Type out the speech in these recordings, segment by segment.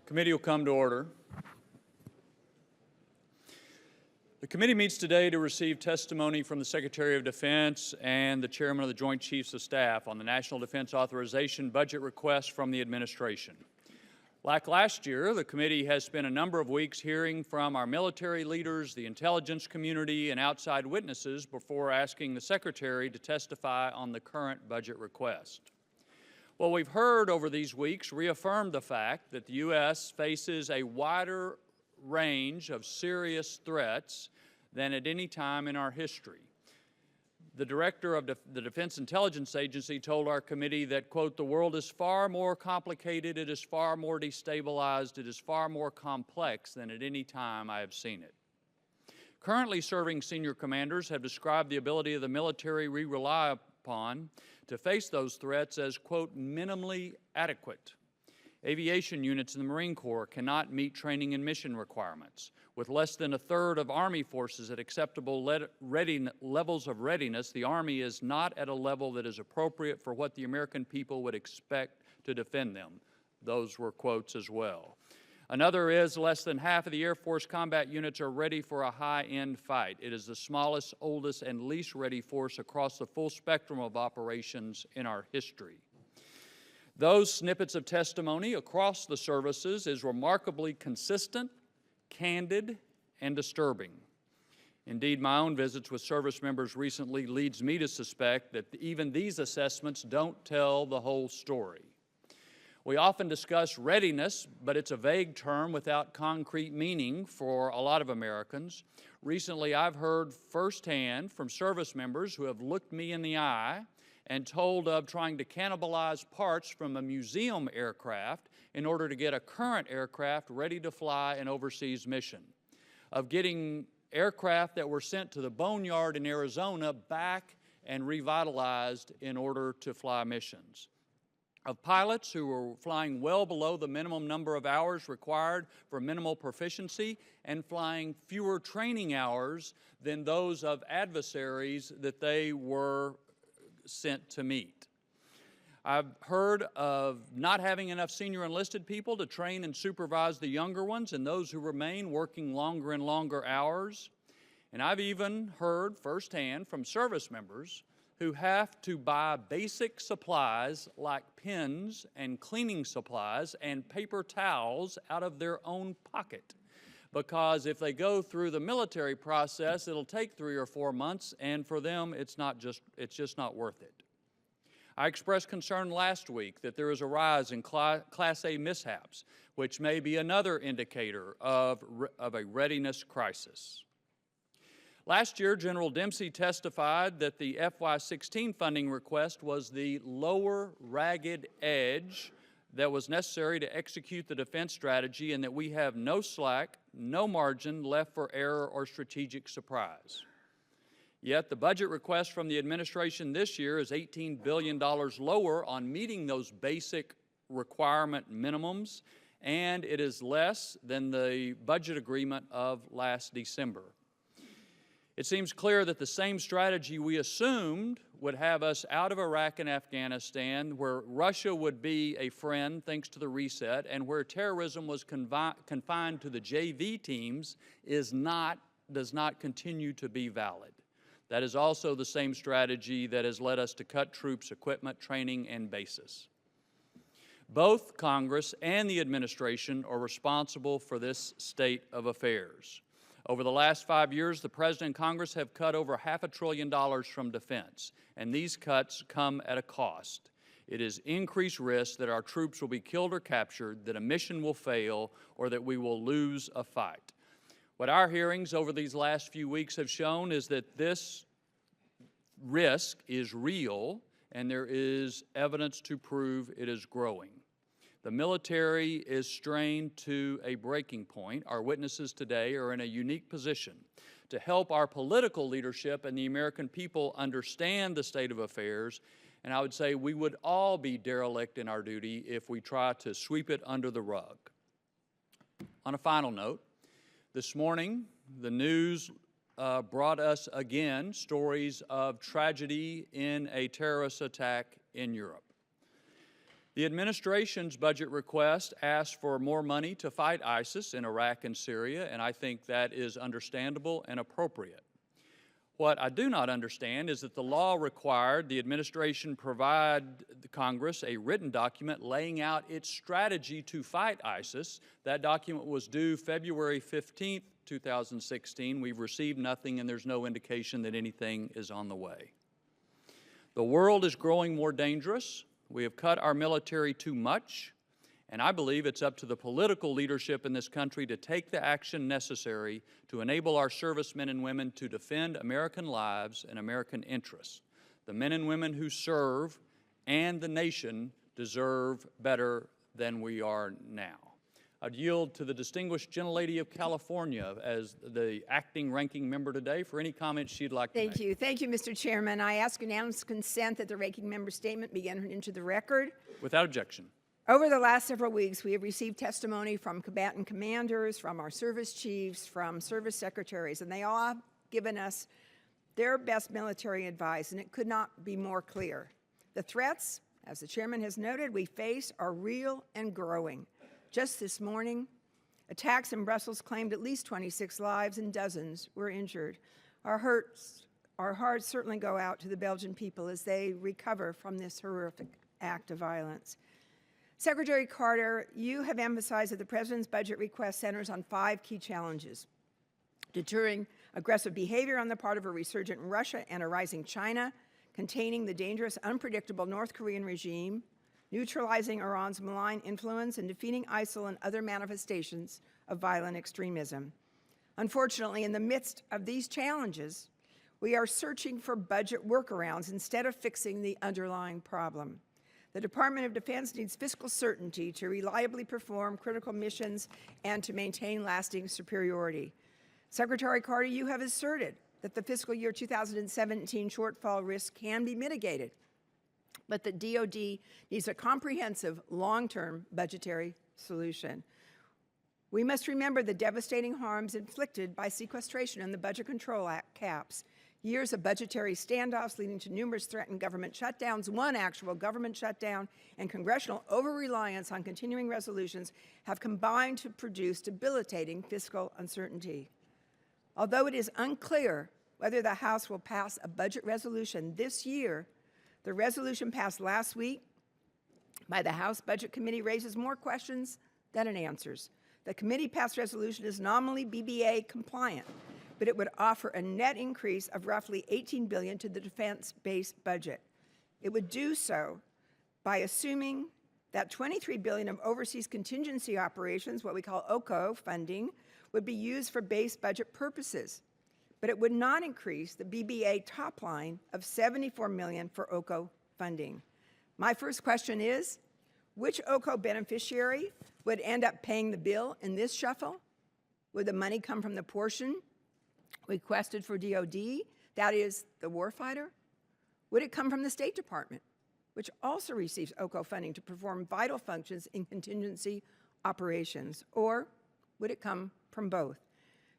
Committee will come to order. The committee meets today to receive testimony from the Secretary of Defense and the Chairman of the Joint Chiefs of Staff on the National Defense Authorization budget request from the administration. Like last year, the committee has spent a number of weeks hearing from our military leaders, the intelligence community, and outside witnesses before asking the Secretary to testify on the current budget request. What we've heard over these weeks reaffirmed the fact that the U.S. faces a wider range of serious threats than at any time in our history. The director of the Defense Intelligence Agency told our committee that, quote, "The world is far more complicated, it is far more destabilized, it is far more complex than at any time I have seen it." Currently serving senior commanders have described the ability of the military we rely upon to face those threats as, quote, "minimally adequate." Aviation units in the Marine Corps cannot meet training and mission requirements. With less than a third of Army forces at acceptable levels of readiness, the Army is not at a level that is appropriate for what the American people would expect to defend them. Those were quotes as well. Another is less than half of the Air Force combat units are ready for a high-end fight. It is the smallest, oldest, and least ready force across the full spectrum of operations in our history. Those snippets of testimony across the services is remarkably consistent, candid, and disturbing. Indeed, my own visits with service members recently leads me to suspect that even these assessments don't tell the whole story. We often discuss readiness, but it's a vague term without concrete meaning for a lot of Americans. Recently, I've heard firsthand from service members who have looked me in the eye and told of trying to cannibalize parts from a museum aircraft in order to get a current aircraft ready to fly an overseas mission, of getting aircraft that were sent to the boneyard in Arizona back and revitalized in order to fly missions, of pilots who were flying well below the minimum number of hours required for minimal proficiency and flying fewer training hours than those of adversaries that they were sent to meet. I've heard of not having enough senior enlisted people to train and supervise the younger ones and those who remain working longer and longer hours. And I've even heard firsthand from service members who have to buy basic supplies like pens and cleaning supplies and paper towels out of their own pocket, because if they go through the military process, it'll take 3 or 4 months, and for them, it's just not worth it. I expressed concern last week that there is a rise in Class A mishaps, which may be another indicator of a readiness crisis. Last year, General Dempsey testified that the FY16 funding request was the lower ragged edge that was necessary to execute the defense strategy and that we have no slack, no margin left for error or strategic surprise. Yet the budget request from the administration this year is $18 billion lower on meeting those basic requirement minimums, and it is less than the budget agreement of last December. It seems clear that the same strategy we assumed would have us out of Iraq and Afghanistan, where Russia would be a friend thanks to the reset, and where terrorism was confined to the JV teams, does not continue to be valid. That is also the same strategy that has led us to cut troops' equipment, training, and bases. Both Congress and the administration are responsible for this state of affairs. Over the last 5 years, the President and Congress have cut over $500 billion from defense, and these cuts come at a cost. It is increased risk that our troops will be killed or captured, that a mission will fail, or that we will lose a fight. What our hearings over these last few weeks have shown is that this risk is real, and there is evidence to prove it is growing. The military is strained to a breaking point. Our witnesses today are in a unique position to help our political leadership and the American people understand the state of affairs, and I would say we would all be derelict in our duty if we try to sweep it under the rug. On a final note, this morning the news brought us again stories of tragedy in a terrorist attack in Europe. The administration's budget request asks for more money to fight ISIS in Iraq and Syria, and I think that is understandable and appropriate. What I do not understand is that the law required the administration provide the Congress a written document laying out its strategy to fight ISIS. That document was due February 15th, 2016. We've received nothing, and there's no indication that anything is on the way. The world is growing more dangerous. We have cut our military too much, and I believe it's up to the political leadership in this country to take the action necessary to enable our servicemen and women to defend American lives and American interests. The men and women who serve and the nation deserve better than we are now. I'd yield to the distinguished gentlelady of California as the acting ranking member today for any comments she'd like to make. Thank you. Thank you, Mr. Chairman. I ask unanimous consent that the ranking member's statement be entered into the record. Without objection. Over the last several weeks, we have received testimony from combatant commanders, from our service chiefs, from service secretaries, and they all have given us their best military advice, and it could not be more clear. The threats, as the chairman has noted, we face are real and growing. Just this morning, attacks in Brussels claimed at least 26 lives and dozens were injured. Our hearts certainly go out to the Belgian people as they recover from this horrific act of violence. Secretary Carter, you have emphasized that the President's budget request centers on 5 key challenges: deterring aggressive behavior on the part of a resurgent Russia and a rising China, containing the dangerous, unpredictable North Korean regime, neutralizing Iran's malign influence, and defeating ISIL and other manifestations of violent extremism. Unfortunately, in the midst of these challenges, we are searching for budget workarounds instead of fixing the underlying problem. The Department of Defense needs fiscal certainty to reliably perform critical missions and to maintain lasting superiority. Secretary Carter, you have asserted that the fiscal year 2017 shortfall risk can be mitigated, but the DoD needs a comprehensive, long-term budgetary solution. We must remember the devastating harms inflicted by sequestration and the Budget Control Act caps. Years of budgetary standoffs leading to numerous threatened government shutdowns, one actual government shutdown, and congressional over-reliance on continuing resolutions have combined to produce debilitating fiscal uncertainty. Although it is unclear whether the House will pass a budget resolution this year, the resolution passed last week by the House Budget Committee raises more questions than it answers. The committee-passed resolution is nominally BBA compliant, but it would offer a net increase of roughly $18 billion to the defense-based budget. It would do so by assuming that $23 billion of overseas contingency operations, what we call OCO funding, would be used for base budget purposes, but it would not increase the BBA top line of $74 million for OCO funding. My first question is, which OCO beneficiary would end up paying the bill in this shuffle? Would the money come from the portion requested for DoD, that is, the warfighter? Would it come from the State Department, which also receives OCO funding to perform vital functions in contingency operations? Or would it come from both?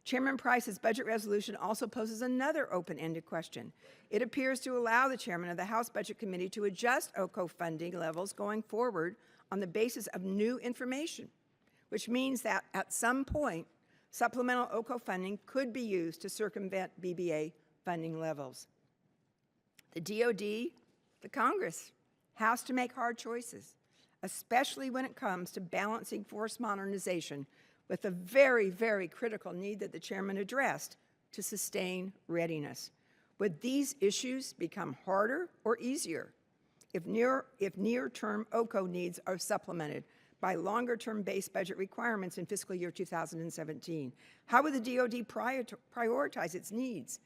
Chairman Price's budget resolution also poses another open-ended question. It appears to allow the chairman of the House Budget Committee to adjust OCO funding levels going forward on the basis of new information, which means that at some point, supplemental OCO funding could be used to circumvent BBA funding levels. The DoD, the Congress, has to make hard choices, especially when it comes to balancing force modernization with the very, very critical need that the chairman addressed to sustain readiness. Would these issues become harder or easier if near-term OCO needs are supplemented by longer-term base budget requirements in fiscal year 2017? How would the DoD prioritize its needs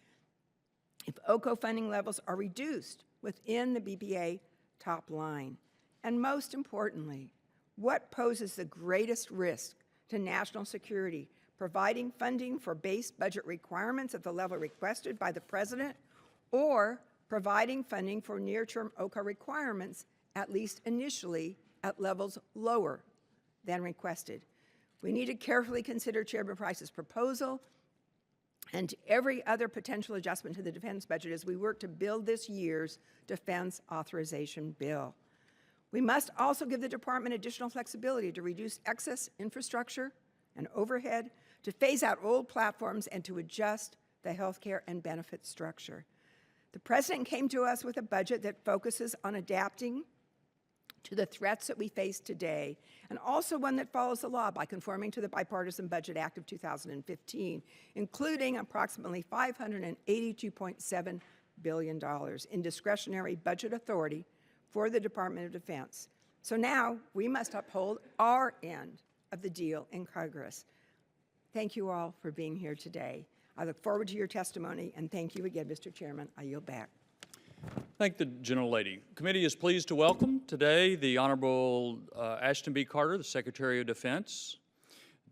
if OCO funding levels are reduced within the BBA top line? And most importantly, what poses the greatest risk to national security, providing funding for base budget requirements at the level requested by the President, or providing funding for near-term OCO requirements, at least initially, at levels lower than requested? We need to carefully consider Chairman Price's proposal and every other potential adjustment to the defense budget as we work to build this year's defense authorization bill. We must also give the department additional flexibility to reduce excess infrastructure and overhead, to phase out old platforms, and to adjust the healthcare and benefit structure. The President came to us with a budget that focuses on adapting to the threats that we face today, and also one that follows the law by conforming to the Bipartisan Budget Act of 2015, including approximately $582.7 billion in discretionary budget authority for the Department of Defense. So now we must uphold our end of the deal in Congress. Thank you all for being here today. I look forward to your testimony, and thank you again, Mr. Chairman. I yield back. Thank the gentlelady. Committee is pleased to welcome today the Honorable Ashton B. Carter, the Secretary of Defense,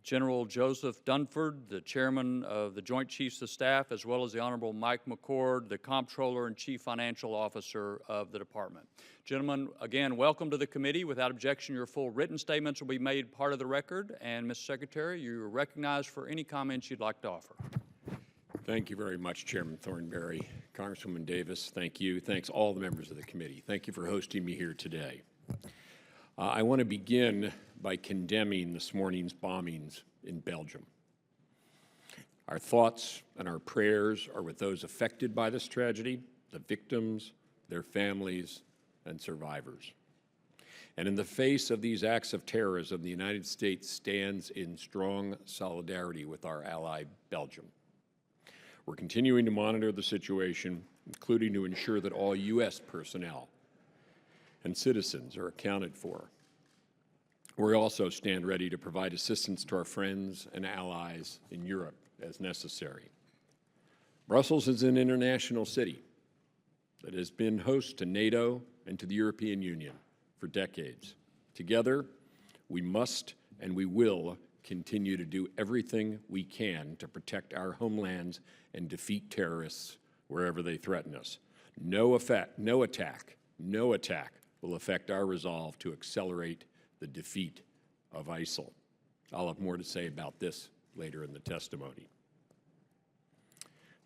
General Joseph Dunford, the Chairman of the Joint Chiefs of Staff, as well as the Honorable Mike McCord, the Comptroller and Chief Financial Officer of the Department. Gentlemen, again, welcome to the committee. Without objection, your full written statements will be made part of the record. And, Mr. Secretary, you are recognized for any comments you'd like to offer. Thank you very much, Chairman Thornberry. Congresswoman Davis, thank you. Thanks all the members of the committee. Thank you for hosting me here today. I want to begin by condemning this morning's bombings in Belgium. Our thoughts and our prayers are with those affected by this tragedy, the victims, their families, and survivors. And in the face of these acts of terrorism, the United States stands in strong solidarity with our ally, Belgium. We're continuing to monitor the situation, including to ensure that all U.S. personnel and citizens are accounted for. We also stand ready to provide assistance to our friends and allies in Europe as necessary. Brussels is an international city that has been host to NATO and to the European Union for decades. Together, we must and we will continue to do everything we can to protect our homelands and defeat terrorists wherever they threaten us. No attack will affect our resolve to accelerate the defeat of ISIL. I'll have more to say about this later in the testimony.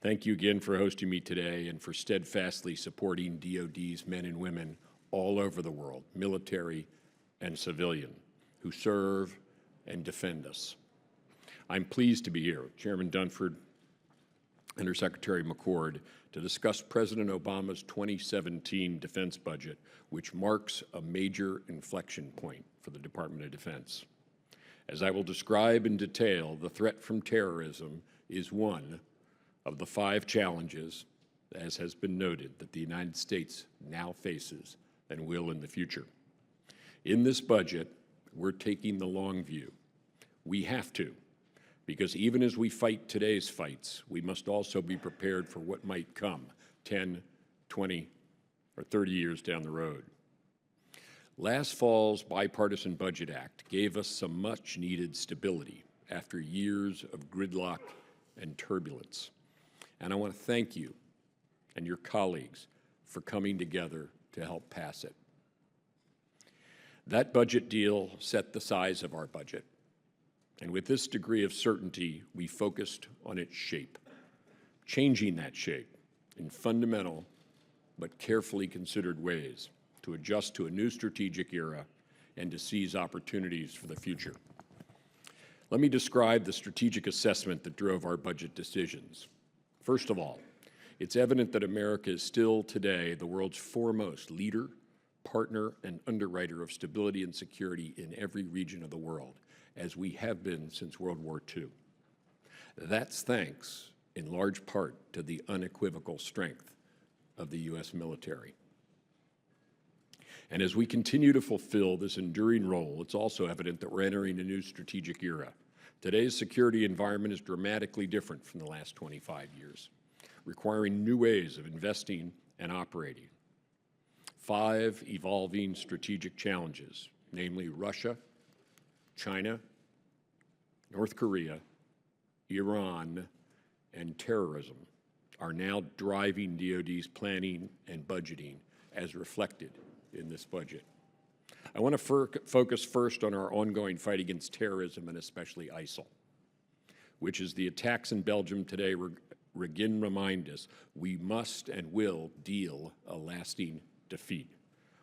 Thank you again for hosting me today and for steadfastly supporting DoD's men and women all over the world, military and civilian, who serve and defend us. I'm pleased to be here with Chairman Dunford and her Secretary McCord to discuss President Obama's 2017 defense budget, which marks a major inflection point for the Department of Defense. As I will describe in detail, the threat from terrorism is one of the 5 challenges, as has been noted, that the United States now faces and will in the future. In this budget, we're taking the long view. We have to, because even as we fight today's fights, we must also be prepared for what might come 10, 20, or 30 years down the road. Last fall's Bipartisan Budget Act gave us some much-needed stability after years of gridlock and turbulence. And I want to thank you and your colleagues for coming together to help pass it. That budget deal set the size of our budget. And with this degree of certainty, we focused on its shape, changing that shape in fundamental but carefully considered ways to adjust to a new strategic era and to seize opportunities for the future. Let me describe the strategic assessment that drove our budget decisions. First of all, it's evident that America is still today the world's foremost leader, partner, and underwriter of stability and security in every region of the world, as we have been since World War II. That's thanks, in large part, to the unequivocal strength of the U.S. military. And as we continue to fulfill this enduring role, it's also evident that we're entering a new strategic era. Today's security environment is dramatically different from the last 25 years, requiring new ways of investing and operating. 5 evolving strategic challenges, namely Russia, China, North Korea, Iran, and terrorism, are now driving DoD's planning and budgeting as reflected in this budget. I want to focus first on our ongoing fight against terrorism and especially ISIL, which is the attacks in Belgium today again remind us we must and will deal a lasting defeat.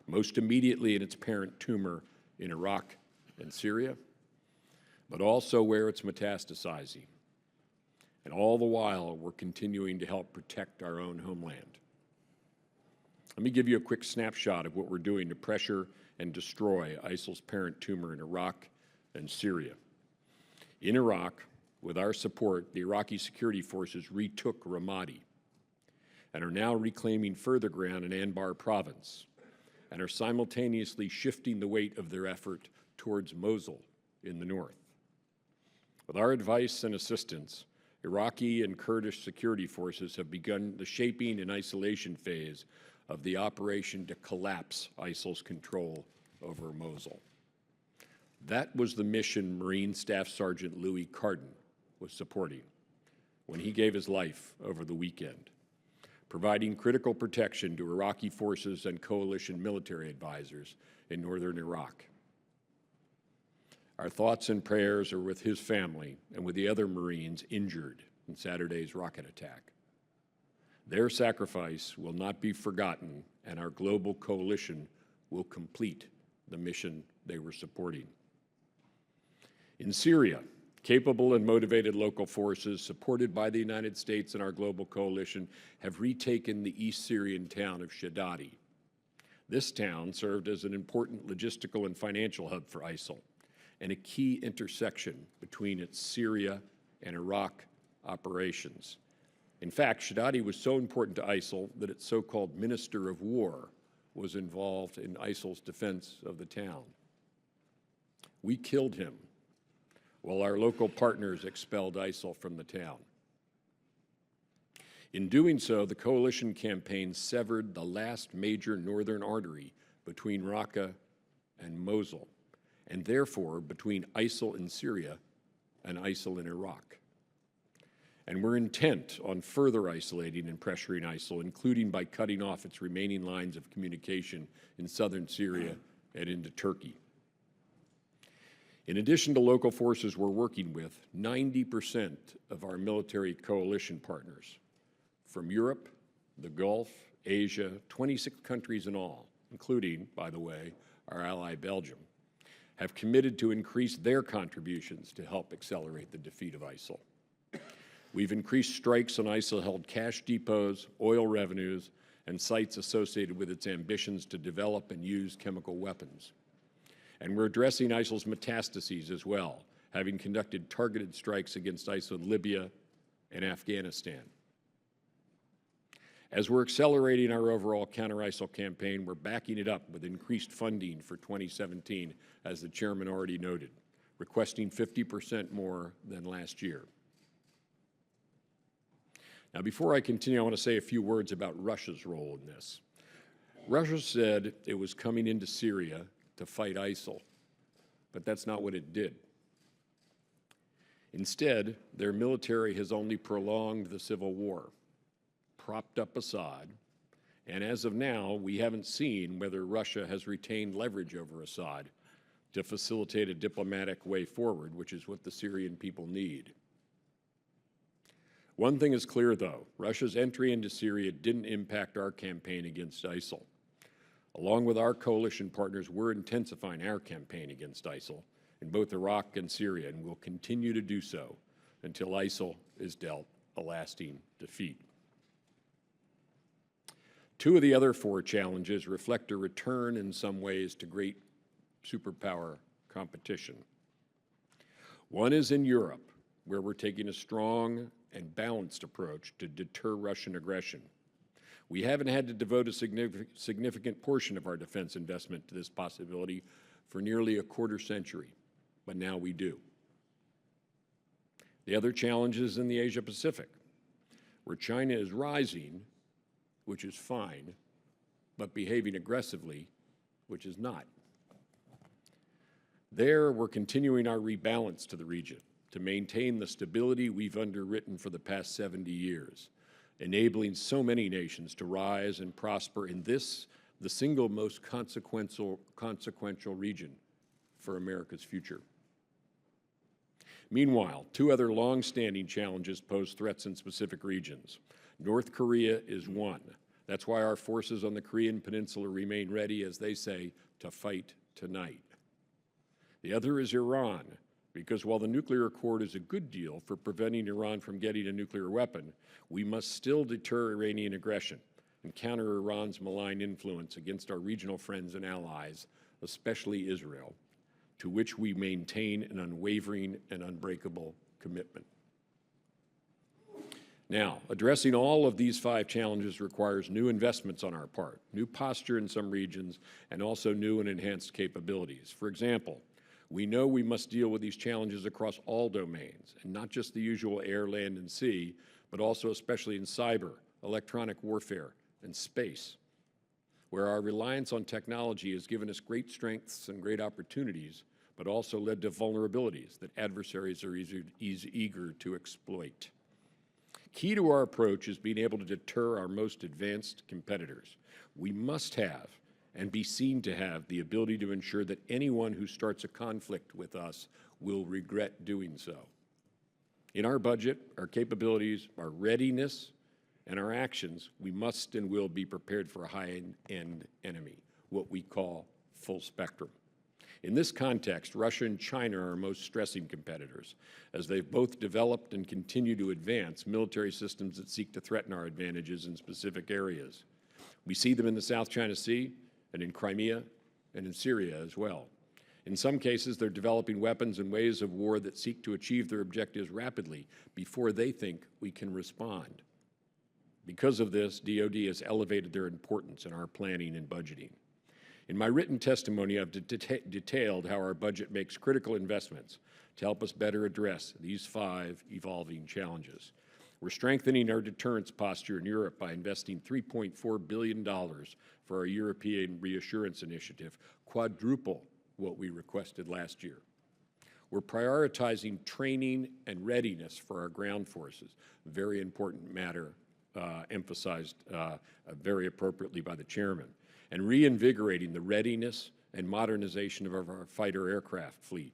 most immediately in its parent tumor in Iraq and Syria, but also where it's metastasizing. And all the while, we're continuing to help protect our own homeland. Let me give you a quick snapshot of what we're doing to pressure and destroy ISIL's parent tumor in Iraq and Syria. In Iraq, with our support, the Iraqi security forces retook Ramadi and are now reclaiming further ground in Anbar province and are simultaneously shifting the weight of their effort towards Mosul in the north. With our advice and assistance, Iraqi and Kurdish security forces have begun the shaping and isolation phase of the operation to collapse ISIL's control over Mosul. That was the mission Marine Staff Sergeant Louis Cardin was supporting when he gave his life over the weekend, providing critical protection to Iraqi forces and coalition military advisors in northern Iraq. Our thoughts and prayers are with his family and with the other Marines injured in Saturday's rocket attack. Their sacrifice will not be forgotten, and our global coalition will complete the mission they were supporting. In Syria, capable and motivated local forces supported by the United States and our global coalition have retaken the East Syrian town of Shadadi. This town served as an important logistical and financial hub for ISIL and a key intersection between its Syria and Iraq operations. In fact, Shadadi was so important to ISIL that its so-called Minister of War was involved in ISIL's defense of the town. We killed him while our local partners expelled ISIL from the town. In doing so, the coalition campaign severed the last major northern artery between Raqqa and Mosul, and therefore between ISIL in Syria and ISIL in Iraq. And we're intent on further isolating and pressuring ISIL, including by cutting off its remaining lines of communication in southern Syria and into Turkey. In addition to local forces we're working with, 90% of our military coalition partners from Europe, the Gulf, Asia, 26 countries in all, including, by the way, our ally Belgium, have committed to increase their contributions to help accelerate the defeat of ISIL. We've increased strikes on ISIL-held cash depots, oil revenues, and sites associated with its ambitions to develop and use chemical weapons. And we're addressing ISIL's metastases as well, having conducted targeted strikes against ISIL in Libya and Afghanistan. As we're accelerating our overall counter-ISIL campaign, we're backing it up with increased funding for 2017, as the chairman already noted, requesting 50% more than last year. Now, before I continue, I want to say a few words about Russia's role in this. Russia said it was coming into Syria to fight ISIL, but that's not what it did. Instead, their military has only prolonged the civil war, propped up Assad, and as of now, we haven't seen whether Russia has retained leverage over Assad to facilitate a diplomatic way forward, which is what the Syrian people need. One thing is clear, though. Russia's entry into Syria didn't impact our campaign against ISIL. Along with our coalition partners, we're intensifying our campaign against ISIL in both Iraq and Syria, and will continue to do so until ISIL is dealt a lasting defeat. Two of the other four challenges reflect a return in some ways to great superpower competition. One is in Europe, where we're taking a strong and balanced approach to deter Russian aggression. We haven't had to devote a significant portion of our defense investment to this possibility for nearly a quarter century, but now we do. The other challenge is in the Asia-Pacific, where China is rising, which is fine, but behaving aggressively, which is not. There, we're continuing our rebalance to the region to maintain the stability we've underwritten for the past 70 years, enabling so many nations to rise and prosper in this, the single most consequential region for America's future. Meanwhile, two other long-standing challenges pose threats in specific regions. North Korea is one, That's why our forces on the Korean Peninsula remain ready, as they say, to fight tonight. The other is Iran, because while the nuclear accord is a good deal for preventing Iran from getting a nuclear weapon, we must still deter Iranian aggression and counter Iran's malign influence against our regional friends and allies, especially Israel, to which we maintain an unwavering and unbreakable commitment. Now, addressing all of these 5 challenges requires new investments on our part, new posture in some regions, and also new and enhanced capabilities. For example, we know we must deal with these challenges across all domains, and not just the usual air, land, and sea, but also especially in cyber, electronic warfare, and space, where our reliance on technology has given us great strengths and great opportunities, but also led to vulnerabilities that adversaries are eager to exploit. Key to our approach is being able to deter our most advanced competitors. We must have and be seen to have the ability to ensure that anyone who starts a conflict with us will regret doing so. In our budget, our capabilities, our readiness, and our actions, we must and will be prepared for a high-end enemy, what we call full spectrum. In this context, Russia and China are our most stressing competitors, as they've both developed and continue to advance military systems that seek to threaten our advantages in specific areas. We see them in the South China Sea and in Crimea and in Syria as well. In some cases, they're developing weapons and ways of war that seek to achieve their objectives rapidly before they think we can respond. Because of this, DoD has elevated their importance in our planning and budgeting. In my written testimony, I've detailed how our budget makes critical investments to help us better address these 5 evolving challenges. We're strengthening our deterrence posture in Europe by investing $3.4 billion for our European Reassurance Initiative, quadruple what we requested last year. We're prioritizing training and readiness for our ground forces, a very important matter emphasized very appropriately by the chairman, and reinvigorating the readiness and modernization of our fighter aircraft fleet.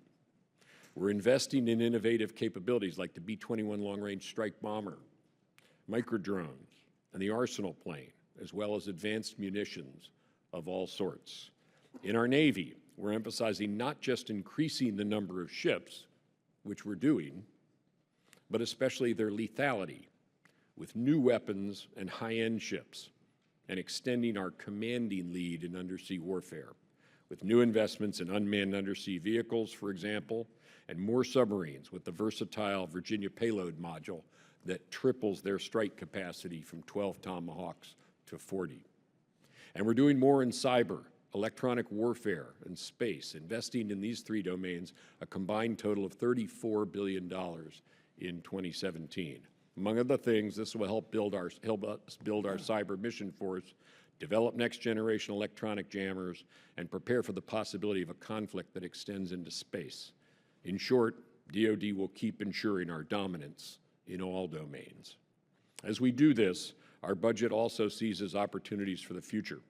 We're investing in innovative capabilities like the B-21 long-range strike bomber, microdrones, and the Arsenal plane, as well as advanced munitions of all sorts. In our Navy, we're emphasizing not just increasing the number of ships, which we're doing, but especially their lethality, with new weapons and high-end ships, and extending our commanding lead in undersea warfare, with new investments in unmanned undersea vehicles, for example, and more submarines with the versatile Virginia payload module that triples their strike capacity from 12 Tomahawks to 40. And we're doing more in cyber, electronic warfare, and space, investing in these 3 domains a combined total of $34 billion in 2017. Among other things, this will help us build our cyber mission force, develop next-generation electronic jammers, and prepare for the possibility of a conflict that extends into space. In short, DoD will keep ensuring our dominance in all domains. As we do this, our budget also seizes opportunities for the future.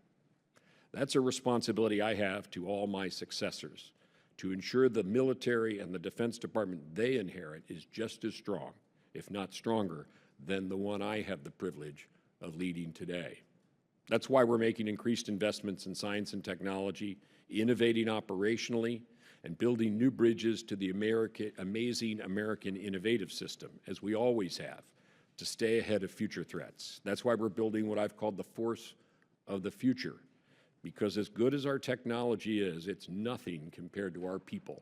That's a responsibility I have to all my successors, to ensure the military and the Defense Department they inherit is just as strong, if not stronger, than the one I have the privilege of leading today. That's why we're making increased investments in science and technology, innovating operationally, and building new bridges to the amazing American innovative system, as we always have, to stay ahead of future threats. That's why we're building what I've called the force of the future, because as good as our technology is, it's nothing compared to our people.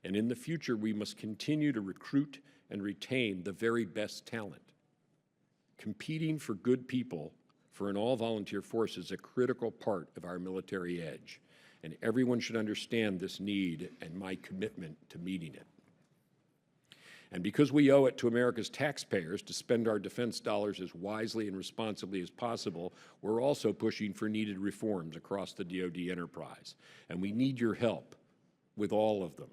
And in the future, we must continue to recruit and retain the very best talent. Competing for good people for an all-volunteer force is a critical part of our military edge, and everyone should understand this need and my commitment to meeting it. And because we owe it to America's taxpayers to spend our defense dollars as wisely and responsibly as possible, we're also pushing for needed reforms across the DoD enterprise, and we need your help with all of them.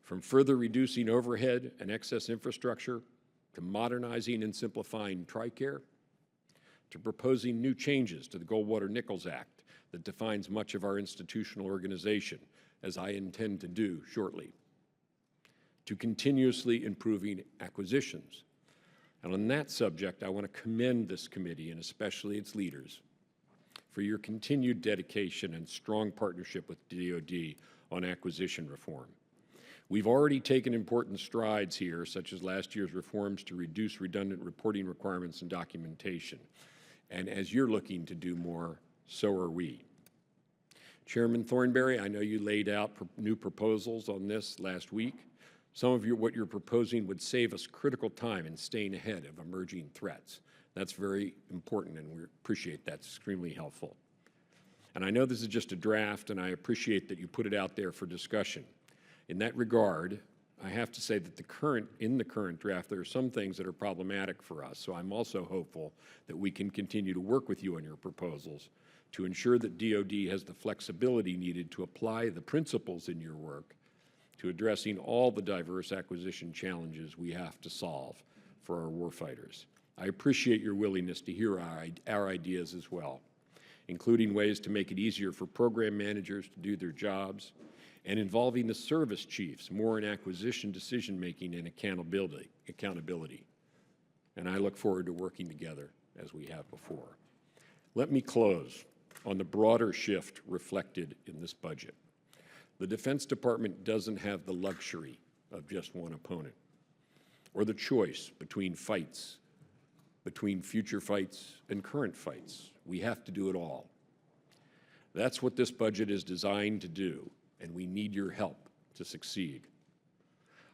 From further reducing overhead and excess infrastructure, to modernizing and simplifying TRICARE, to proposing new changes to the Goldwater-Nichols Act that defines much of our institutional organization, as I intend to do shortly, to continuously improving acquisitions. And on that subject, I want to commend this committee, and especially its leaders, for your continued dedication and strong partnership with DoD on acquisition reform. We've already taken important strides here, such as last year's reforms to reduce redundant reporting requirements and documentation. And as you're looking to do more, so are we. Chairman Thornberry, I know you laid out new proposals on this last week. Some of what you're proposing would save us critical time in staying ahead of emerging threats. That's very important, and we appreciate that. It's extremely helpful. And I know this is just a draft, and I appreciate that you put it out there for discussion. In that regard, I have to say that in the current draft, there are some things that are problematic for us, so I'm also hopeful that we can continue to work with you on your proposals to ensure that DoD has the flexibility needed to apply the principles in your work to addressing all the diverse acquisition challenges we have to solve for our warfighters. I appreciate your willingness to hear our ideas as well, including ways to make it easier for program managers to do their jobs, and involving the service chiefs more in acquisition decision-making and accountability. And I look forward to working together as we have before. Let me close on the broader shift reflected in this budget. The Defense Department doesn't have the luxury of just one opponent, or the choice between future fights and current fights. We have to do it all. That's what this budget is designed to do, and we need your help to succeed.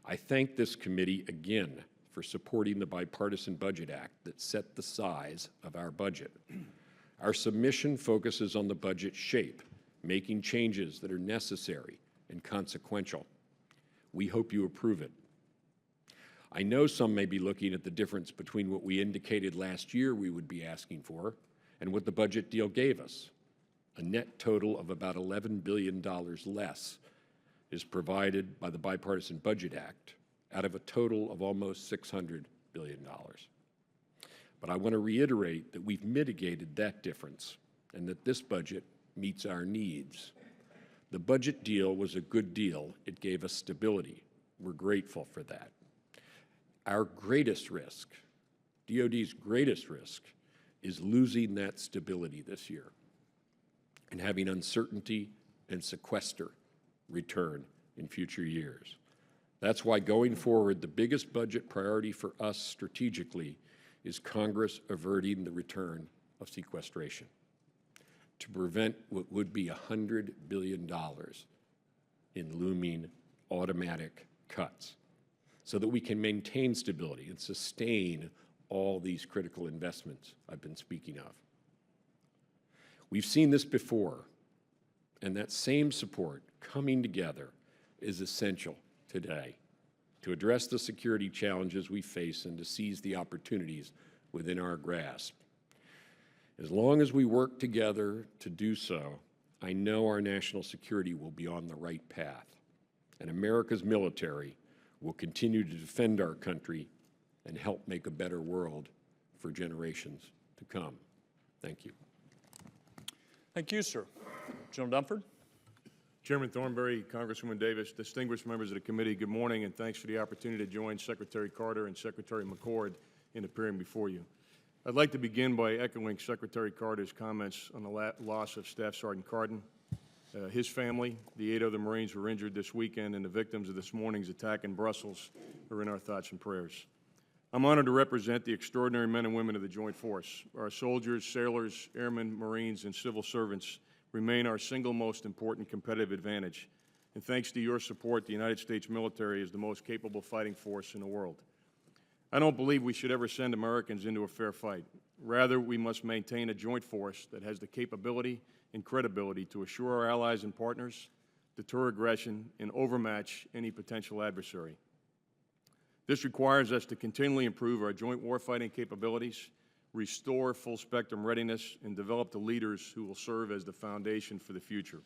I thank this committee again for supporting the Bipartisan Budget Act that set the size of our budget. Our submission focuses on the budget shape, making changes that are necessary and consequential. We hope you approve it. I know some may be looking at the difference between what we indicated last year we would be asking for and what the budget deal gave us. A net total of about $11 billion less is provided by the Bipartisan Budget Act out of a total of almost $600 billion. But I want to reiterate that we've mitigated that difference and that this budget meets our needs. The budget deal was a good deal. It gave us stability. We're grateful for that. Our greatest risk, DoD's greatest risk, is losing that stability this year and having uncertainty and sequester return in future years. That's why going forward, the biggest budget priority for us strategically is Congress averting the return of sequestration to prevent what would be $100 billion in looming automatic cuts so that we can maintain stability and sustain all these critical investments I've been speaking of. We've seen this before, and that same support coming together is essential today to address the security challenges we face and to seize the opportunities within our grasp. As long as we work together to do so, I know our national security will be on the right path, and America's military will continue to defend our country and help make a better world for generations to come. Thank you. Thank you, sir. General Dunford. Chairman Thornberry, Congresswoman Davis, distinguished members of the committee, good morning, and thanks for the opportunity to join Secretary Carter and Secretary McCord in appearing before you. I'd like to begin by echoing Secretary Carter's comments on the loss of Staff Sergeant Cardin. His family, the 8 other Marines who were injured this weekend, and the victims of this morning's attack in Brussels are in our thoughts and prayers. I'm honored to represent the extraordinary men and women of the Joint Force. Our soldiers, sailors, airmen, Marines, and civil servants remain our single most important competitive advantage. And thanks to your support, the United States military is the most capable fighting force in the world. I don't believe we should ever send Americans into a fair fight. Rather, we must maintain a joint force that has the capability and credibility to assure our allies and partners, deter aggression, and overmatch any potential adversary. This requires us to continually improve our joint warfighting capabilities, restore full-spectrum readiness, and develop the leaders who will serve as the foundation for the future.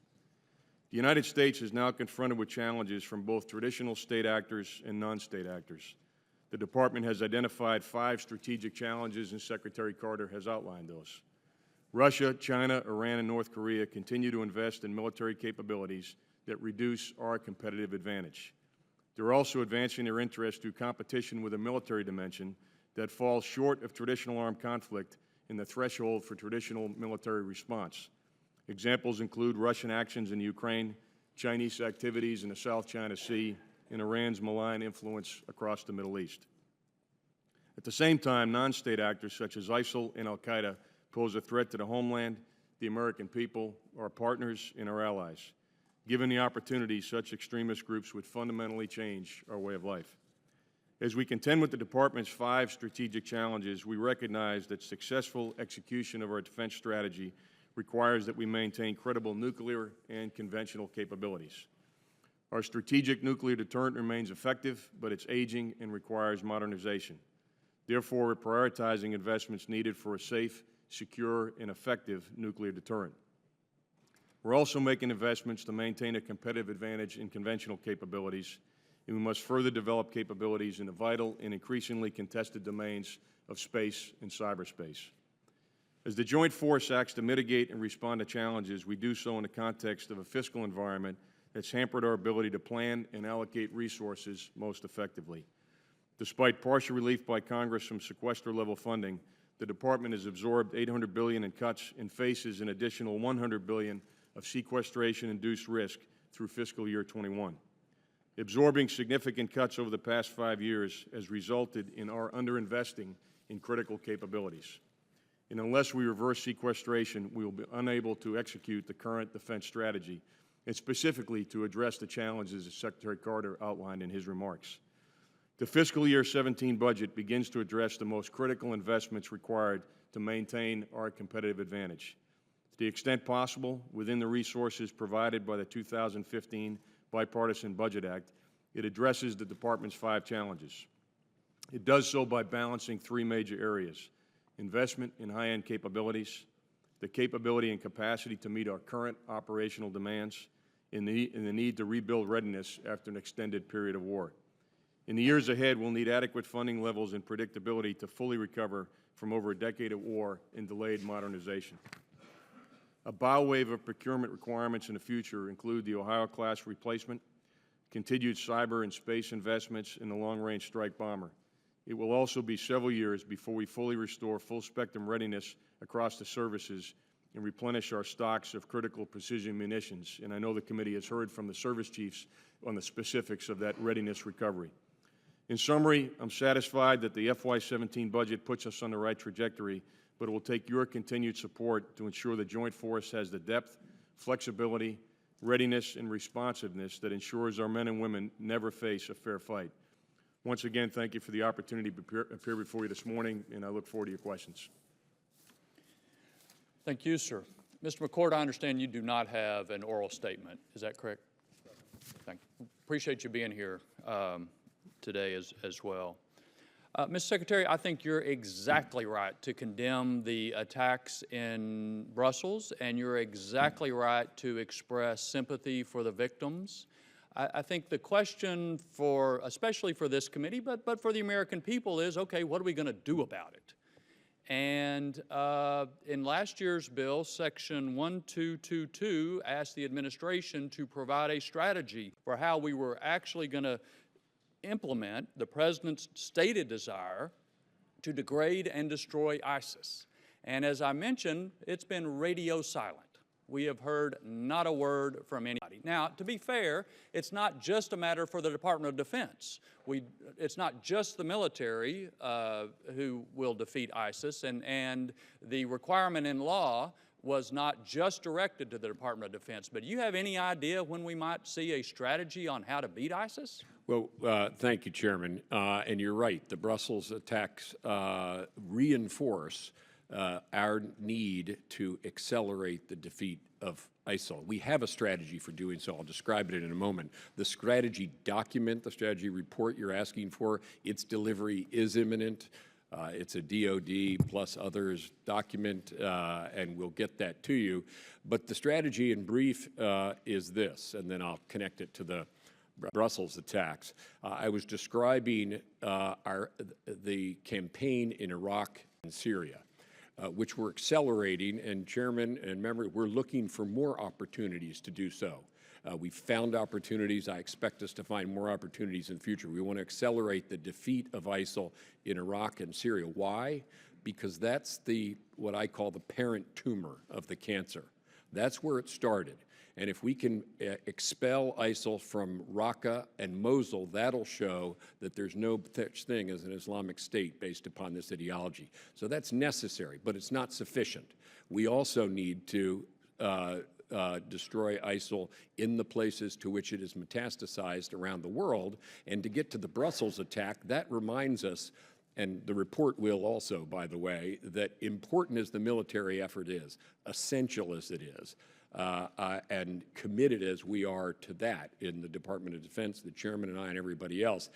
The United States is now confronted with challenges from both traditional state actors and non-state actors. The Department has identified 5 strategic challenges, and Secretary Carter has outlined those. Russia, China, Iran, and North Korea continue to invest in military capabilities that reduce our competitive advantage. They're also advancing their interests through competition with a military dimension that falls short of traditional armed conflict in the threshold for traditional military response. Examples include Russian actions in Ukraine, Chinese activities in the South China Sea, and Iran's malign influence across the Middle East. At the same time, non-state actors such as ISIL and al-Qaeda pose a threat to the homeland, the American people, our partners, and our allies. Given the opportunity, such extremist groups would fundamentally change our way of life. As we contend with the Department's 5 strategic challenges, we recognize that successful execution of our defense strategy requires that we maintain credible nuclear and conventional capabilities. Our strategic nuclear deterrent remains effective, but it's aging and requires modernization. Therefore, we're prioritizing investments needed for a safe, secure, and effective nuclear deterrent. We're also making investments to maintain a competitive advantage in conventional capabilities, and we must further develop capabilities in the vital and increasingly contested domains of space and cyberspace. As the Joint Force acts to mitigate and respond to challenges, we do so in the context of a fiscal environment that's hampered our ability to plan and allocate resources most effectively. Despite partial relief by Congress from sequester-level funding, the Department has absorbed $800 billion in cuts and faces an additional $100 billion of sequestration-induced risk through fiscal year 21. Absorbing significant cuts over the past 5 years has resulted in our underinvesting in critical capabilities. And unless we reverse sequestration, we will be unable to execute the current defense strategy, and specifically to address the challenges that Secretary Carter outlined in his remarks. The fiscal year 17 budget begins to address the most critical investments required to maintain our competitive advantage. To the extent possible, within the resources provided by the 2015 Bipartisan Budget Act, it addresses the Department's 5 challenges. It does so by balancing 3 major areas: investment in high-end capabilities, the capability and capacity to meet our current operational demands, and the need to rebuild readiness after an extended period of war. In the years ahead, we'll need adequate funding levels and predictability to fully recover from over a decade of war and delayed modernization. A bow wave of procurement requirements in the future include the Ohio-class replacement, continued cyber and space investments, in the long-range strike bomber. It will also be several years before we fully restore full-spectrum readiness across the services and replenish our stocks of critical precision munitions. And I know the committee has heard from the service chiefs on the specifics of that readiness recovery. In summary, I'm satisfied that the FY17 budget puts us on the right trajectory, but it will take your continued support to ensure the Joint Force has the depth, flexibility, readiness, and responsiveness that ensures our men and women never face a fair fight. Once again, thank you for the opportunity to appear before you this morning, and I look forward to your questions. Thank you, sir. Mr. McCord, I understand you do not have an oral statement. Is that correct? Thank you. Appreciate you being here today as well. Mr. Secretary, I think you're exactly right to condemn the attacks in Brussels, and you're exactly right to express sympathy for the victims. I think the question for, especially for this committee, but for the American people is, okay, what are we going to do about it? And in last year's bill, Section 1222 asked the administration to provide a strategy for how we were actually going to implement the President's stated desire to degrade and destroy ISIS. And as I mentioned, it's been radio silent. We have heard not a word from anybody. Now, to be fair, it's not just a matter for the Department of Defense. It's not just the military who will defeat ISIS, and the requirement in law was not just directed to the Department of Defense. But do you have any idea when we might see a strategy on how to beat ISIS? Well, thank you, Chairman. And you're right. The Brussels attacks reinforce our need to accelerate the defeat of ISIL. We have a strategy for doing so. I'll describe it in a moment. The strategy document, the strategy report you're asking for, its delivery is imminent. It's a DOD plus others document, and we'll get that to you. But the strategy in brief is this, and then I'll connect it to the Brussels attacks. I was describing the campaign in Iraq and Syria, which we're accelerating, and Chairman and member, we're looking for more opportunities to do so. We found opportunities. I expect us to find more opportunities in the future. We want to accelerate the defeat of ISIL in Iraq and Syria. Why? Because that's what I call the parent tumor of the cancer. That's where it started. And if we can expel ISIL from Raqqa and Mosul, that'll show that there's no such thing as an Islamic State based upon this ideology. So that's necessary, but it's not sufficient. We also need to destroy ISIL in the places to which it is metastasized around the world. And to get to the Brussels attack, that reminds us, and the report will also, by the way, that important as the military effort is, essential as it is, and committed as we are to that in the Department of Defense, the chairman and I and everybody else,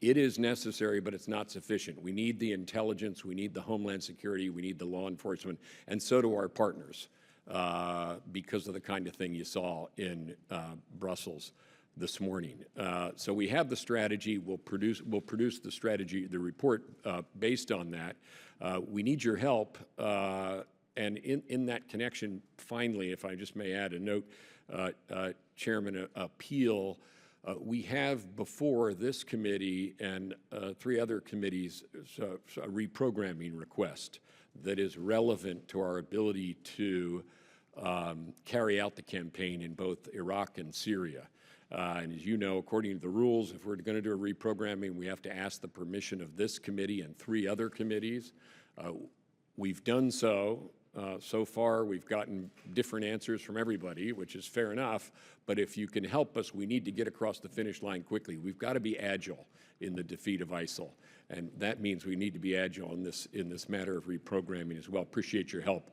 it is necessary, but it's not sufficient. We need the intelligence, we need the Homeland Security, we need the law enforcement, and so do our partners, because of the kind of thing you saw in Brussels this morning. So we have the strategy. We'll produce the strategy, the report based on that. We need your help. And in that connection, finally, if I just may add a note, Chairman Peel, we have before this committee and 3 other committees a reprogramming request that is relevant to our ability to carry out the campaign in both Iraq and Syria. And as you know, according to the rules, if we're going to do a reprogramming, we have to ask the permission of this committee and 3 other committees. We've done so. So far, we've gotten different answers from everybody, which is fair enough. But if you can help us, we need to get across the finish line quickly. We've got to be agile in the defeat of ISIL. And that means we need to be agile in this matter of reprogramming as well. Appreciate your help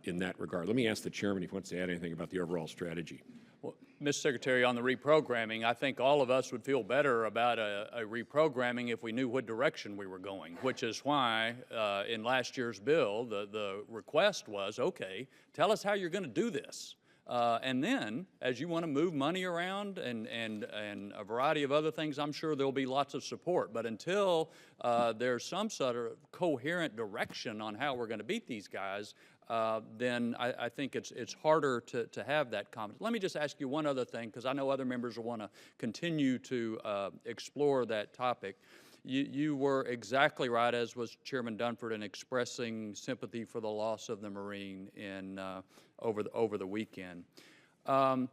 in that regard. Let me ask the chairman if he wants to add anything about the overall strategy. Well, Mr. Secretary, on the reprogramming, I think all of us would feel better about a reprogramming if we knew what direction we were going, which is why in last year's bill, the request was, okay, tell us how you're going to do this. And then, as you want to move money around and a variety of other things, I'm sure there'll be lots of support. But until there's some sort of coherent direction on how we're going to beat these guys, then I think it's harder to have that confidence. Let me just ask you one other thing, because I know other members will want to continue to explore that topic. You were exactly right, as was Chairman Dunford, in expressing sympathy for the loss of the Marine over the weekend. I'm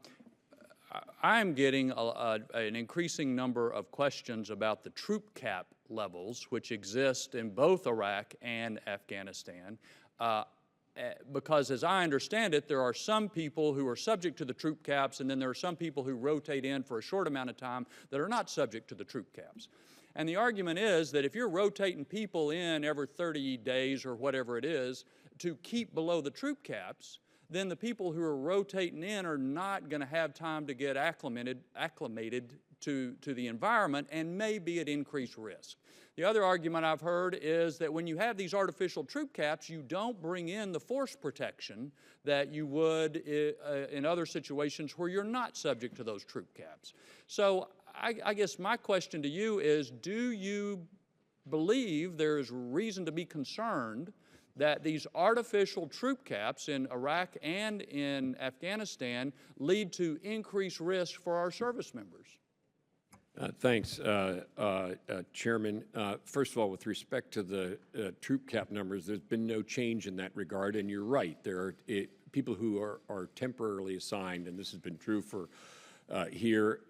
getting an increasing number of questions about the troop cap levels, which exist in both Iraq and Afghanistan. Because as I understand it, there are some people who are subject to the troop caps, and then there are some people who rotate in for a short amount of time that are not subject to the troop caps. And the argument is that if you're rotating people in every 30 days or whatever it is to keep below the troop caps, then the people who are rotating in are not going to have time to get acclimated to the environment and may be at increased risk. The other argument I've heard is that when you have these artificial troop caps, you don't bring in the force protection that you would in other situations where you're not subject to those troop caps. So I guess my question to you is, do you believe there is reason to be concerned that these artificial troop caps in Iraq and in Afghanistan lead to increased risk for our service members? Thanks, Chairman. First of all, with respect to the troop cap numbers, there's been no change in that regard, and you're right. There are people who are temporarily assigned, and this has been true for here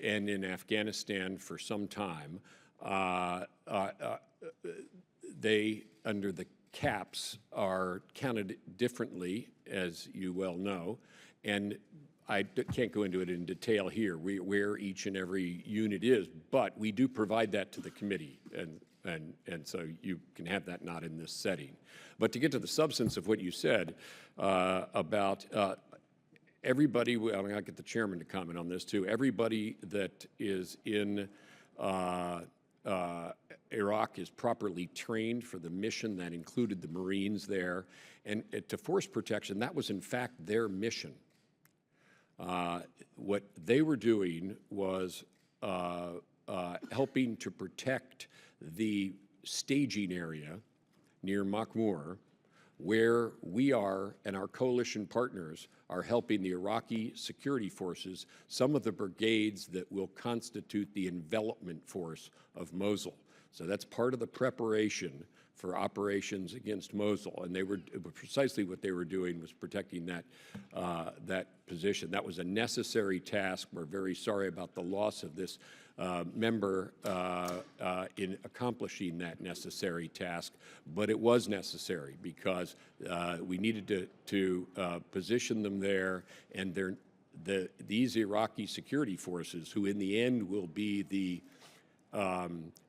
and in Afghanistan for some time. They, under the caps, are counted differently, as you well know, and I can't go into it in detail here, where each and every unit is, but we do provide that to the committee, and so you can have that not in this setting. But to get to the substance of what you said about everybody, I'll get the chairman to comment on this too, everybody that is in Iraq is properly trained for the mission. That included the Marines there. And to force protection, that was in fact their mission. What they were doing was helping to protect the staging area near Makhmur where we are and our coalition partners are helping the Iraqi security forces, some of the brigades that will constitute the envelopment force of Mosul. So that's part of the preparation for operations against Mosul, and they were precisely what they were doing was protecting that that position. That was a necessary task. We're very sorry about the loss of this member in accomplishing that necessary task, but it was necessary because we needed to position them there, and these Iraqi security forces, who in the end will be the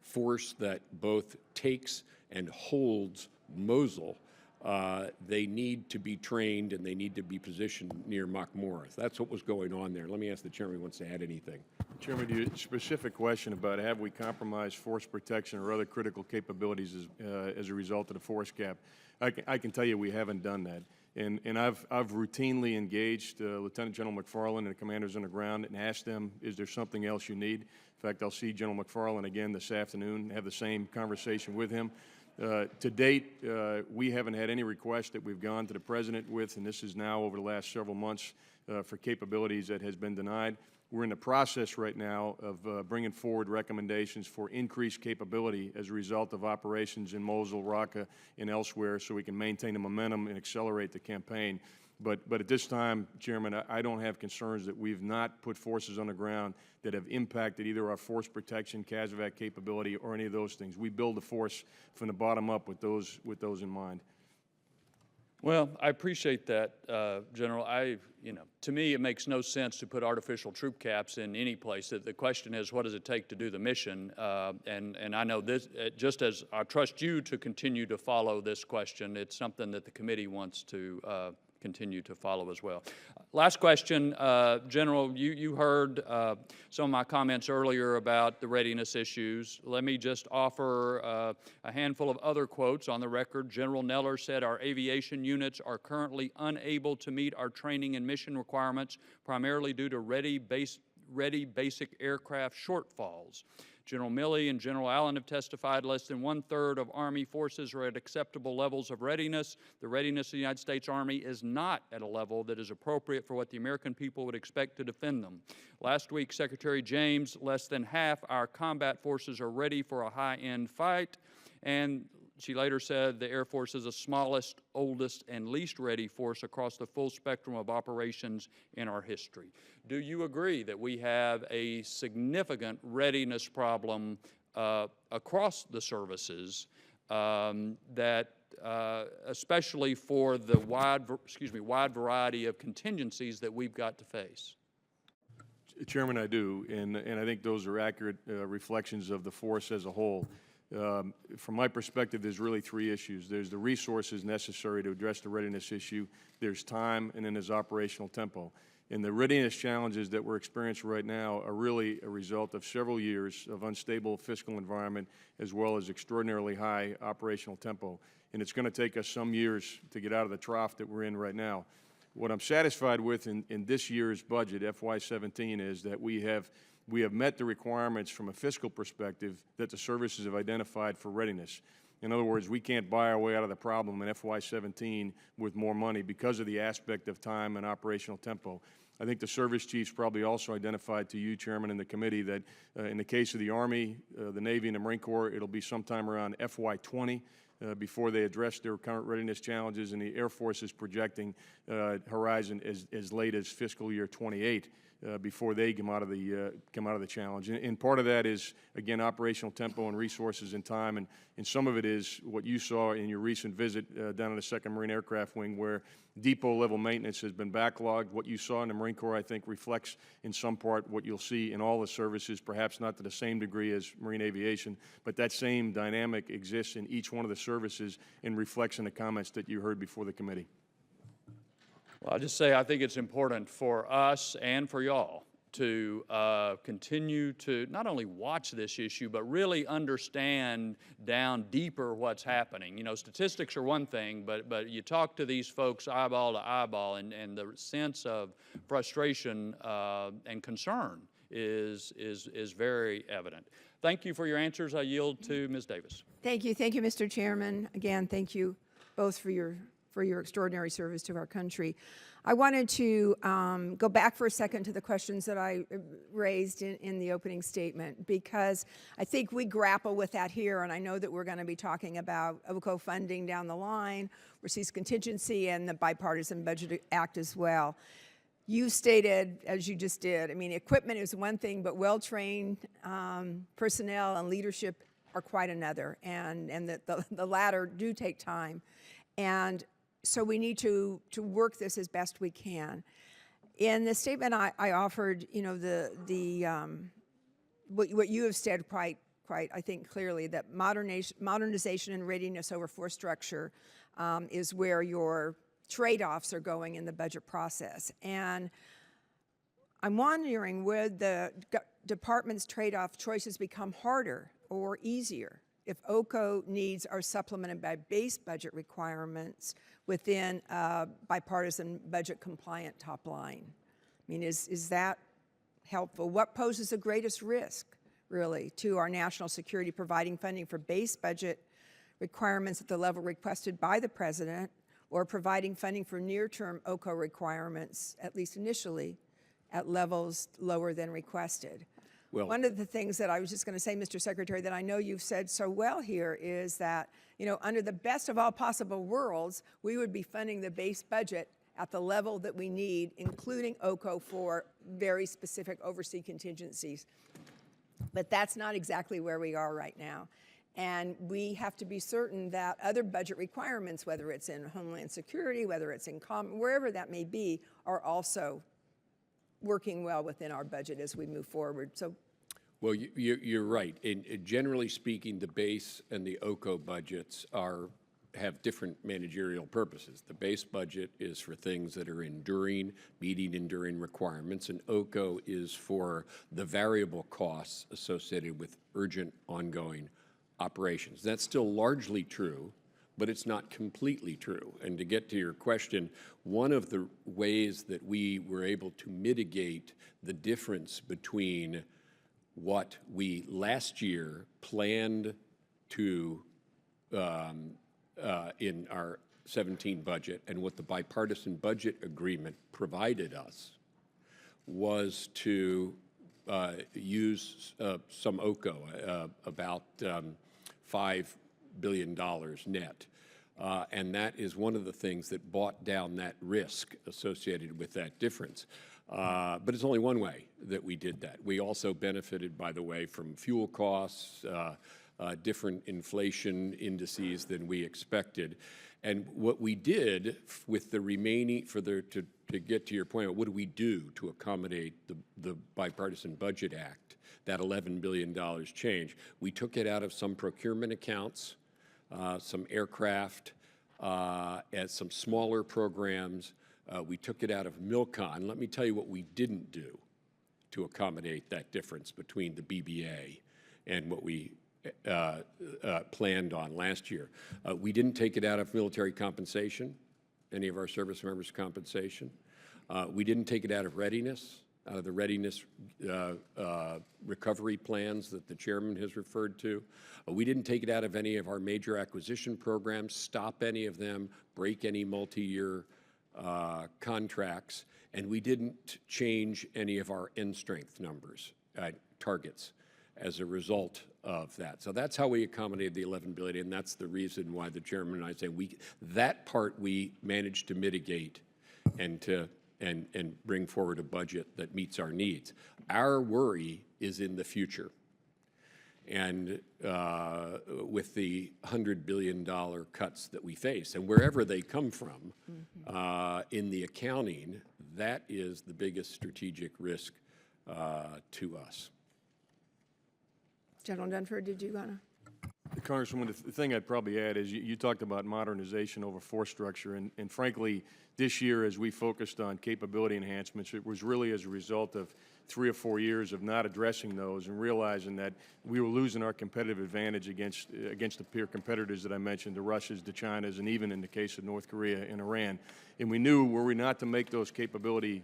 force that both takes and holds Mosul, they need to be trained and they need to be positioned near Makmur. That's what was going on there. Let me ask the chairman if he wants to add anything. Chairman, your specific question about have we compromised force protection or other critical capabilities as a result of the force gap, I can tell you we haven't done that. And I've routinely engaged Lieutenant General McFarland and the commanders on the ground and asked them, is there something else you need? In fact, I'll see General McFarland again this afternoon, have the same conversation with him. To date, we haven't had any request that we've gone to the President with, and this is now over the last several months for capabilities that has been denied. We're in the process right now of bringing forward recommendations for increased capability as a result of operations in Mosul, Raqqa, and elsewhere so we can maintain the momentum and accelerate the campaign. But at this time, Chairman, I don't have concerns that we've not put forces on the ground that have impacted either our force protection, CASEVAC capability, or any of those things. We build a force from the bottom up with those in mind. Well, I appreciate that, General. To me, it makes no sense to put artificial troop caps in any place. The question is, what does it take to do the mission? And I know this, just as I trust you to continue to follow this question, it's something that the committee wants to continue to follow as well. Last question, General, you heard some of my comments earlier about the readiness issues. Let me just offer a handful of other quotes on the record. General Neller said, our aviation units are currently unable to meet our training and mission requirements, primarily due to ready basic aircraft shortfalls. General Milley and General Allen have testified less than 1/3 of Army forces are at acceptable levels of readiness. The readiness of the United States Army is not at a level that is appropriate for what the American people would expect to defend them. Last week, Secretary James, less than half our combat forces are ready for a high-end fight, and she later said the Air Force is the smallest, oldest, and least ready force across the full spectrum of operations in our history. Do you agree that we have a significant readiness problem across the services especially for the wide variety of contingencies that we've got to face? Chairman, I do, and I think those are accurate reflections of the force as a whole. From my perspective, there's really three issues. There's the resources necessary to address the readiness issue, there's time, and then there's operational tempo. And the readiness challenges that we're experiencing right now are really a result of several years of unstable fiscal environment as well as extraordinarily high operational tempo. And it's going to take us some years to get out of the trough that we're in right now. What I'm satisfied with in this year's budget, FY17, is that we have met the requirements from a fiscal perspective that the services have identified for readiness. In other words, we can't buy our way out of the problem in FY17 with more money because of the aspect of time and operational tempo. I think the service chiefs probably also identified to you, Chairman, and the committee that in the case of the Army, the Navy, and the Marine Corps, it'll be sometime around FY20 before they address their current readiness challenges, and the Air Force is projecting horizon as late as fiscal year 28. Before they come out of the challenge, and part of that is again operational tempo and resources and time, and some of it is what you saw in your recent visit down in the 2nd Marine Aircraft Wing, where depot level maintenance has been backlogged. What you saw in the Marine Corps, I think, reflects in some part what you'll see in all the services, perhaps not to the same degree as Marine Aviation, but that same dynamic exists in each one of the services and reflects in the comments that you heard before the committee. Well, I'll just say I think it's important for us and for y'all to continue to not only watch this issue, but really understand down deeper what's happening. You know, statistics are one thing, but you talk to these folks eyeball to eyeball, and the sense of frustration and concern is very evident. Thank you for your answers. I yield to Ms. Davis. Thank you, Mr. Chairman. Again, thank you both for your for your extraordinary service to our country. I wanted to go back for a second to the questions that I raised in the opening statement, because I think we grapple with that here, and I know that we're going to be talking about OCO funding down the line, overseas contingency, and the Bipartisan Budget Act as well. You stated, as you just did, I mean, equipment is one thing, but well-trained personnel and leadership are quite another, and the latter do take time. And so we need to work this as best we can. In the statement I offered, you know, what you have said quite, I think, clearly, that modernization and readiness over force structure is where your trade-offs are going in the budget process. And I'm wondering, would the department's trade-off choices become harder or easier if OCO needs are supplemented by base budget requirements within a bipartisan budget compliant top line? I mean, is that helpful? What poses the greatest risk, really, to our national security, providing funding for base budget requirements at the level requested by the President, or providing funding for near-term OCO requirements, at least initially, at levels lower than requested? Well, one of the things that I was just going to say, Mr. Secretary, that I know you've said so well here is that, you know, under the best of all possible worlds, we would be funding the base budget at the level that we need, including OCO for very specific overseas contingencies. But that's not exactly where we are right now. And we have to be certain that other budget requirements, whether it's in Homeland Security, whether it's in wherever that may be, are also working well within our budget as we move forward. So, well, you're right. Generally speaking, the base and the OCO budgets have different managerial purposes. The base budget is for things that are enduring, meeting enduring requirements, and OCO is for the variable costs associated with urgent, ongoing operations. That's still largely true, but it's not completely true. And to get to your question, one of the ways that we were able to mitigate the difference between what we last year planned to in our 17 budget and what the bipartisan budget agreement provided us was to use some OCO, about $5 billion net. And that is one of the things that brought down that risk associated with that difference. But it's only one way that we did that. We also benefited, by the way, from fuel costs, different inflation indices than we expected. And what we did with the remaining, to get to your point, what do we do to accommodate the Bipartisan Budget Act, that $11 billion change? We took it out of some procurement accounts, some aircraft, and some smaller programs. We took it out of MILCON. Let me tell you what we didn't do to accommodate that difference between the BBA and what we planned on last year. We didn't take it out of military compensation, any of our service members' compensation. We didn't take it out of readiness, out of the readiness recovery plans that the chairman has referred to. We didn't take it out of any of our major acquisition programs, stop any of them, break any multi-year contracts, and we didn't change any of our end strength numbers, targets, as a result of that. So that's how we accommodated the $11 billion, and that's the reason why the chairman and I say that part we managed to mitigate and bring forward a budget that meets our needs. Our worry is in the future. And with the $100 billion cuts that we face, and wherever they come from, in the accounting, that is the biggest strategic risk to us. General Dunford, did you want to? Congresswoman, the thing I'd probably add is you talked about modernization over force structure, and frankly, this year as we focused on capability enhancements, it was really as a result of 3 or 4 years of not addressing those and realizing that we were losing our competitive advantage against the peer competitors that I mentioned, the Russias, the Chinas, and even in the case of North Korea and Iran. And we knew, were we not to make those capability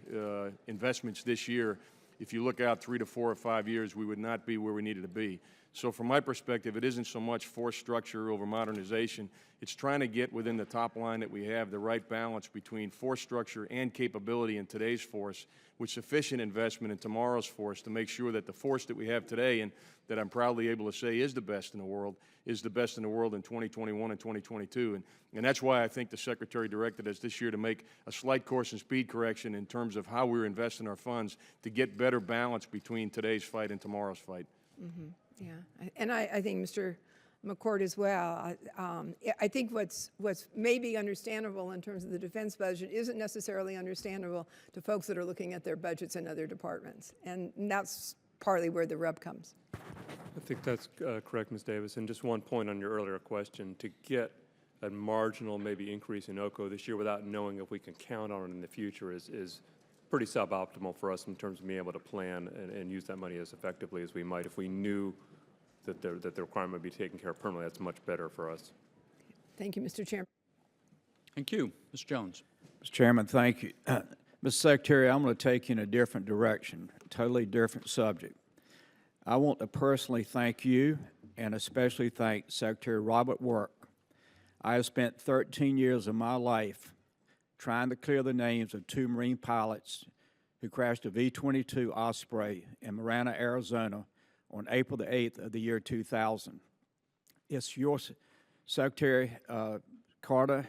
investments this year, if you look out 3 to 4 or 5 years, we would not be where we needed to be. So from my perspective, it isn't so much force structure over modernization. It's trying to get within the top line that we have the right balance between force structure and capability in today's force with sufficient investment in tomorrow's force to make sure that the force that we have today, and that I'm proudly able to say is the best in the world, is the best in the world in 2021 and 2022. And that's why I think the Secretary directed us this year to make a slight course and speed correction in terms of how we're investing our funds to get better balance between today's fight and tomorrow's fight. Mm-hmm. Yeah, and I think Mr. McCord as well. I think what's maybe understandable in terms of the defense budget isn't necessarily understandable to folks that are looking at their budgets in other departments, and that's partly where the rub comes. I think that's correct, Ms. Davis. And just one point on your earlier question, to get a marginal maybe increase in OCO this year without knowing if we can count on it in the future is pretty suboptimal for us in terms of being able to plan and use that money as effectively as we might. If we knew that the requirement would be taken care of permanently, that's much better for us. Thank you, Mr. Chairman. Thank you. Mr. Jones. Mr. Chairman, thank you. Mr. Secretary, I'm going to take you in a different direction, totally different subject. I want to personally thank you and especially thank Secretary Robert Work. I have spent 13 years of my life trying to clear the names of 2 Marine pilots who crashed a V-22 Osprey in Marana, Arizona on April the 8th of the year 2000. It's your Secretary Carter.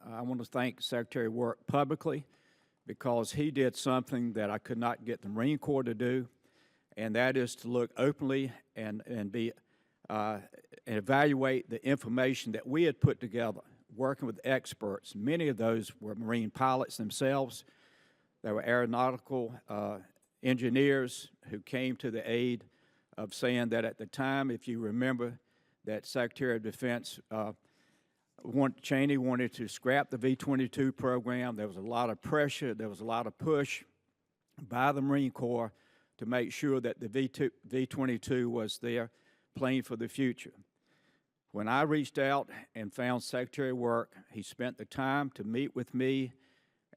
I want to thank Secretary Work publicly because he did something that I could not get the Marine Corps to do, and that is to look openly and evaluate the information that we had put together, working with experts. Many of those were Marine pilots themselves. There were aeronautical engineers who came to the aid of saying that at the time, if you remember, that Secretary of Defense Cheney wanted to scrap the V-22 program. There was a lot of pressure. There was a lot of push by the Marine Corps to make sure that the V-22 was their plane for the future. When I reached out and found Secretary Work, he spent the time to meet with me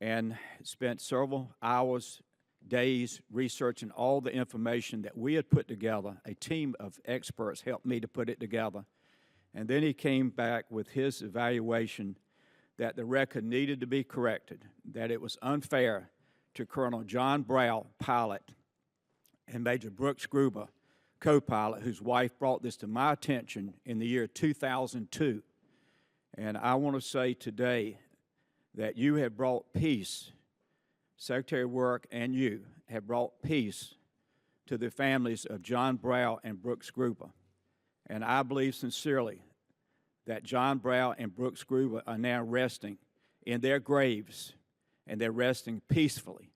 and spent several hours, days, researching all the information that we had put together. A team of experts helped me to put it together. And then he came back with his evaluation that the record needed to be corrected, that it was unfair to Colonel John Brow, pilot, and Major Brooks Gruber, co-pilot, whose wife brought this to my attention in the year 2002. And I want to say today that you have brought peace, Secretary Work and you have brought peace to the families of John Brow and Brooks Gruber. And I believe sincerely that John Brow and Brooks Gruber are now resting in their graves, and they're resting peacefully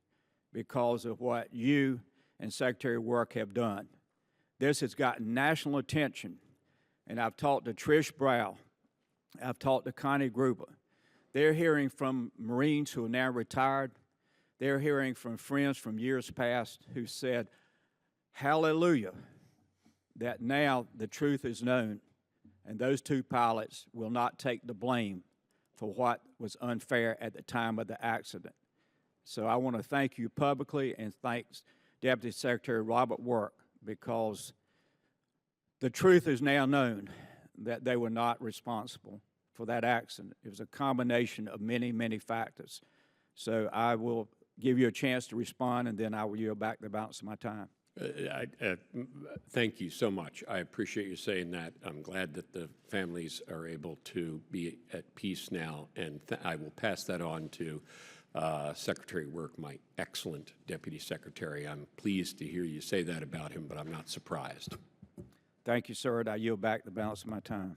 because of what you and Secretary Work have done. This has gotten national attention, and I've talked to Trish Brow, I've talked to Connie Gruber. They're hearing from Marines who are now retired. They're hearing from friends from years past who said, hallelujah, that now the truth is known, and those 2 pilots will not take the blame for what was unfair at the time of the accident. So I want to thank you publicly and thanks Deputy Secretary Robert Work, because the truth is now known that they were not responsible for that accident. It was a combination of many, many factors. So I will give you a chance to respond, and then I will yield back the balance of my time. Thank you so much. I appreciate you saying that. I'm glad that the families are able to be at peace now, and I will pass that on to Secretary Work, my excellent Deputy Secretary. I'm pleased to hear you say that about him, but I'm not surprised. Thank you, sir, and I yield back the balance of my time.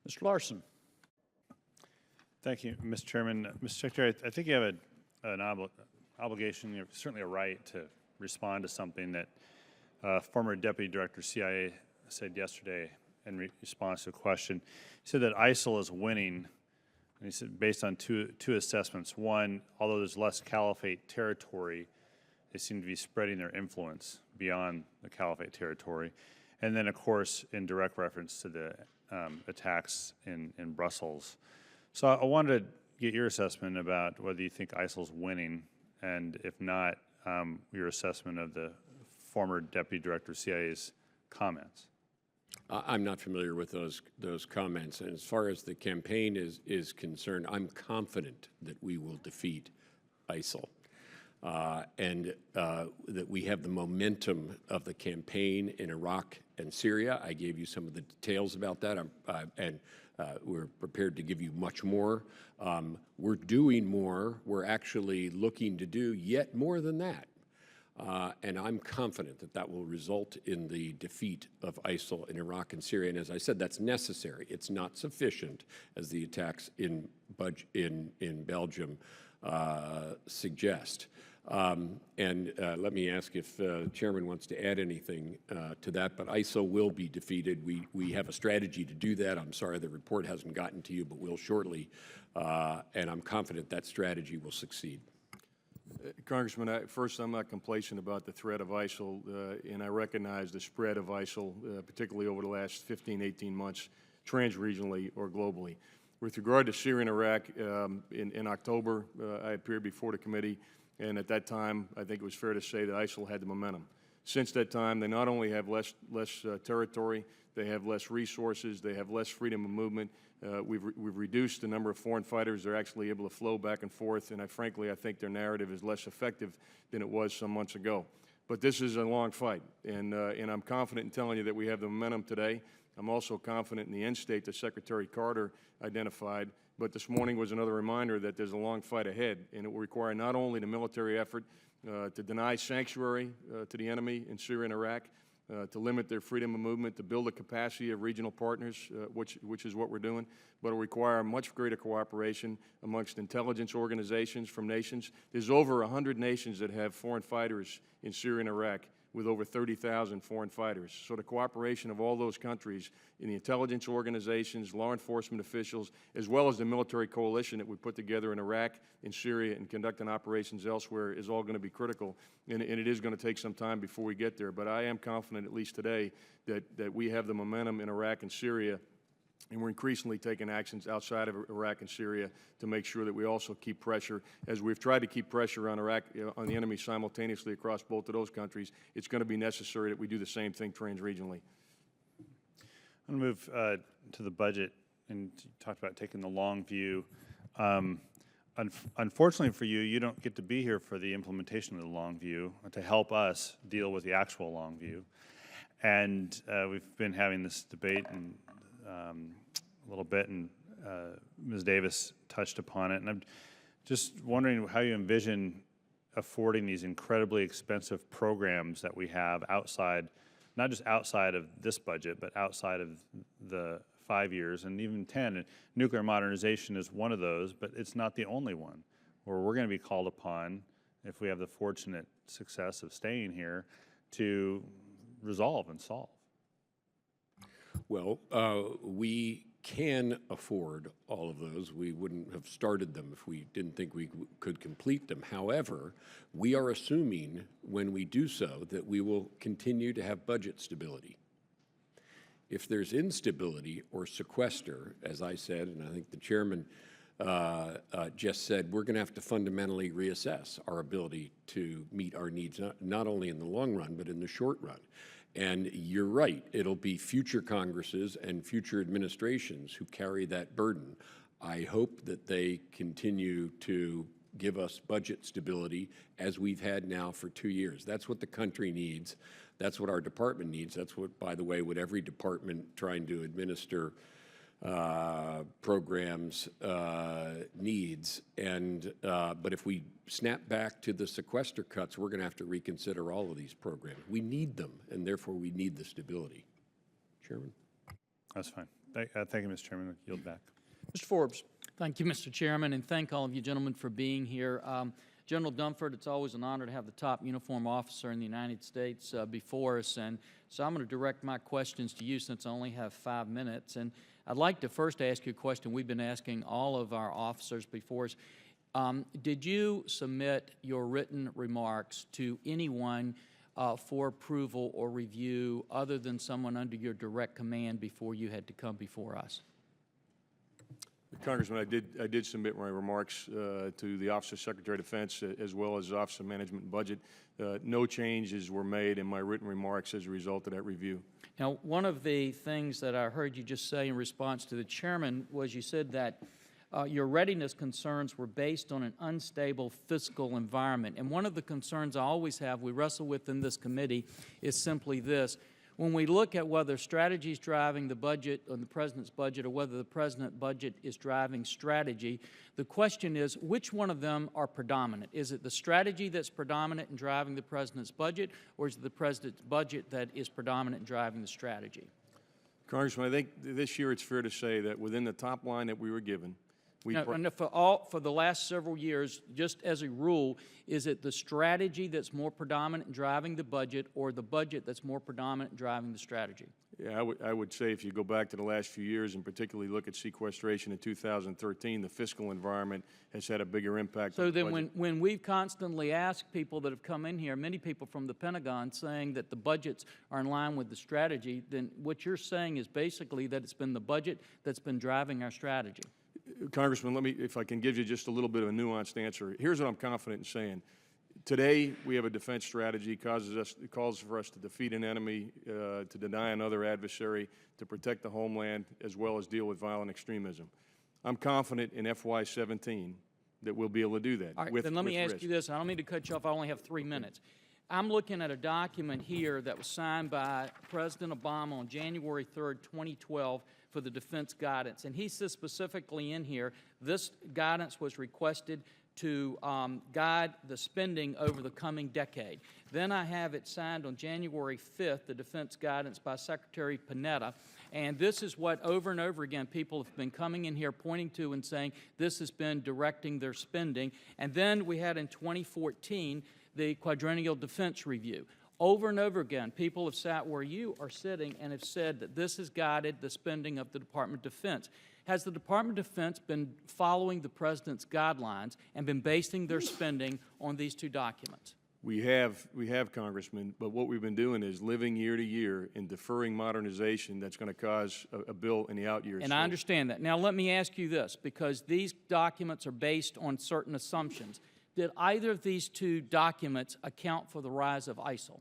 Mr. Larson. Thank you, Mr. Chairman. Mr. Secretary, I think you have an obligation, certainly a right to respond to something that former Deputy Director CIA said yesterday in response to a question. He said that ISIL is winning, and he said based on two assessments. One, although there's less caliphate territory, they seem to be spreading their influence beyond the caliphate territory. And then, of course, in direct reference to the attacks in Brussels. So I wanted to get your assessment about whether you think ISIL's winning, and if not, your assessment of the former Deputy Director of CIA's comments. I'm not familiar with those comments. And as far as the campaign is concerned, I'm confident that we will defeat ISIL. And that we have the momentum of the campaign in Iraq and Syria. I gave you some of the details about that, and we're prepared to give you much more. We're doing more. We're actually looking to do yet more than that. And I'm confident that that will result in the defeat of ISIL in Iraq and Syria. And as I said, that's necessary. It's not sufficient, as the attacks in Belgium suggest. Let me ask if the chairman wants to add anything to that, but ISIL will be defeated. We have a strategy to do that. I'm sorry the report hasn't gotten to you, but will shortly. And I'm confident that strategy will succeed. Congressman, first, I'm not complacent about the threat of ISIL, and I recognize the spread of ISIL, particularly over the last 15, 18 months, transregionally or globally. With regard to Syria and Iraq, in October, I appeared before the committee, and at that time, I think it was fair to say that ISIL had the momentum. Since that time, they not only have less territory, they have less resources, they have less freedom of movement. We've reduced the number of foreign fighters they're actually able to flow back and forth, and frankly, I think their narrative is less effective than it was some months ago. But this is a long fight, and I'm confident in telling you that we have the momentum today. I'm also confident in the end state that Secretary Carter identified, but this morning was another reminder that there's a long fight ahead, and it will require not only the military effort to deny sanctuary to the enemy in Syria and Iraq, to limit their freedom of movement, to build the capacity of regional partners, which is what we're doing, but it will require much greater cooperation amongst intelligence organizations from nations. There's over 100 nations that have foreign fighters in Syria and Iraq, with over 30,000 foreign fighters. So the cooperation of all those countries in the intelligence organizations, law enforcement officials, as well as the military coalition that we put together in Iraq, in Syria, and conducting operations elsewhere is all going to be critical. And it is going to take some time before we get there. But I am confident, at least today, that we have the momentum in Iraq and Syria, and we're increasingly taking actions outside of Iraq and Syria to make sure that we also keep pressure. As we've tried to keep pressure on Iraq, on the enemy simultaneously across both of those countries, it's going to be necessary that we do the same thing transregionally. I'm going to move to the budget, and you talked about taking the long view. Unfortunately for you, you don't get to be here for the implementation of the long view to help us deal with the actual long view. And we've been having this debate and a little bit, and Ms. Davis touched upon it. And I'm just wondering how you envision affording these incredibly expensive programs that we have outside, not just outside of this budget, but outside of the 5 years and even 10. And nuclear modernization is one of those, but it's not the only one, where we're going to be called upon, if we have the fortunate success of staying here, to resolve and solve. Well, we can afford all of those. We wouldn't have started them if we didn't think we could complete them. However, we are assuming when we do so that we will continue to have budget stability. If there's instability or sequester, as I said, and I think the chairman just said, we're going to have to fundamentally reassess our ability to meet our needs, not only in the long run, but in the short run. And you're right, it'll be future Congresses and future administrations who carry that burden. I hope that they continue to give us budget stability as we've had now for 2 years. That's what the country needs. That's what our department needs. That's what, by the way, what every department trying to administer programs needs. And but if we snap back to the sequester cuts, we're going to have to reconsider all of these programs. We need them, and therefore we need the stability. Chairman? That's fine. Thank you, Mr. Chairman. I'll yield back. Mr. Forbes. Thank you, Mr. Chairman, and thank all of you gentlemen for being here. General Dunford, it's always an honor to have the top uniform officer in the United States before us, and so I'm going to direct my questions to you since I only have 5 minutes. And I'd like to first ask you a question we've been asking all of our officers before us. Did you submit your written remarks to anyone for approval or review other than someone under your direct command before you had to come before us? Congressman, I did submit my remarks to the Office of Secretary of Defense as well as Office of Management and Budget. No changes were made in my written remarks as a result of that review. Now, one of the things that I heard you just say in response to the chairman was you said that your readiness concerns were based on an unstable fiscal environment. And one of the concerns I always have, we wrestle with in this committee, is simply this. When we look at whether strategy is driving the budget or the president's budget or whether the president's budget is driving strategy, the question is which one of them are predominant? Is it the strategy that's predominant in driving the president's budget, or is it the president's budget that is predominant in driving the strategy? Congressman, I think this year it's fair to say that within the top line that we were given, And for the last several years, just as a rule, is it the strategy that's more predominant in driving the budget or the budget that's more predominant in driving the strategy? Yeah, I would say if you go back to the last few years and particularly look at sequestration in 2013, the fiscal environment has had a bigger impact. So then when we've constantly asked people that have come in here, many people from the Pentagon saying that the budgets are in line with the strategy, then what you're saying is basically that it's been the budget that's been driving our strategy. Congressman, let me, if I can give you just a little bit of a nuanced answer. Here's what I'm confident in saying. Today, we have a defense strategy calls for us to defeat an enemy, to deny another adversary, to protect the homeland, as well as deal with violent extremism. I'm confident in FY17 that we'll be able to do that. All right, then let me ask you this. I don't mean to cut you off. I only have 3 minutes. I'm looking at a document here that was signed by President Obama on January 3rd, 2012 for the defense guidance. And he says specifically in here, this guidance was requested to guide the spending over the coming decade. Then I have it signed on January 5th, the defense guidance by Secretary Panetta. And this is what over and over again people have been coming in here pointing to and saying this has been directing their spending. And then we had in 2014 the Quadrennial Defense Review. Over and over again, people have sat where you are sitting and have said that this has guided the spending of the Department of Defense. Has the Department of Defense been following the President's guidelines and been basing their spending on these two documents? We have, Congressman, but what we've been doing is living year to year and deferring modernization that's going to cause a bill in the out years. And I understand that. Now let me ask you this, because these documents are based on certain assumptions. Did either of these two documents account for the rise of ISIL?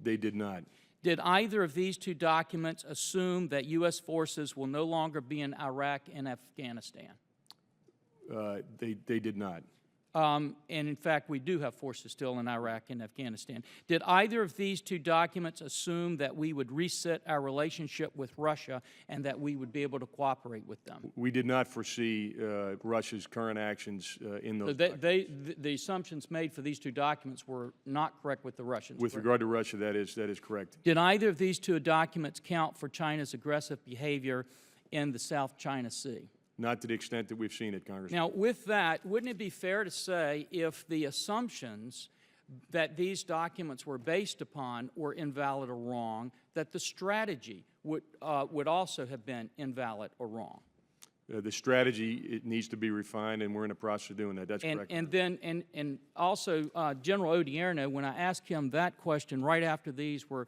They did not. Did either of these two documents assume that U.S. forces will no longer be in Iraq and Afghanistan? They did not. And in fact, we do have forces still in Iraq and Afghanistan. Did either of these two documents assume that we would reset our relationship with Russia and that we would be able to cooperate with them? We did not foresee Russia's current actions in those So the assumptions made for these two documents were not correct with the Russians. With regard to Russia, that is correct. Did either of these two documents count for China's aggressive behavior in the South China Sea? Not to the extent that we've seen it, Congressman. Now, with that, wouldn't it be fair to say if the assumptions that these documents were based upon were invalid or wrong, that the strategy would also have been invalid or wrong? The strategy, it needs to be refined, and we're in the process of doing that. That's correct. And also, General Odierno, when I asked him that question right after these were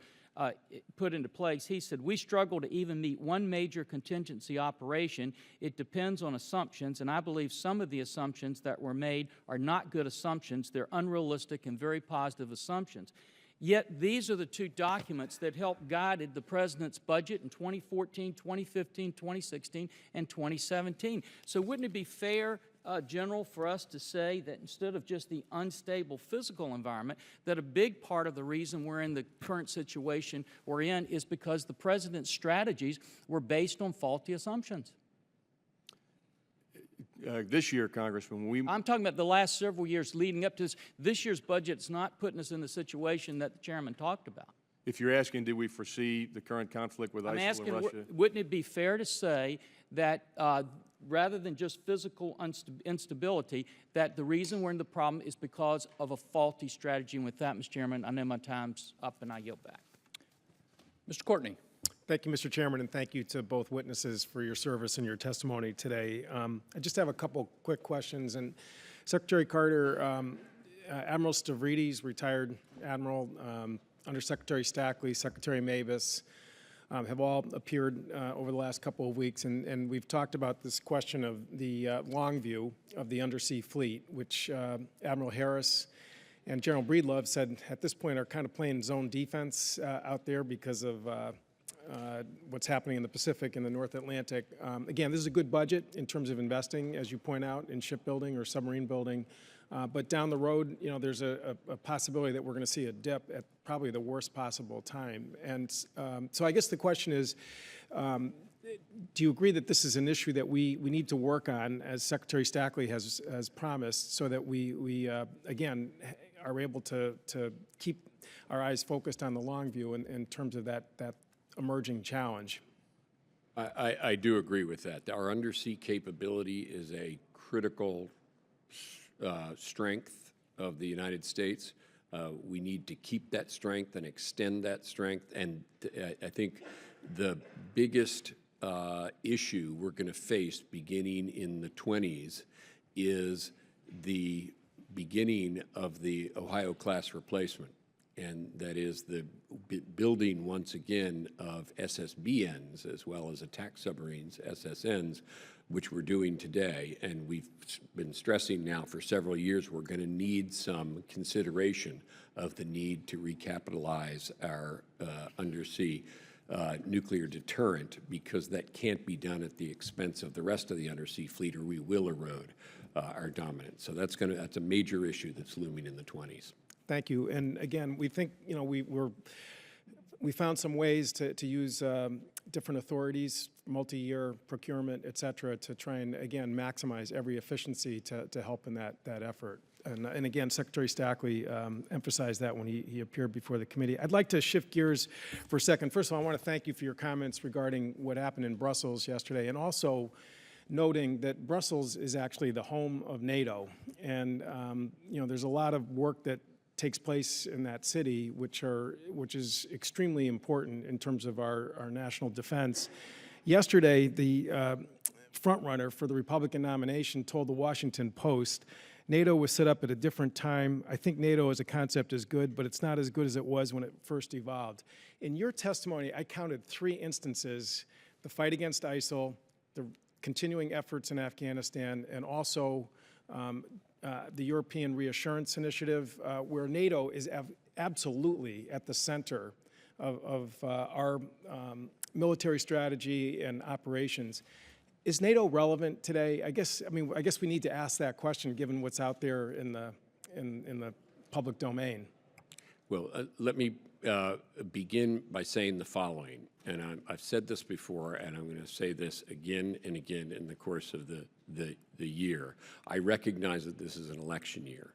put into place, he said, we struggle to even meet one major contingency operation. It depends on assumptions, and I believe some of the assumptions that were made are not good assumptions. They're unrealistic and very positive assumptions. Yet these are the two documents that helped guide the President's budget in 2014, 2015, 2016, and 2017. So wouldn't it be fair, General, for us to say that instead of just the unstable physical environment, that a big part of the reason we're in the current situation we're in is because the President's strategies were based on faulty assumptions? This year, Congressman, I'm talking about the last several years leading up to this. This year's budget's not putting us in the situation that the chairman talked about. If you're asking, did we foresee the current conflict with ISIL and Russia? Wouldn't it be fair to say that rather than just physical instability, that the reason we're in the problem is because of a faulty strategy? And with that, Mr. Chairman, I know my time's up and I yield back. Mr. Courtney. Thank you, Mr. Chairman, and thank you to both witnesses for your service and your testimony today. I just have a couple quick questions. And Secretary Carter, Admiral Stavridis, retired admiral, Under Secretary Stackley, Secretary Mavis, have all appeared over the last couple of weeks, and we've talked about this question of the long view of the undersea fleet, which Admiral Harris and General Breedlove said at this point are kind of playing zone defense out there because of what's happening in the Pacific and the North Atlantic. Again, this is a good budget in terms of investing, as you point out, in shipbuilding or submarine building. But down the road, you know, there's a possibility that we're going to see a dip at probably the worst possible time. And so I guess the question is, do you agree that this is an issue that we need to work on, as Secretary Stackley has promised, so that we again, are able to keep our eyes focused on the long view in terms of that emerging challenge? I do agree with that. Our undersea capability is a critical strength of the United States. We need to keep that strength and extend that strength. And I think the biggest issue we're going to face beginning in the 20s is the beginning of the Ohio-class replacement. And that is the building once again of SSBNs as well as attack submarines, SSNs, which we're doing today. And we've been stressing now for several years we're going to need some consideration of the need to recapitalize our undersea nuclear deterrent, because that can't be done at the expense of the rest of the undersea fleet, or we will erode our dominance. So that's a major issue that's looming in the 20s. Thank you. And again, we think, you know, we found some ways to use different authorities, multi-year procurement, et cetera, to try and, again, maximize every efficiency to help in that effort. And again, Secretary Stackley emphasized that when he appeared before the committee. I'd like to shift gears for a second. First of all, I want to thank you for your comments regarding what happened in Brussels yesterday, and also noting that Brussels is actually the home of NATO. And, you know, there's a lot of work that takes place in that city, which is extremely important in terms of our national defense. Yesterday, the frontrunner for the Republican nomination told the Washington Post NATO was set up at a different time. I think NATO as a concept is good, but it's not as good as it was when it first evolved. In your testimony, I counted 3 instances: the fight against ISIL, the continuing efforts in Afghanistan, and also the European Reassurance Initiative, where NATO is absolutely at the center of our military strategy and operations. Is NATO relevant today? I guess we need to ask that question given what's out there in the public domain. Well, let me begin by saying the following, and I've said this before, and I'm going to say this again and again in the course of the year. I recognize that this is an election year.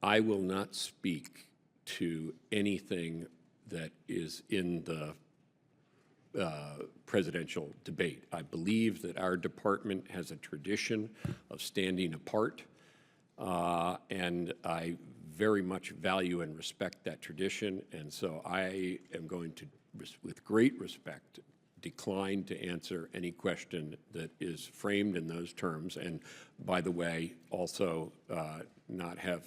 I will not speak to anything that is in the presidential debate. I believe that our department has a tradition of standing apart, and I very much value and respect that tradition, and so I am going to, with great respect, decline to answer any question that is framed in those terms, and by the way, also not have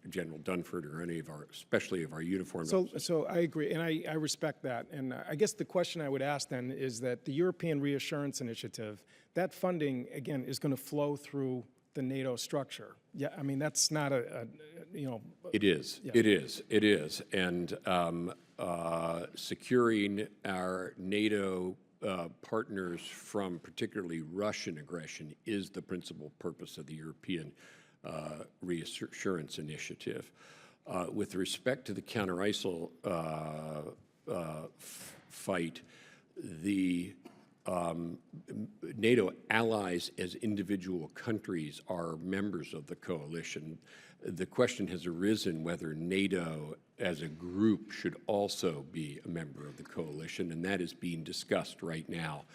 General Dunford or any of our, especially of our uniformed officers. So I agree, and I respect that. And I guess the question I would ask then is that the European Reassurance Initiative, that funding, again, is going to flow through the NATO structure. Yeah, I mean, that's not you know. It is, yeah. it is. And securing our NATO partners from particularly Russian aggression is the principal purpose of the European Reassurance Initiative. With respect to the counter-ISIL fight, the NATO allies as individual countries are members of the coalition. The question has arisen whether NATO as a group should also be a member of the coalition, and that is being discussed right now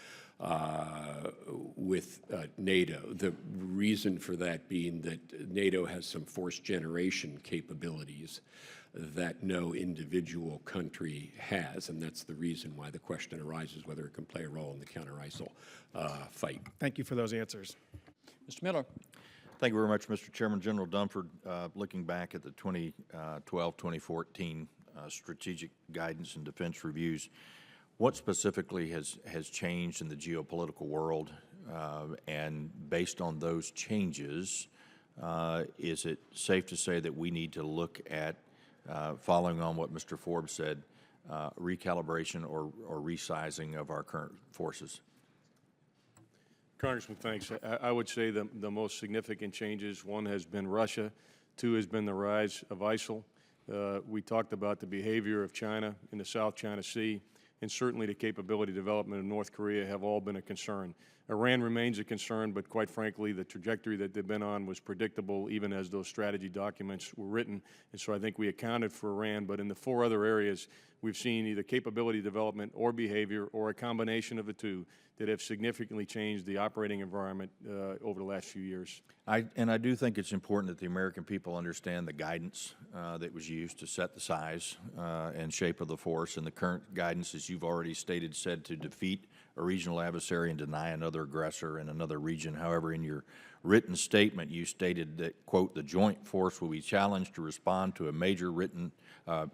with NATO. The reason for that being that NATO has some force generation capabilities that no individual country has, and that's the reason why the question arises whether it can play a role in the counter-ISIL fight. Thank you for those answers. Mr. Miller. Thank you very much, Mr. Chairman. General Dunford, looking back at the 2012-2014 strategic guidance and defense reviews, What specifically has changed in the geopolitical world? And based on those changes, is it safe to say that we need to look at, following on what Mr. Forbes said, recalibration or resizing of our current forces? Congressman, thanks. I would say the most significant changes, one has been Russia, two has been the rise of ISIL. We talked about the behavior of China in the South China Sea, and certainly the capability development of North Korea have all been a concern. Iran remains a concern, but quite frankly, the trajectory that they've been on was predictable even as those strategy documents were written, and so I think we accounted for Iran. But in the four other areas, we've seen either capability development or behavior or a combination of the two that have significantly changed the operating environment over the last few years. I do think it's important that the American people understand the guidance that was used to set the size and shape of the force. And the current guidance, as you've already stated, said to defeat a regional adversary and deny another aggressor in another region. However, in your written statement, you stated that, quote, the joint force will be challenged to respond to a major written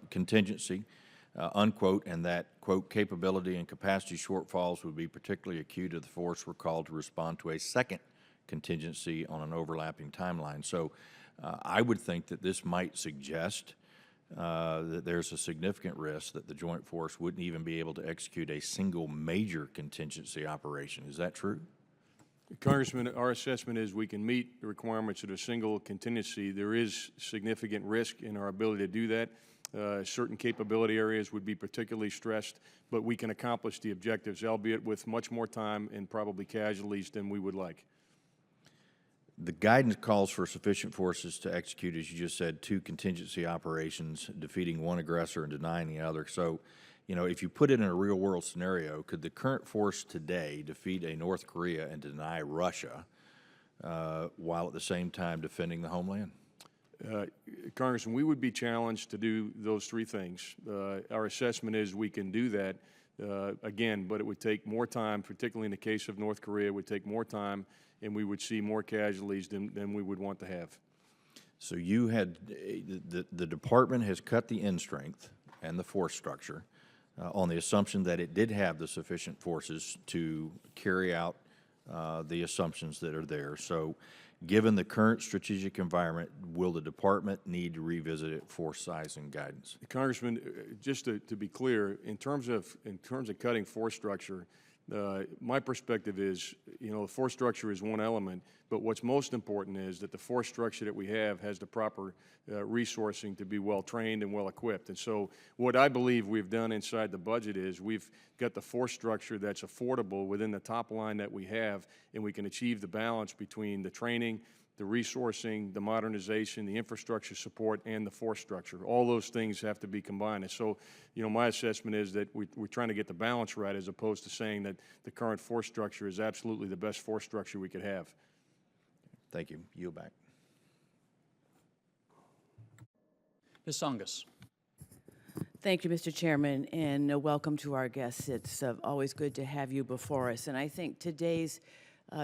contingency, unquote, and that, quote, capability and capacity shortfalls would be particularly acute if the force were called to respond to a second contingency on an overlapping timeline. So I would think that this might suggest that there's a significant risk that the joint force wouldn't even be able to execute a single major contingency operation. Is that true? Congressman, our assessment is we can meet the requirements of a single contingency. There is significant risk in our ability to do that. Certain capability areas would be particularly stressed, but we can accomplish the objectives, albeit with much more time and probably casualties than we would like. The guidance calls for sufficient forces to execute, as you just said, two contingency operations, defeating one aggressor and denying the other. So, you know, if you put it in a real-world scenario, could the current force today defeat a North Korea and deny Russia while at the same time defending the homeland? Congressman, we would be challenged to do those three things. Our assessment is we can do that, again, but it would take more time, particularly in the case of North Korea. It would take more time, and we would see more casualties than we would want to have. So you had, the department has cut the end strength and the force structure on the assumption that it did have the sufficient forces to carry out the assumptions that are there. So given the current strategic environment, will the department need to revisit its force size and guidance? Congressman, just to be clear, in terms of cutting force structure, my perspective is, you know, the force structure is one element, but what's most important is that the force structure that we have has the proper resourcing to be well-trained and well-equipped. And so what I believe we've done inside the budget is we've got the force structure that's affordable within the top line that we have, and we can achieve the balance between the training, the resourcing, the modernization, the infrastructure support, and the force structure. All those things have to be combined. And so, you know, my assessment is that we're trying to get the balance right as opposed to saying that the current force structure is absolutely the best force structure we could have. Thank you. Yield back. Ms. Songus. Thank you, Mr. Chairman, and welcome to our guests. It's always good to have you before us. And I think today's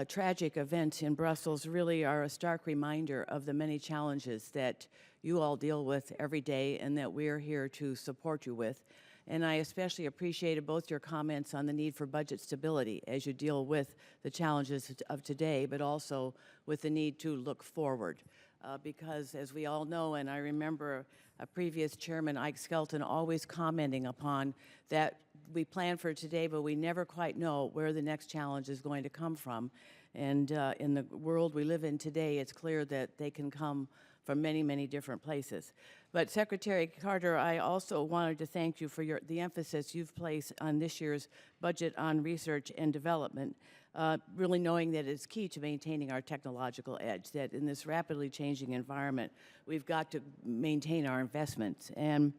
tragic events in Brussels really are a stark reminder of the many challenges that you all deal with every day and that we're here to support you with. And I especially appreciated both your comments on the need for budget stability as you deal with the challenges of today, but also with the need to look forward. Because as we all know, and I remember a previous chairman, Ike Skelton, always commenting upon that we plan for today, but we never quite know where the next challenge is going to come from. And in the world we live in today, it's clear that they can come from many, many different places. But Secretary Carter, I also wanted to thank you for the emphasis you've placed on this year's budget on research and development, really knowing that it's key to maintaining our technological edge, that in this rapidly changing environment, we've got to maintain our investments. And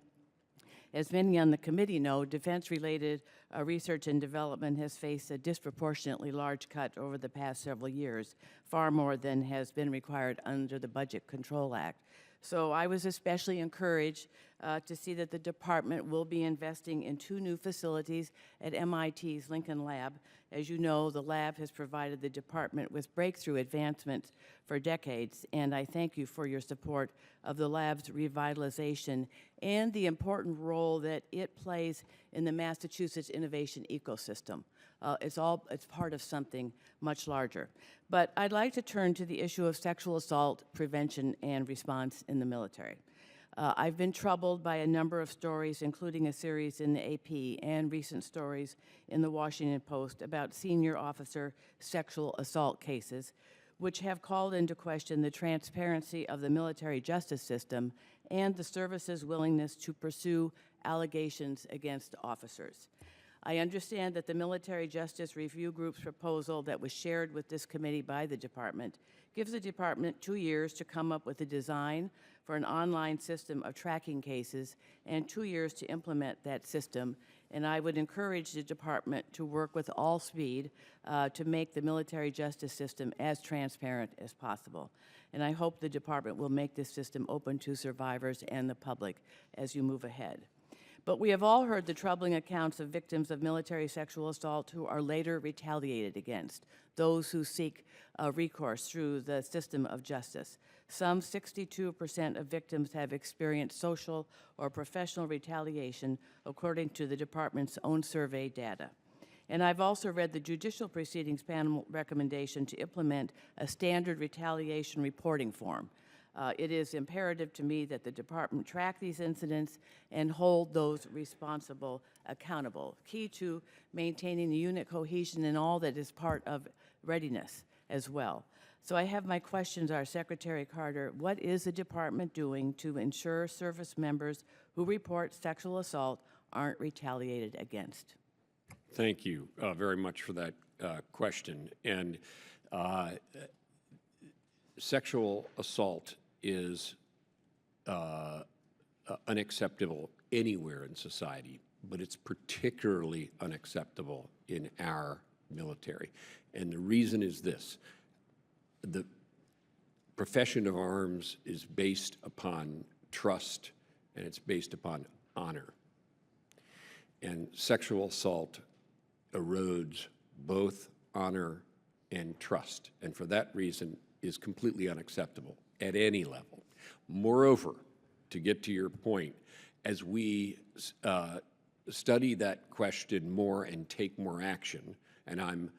as many on the committee know, defense-related research and development has faced a disproportionately large cut over the past several years, far more than has been required under the Budget Control Act. So I was especially encouraged to see that the department will be investing in 2 new facilities at MIT's Lincoln Lab. As you know, the lab has provided the department with breakthrough advancements for decades, and I thank you for your support of the lab's revitalization and the important role that it plays in the Massachusetts innovation ecosystem. It's part of something much larger. But I'd like to turn to the issue of sexual assault prevention and response in the military. I've been troubled by a number of stories, including a series in the AP and recent stories in the Washington Post about senior officer sexual assault cases, which have called into question the transparency of the military justice system and the service's willingness to pursue allegations against officers. I understand that the Military Justice Review Group's proposal that was shared with this committee by the department gives the department 2 years to come up with a design for an online system of tracking cases and 2 years to implement that system. And I would encourage the department to work with all speed to make the military justice system as transparent as possible. And I hope the department will make this system open to survivors and the public as you move ahead. But we have all heard the troubling accounts of victims of military sexual assault who are later retaliated against, those who seek recourse through the system of justice. Some 62% of victims have experienced social or professional retaliation, according to the department's own survey data. And I've also read the Judicial Proceedings Panel recommendation to implement a standard retaliation reporting form. It is imperative to me that the department track these incidents and hold those responsible accountable, key to maintaining the unit cohesion and all that is part of readiness as well. So I have my questions, our Secretary Carter. What is the department doing to ensure service members who report sexual assault aren't retaliated against? Thank you very much for that question. And sexual assault is unacceptable anywhere in society, but it's particularly unacceptable in our military. And the reason is this: the profession of arms is based upon trust, and it's based upon honor. And sexual assault erodes both honor and trust, and for that reason is completely unacceptable at any level. Moreover, to get to your point, as we study that question more and take more action, and I'm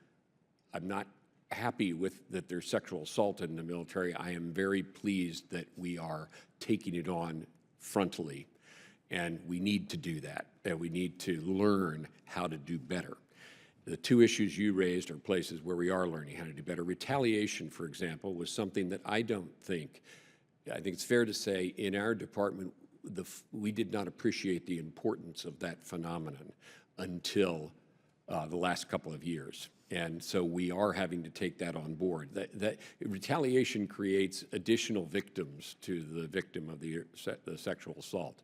not happy with that there's sexual assault in the military. I am very pleased that we are taking it on frontally, and we need to do that, and we need to learn how to do better. The 2 issues you raised are places where we are learning how to do better. Retaliation, for example, was something that I think it's fair to say in our department, we did not appreciate the importance of that phenomenon until the last couple of years. And so we are having to take that on board. That retaliation creates additional victims to the victim of the sexual assault.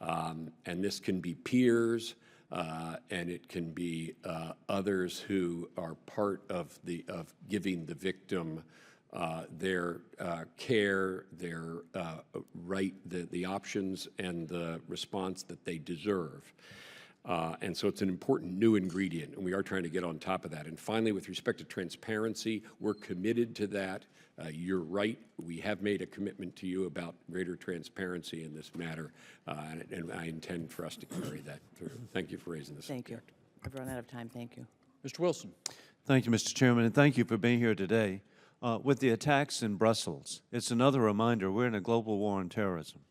And this can be peers, and it can be others who are part of giving the victim their care, their the options and the response that they deserve. And so it's an important new ingredient, and we are trying to get on top of that. And finally, with respect to transparency, we're committed to that. You're right. We have made a commitment to you about greater transparency in this matter, and I intend for us to carry that through. Thank you for raising this subject. Thank you. I've run out of time. Thank you. Mr. Wilson. Thank you, Mr. Chairman, and thank you for being here today. With the attacks in Brussels, it's another reminder we're in a global war on terrorism.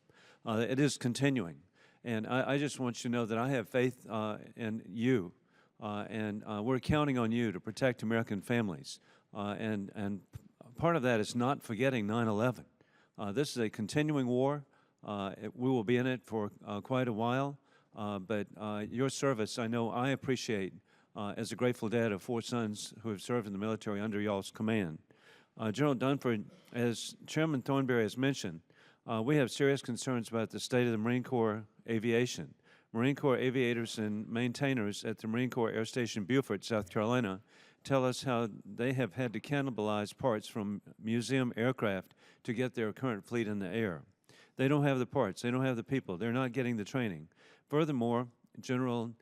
It is continuing, and I just want you to know that I have faith in you, and we're counting on you to protect American families, and part of that is not forgetting 9/11. This is a continuing war. We will be in it for quite a while, but your service, I know I appreciate as a grateful dad of 4 sons who have served in the military under y'all's command. General Dunford, as Chairman Thornberry has mentioned, we have serious concerns about the state of the Marine Corps aviation. Marine Corps aviators and maintainers at the Marine Corps Air Station Beaufort, South Carolina, tell us how they have had to cannibalize parts from museum aircraft to get their current fleet in the air. They don't have the parts. They don't have the people. They're not getting the training. Furthermore, General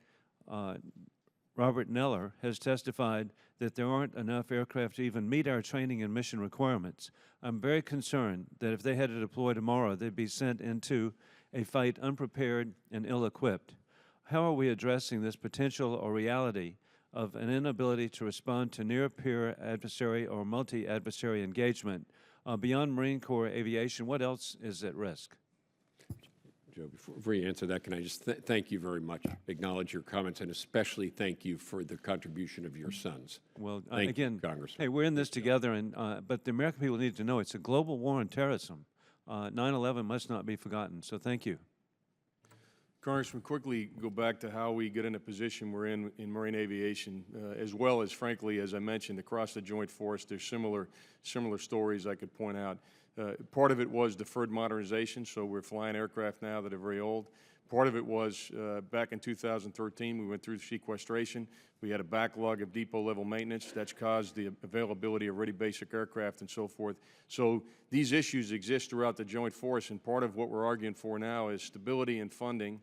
Robert Neller has testified that there aren't enough aircraft to even meet our training and mission requirements. I'm very concerned that if they had to deploy tomorrow, they'd be sent into a fight unprepared and ill-equipped. How are we addressing this potential or reality of an inability to respond to near-peer adversary or multi-adversary engagement? Beyond Marine Corps aviation, what else is at risk? Joe, before you answer that, can I just thank you very much, acknowledge your comments, and especially thank you for the contribution of your sons. Well, Thank again, you, Congressman. hey, we're in this together, and but the American people need to know it's a global war on terrorism. 9/11 must not be forgotten, so thank you. Congressman, quickly go back to how we get in a position we're in marine aviation, as well as, frankly, as I mentioned, across the Joint Force, there's similar stories I could point out. Part of it was deferred modernization, so we're flying aircraft now that are very old. Part of it was back in 2013, we went through sequestration. We had a backlog of depot-level maintenance that's caused the availability of ready basic aircraft and so forth. So these issues exist throughout the Joint Force, and part of what we're arguing for now is stability and funding,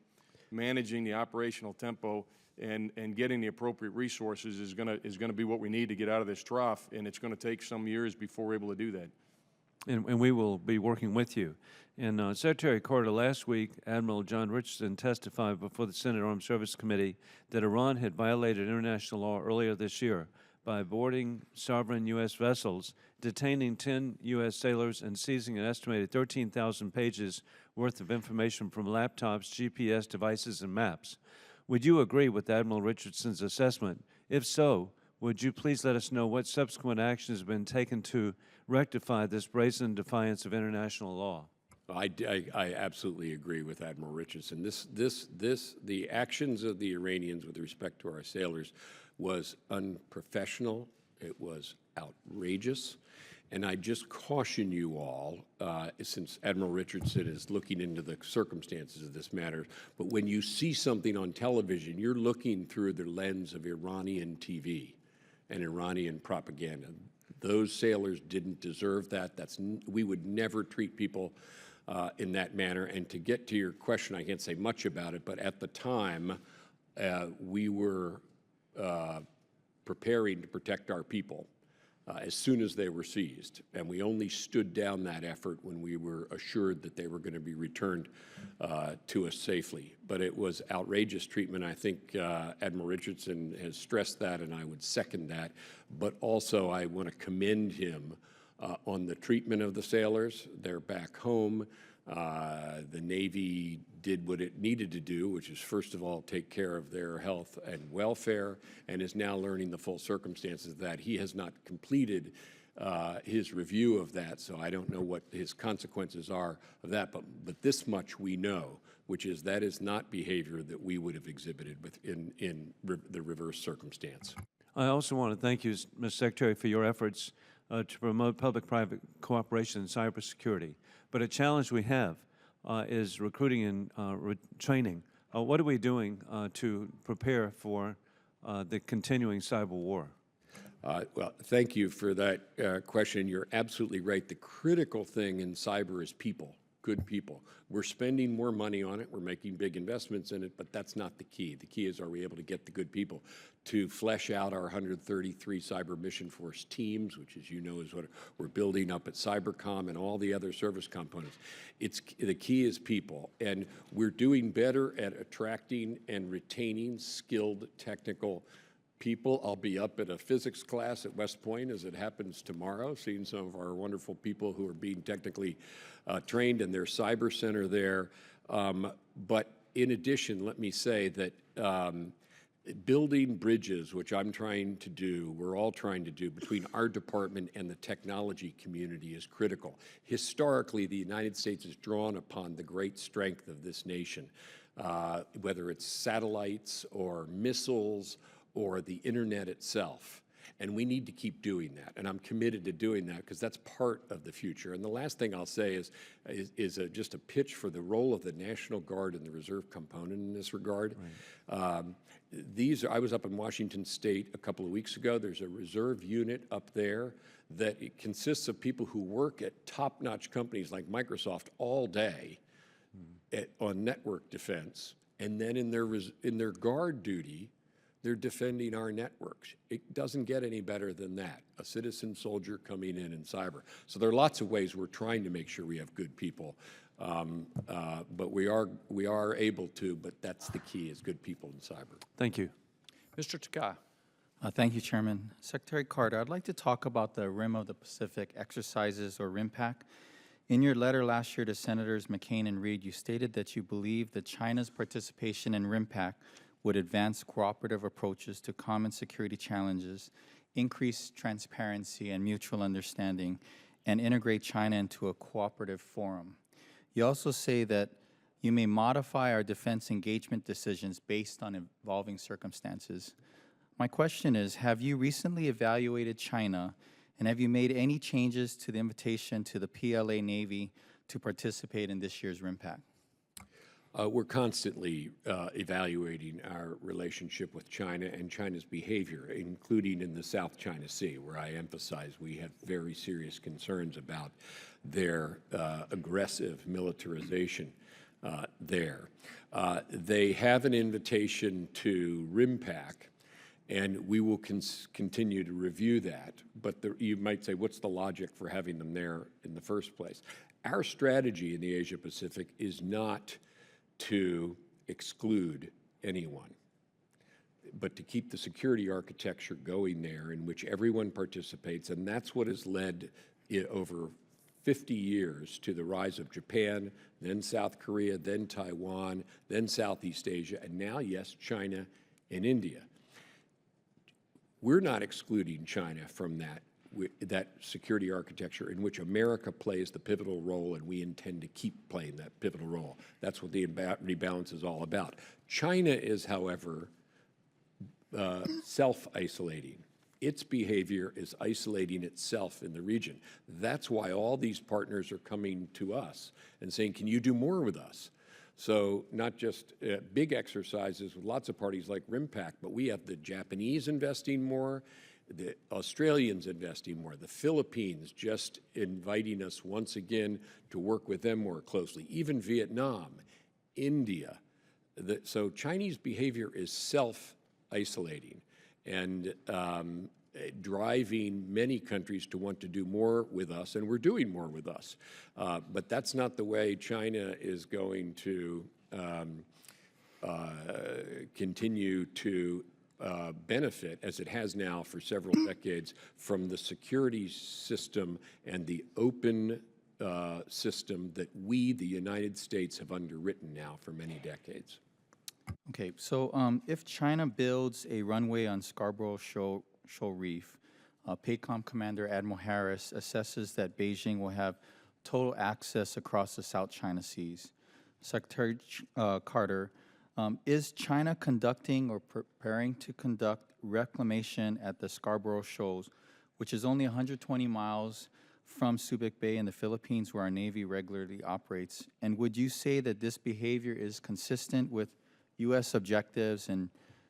managing the operational tempo, and getting the appropriate resources is going to be what we need to get out of this trough, and it's going to take some years before we're able to do that. And we will be working with you. And Secretary Carter, last week, Admiral John Richardson testified before the Senate Armed Services Committee that Iran had violated international law earlier this year by boarding sovereign U.S. vessels, detaining 10 U.S. sailors, and seizing an estimated 13,000 pages worth of information from laptops, GPS devices, and maps. Would you agree with Admiral Richardson's assessment? If so, would you please let us know what subsequent action has been taken to rectify this brazen defiance of international law? I absolutely agree with Admiral Richardson. The actions of the Iranians with respect to our sailors was unprofessional. It was outrageous. And I just caution you all, since Admiral Richardson is looking into the circumstances of this matter, but when you see something on television, you're looking through the lens of Iranian TV and Iranian propaganda. Those sailors didn't deserve that. We would never treat people in that manner. And to get to your question, I can't say much about it, but at the time, we were preparing to protect our people as soon as they were seized. And we only stood down that effort when we were assured that they were going to be returned to us safely. But it was outrageous treatment. I think Admiral Richardson has stressed that, and I would second that. But also, I want to commend him on the treatment of the sailors. They're back home. The Navy did what it needed to do, which is, first of all, take care of their health and welfare, and is now learning the full circumstances of that. He has not completed his review of that, so I don't know what his consequences are of that, but this much we know, which is that is not behavior that we would have exhibited in the reverse circumstance. I also want to thank you, Mr. Secretary, for your efforts to promote public-private cooperation in cybersecurity. But a challenge we have is recruiting and training. What are we doing to prepare for the continuing cyber war? Well, thank you for that question. You're absolutely right. The critical thing in cyber is people, good people. We're spending more money on it. We're making big investments in it, but that's not the key. The key is, are we able to get the good people to flesh out our 133 cyber mission force teams, which, as you know, is what we're building up at Cybercom and all the other service components. The key is people, and we're doing better at attracting and retaining skilled technical people. I'll be up at a physics class at West Point, as it happens tomorrow, seeing some of our wonderful people who are being technically trained in their cyber center there. But in addition, let me say that building bridges, which I'm trying to do, we're all trying to do, between our department and the technology community is critical. Historically, the United States has drawn upon the great strength of this nation, whether it's satellites or missiles or the internet itself. And we need to keep doing that. And I'm committed to doing that because that's part of the future. And the last thing I'll say is just a pitch for the role of the National Guard and the Reserve component in this regard. Right. I was up in Washington State a couple of weeks ago. There's a reserve unit up there that it consists of people who work at top-notch companies like Microsoft all day on network defense, and then in their guard duty, they're defending our networks. It doesn't get any better than that, a citizen soldier coming in cyber. So there are lots of ways we're trying to make sure we have good people, but we are able to, but that's the key, is good people in cyber. Thank you. Mr. Takai. Thank you, Chairman. Secretary Carter, I'd like to talk about the Rim of the Pacific exercises, or RIMPAC. In your letter last year to Senators McCain and Reid, you stated that you believe that China's participation in RIMPAC would advance cooperative approaches to common security challenges, increase transparency and mutual understanding, and integrate China into a cooperative forum. You also say that you may modify our defense engagement decisions based on evolving circumstances. My question is, have you recently evaluated China, and have you made any changes to the invitation to the PLA Navy to participate in this year's RIMPAC? We're constantly evaluating our relationship with China and China's behavior, including in the South China Sea, where I emphasize we have very serious concerns about their aggressive militarization there. They have an invitation to RIMPAC, and we will continue to review that. But you might say, what's the logic for having them there in the first place? Our strategy in the Asia-Pacific is not to exclude anyone, but to keep the security architecture going there in which everyone participates, and that's what has led over 50 years to the rise of Japan, then South Korea, then Taiwan, then Southeast Asia, and now, yes, China and India. We're not excluding China from that security architecture in which America plays the pivotal role, and we intend to keep playing that pivotal role. That's what the rebalance is all about. China is, however, self-isolating. Its behavior is isolating itself in the region. That's why all these partners are coming to us and saying, can you do more with us? So not just big exercises with lots of parties like RIMPAC, but we have the Japanese investing more, the Australians investing more, the Philippines just inviting us once again to work with them more closely, even Vietnam, India. So Chinese behavior is self-isolating and driving many countries to want to do more with us, and we're doing more with us. But that's not the way China is going to continue to benefit, as it has now for several decades, from the security system and the open system that we, the United States, have underwritten now for many decades. Okay, so if China builds a runway on Scarborough Shoal Reef, PACOM Commander Admiral Harris assesses that Beijing will have total access across the South China Seas. Secretary Carter, is China conducting or preparing to conduct reclamation at the Scarborough Shoals, which is only 120 miles from Subic Bay in the Philippines, where our Navy regularly operates? And would you say that this behavior is consistent with U.S. objectives and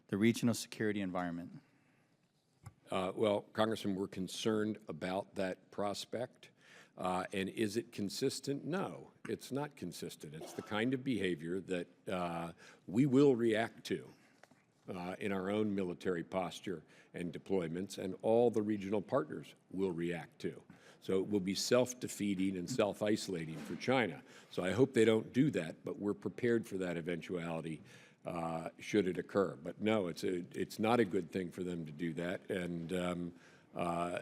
the regional security environment? Well, Congressman, we're concerned about that prospect. And is it consistent? No, it's not consistent. It's the kind of behavior that we will react to in our own military posture and deployments, and all the regional partners will react to. So it will be self-defeating and self-isolating for China. So I hope they don't do that, but we're prepared for that eventuality should it occur. But no, it's not a good thing for them to do that, and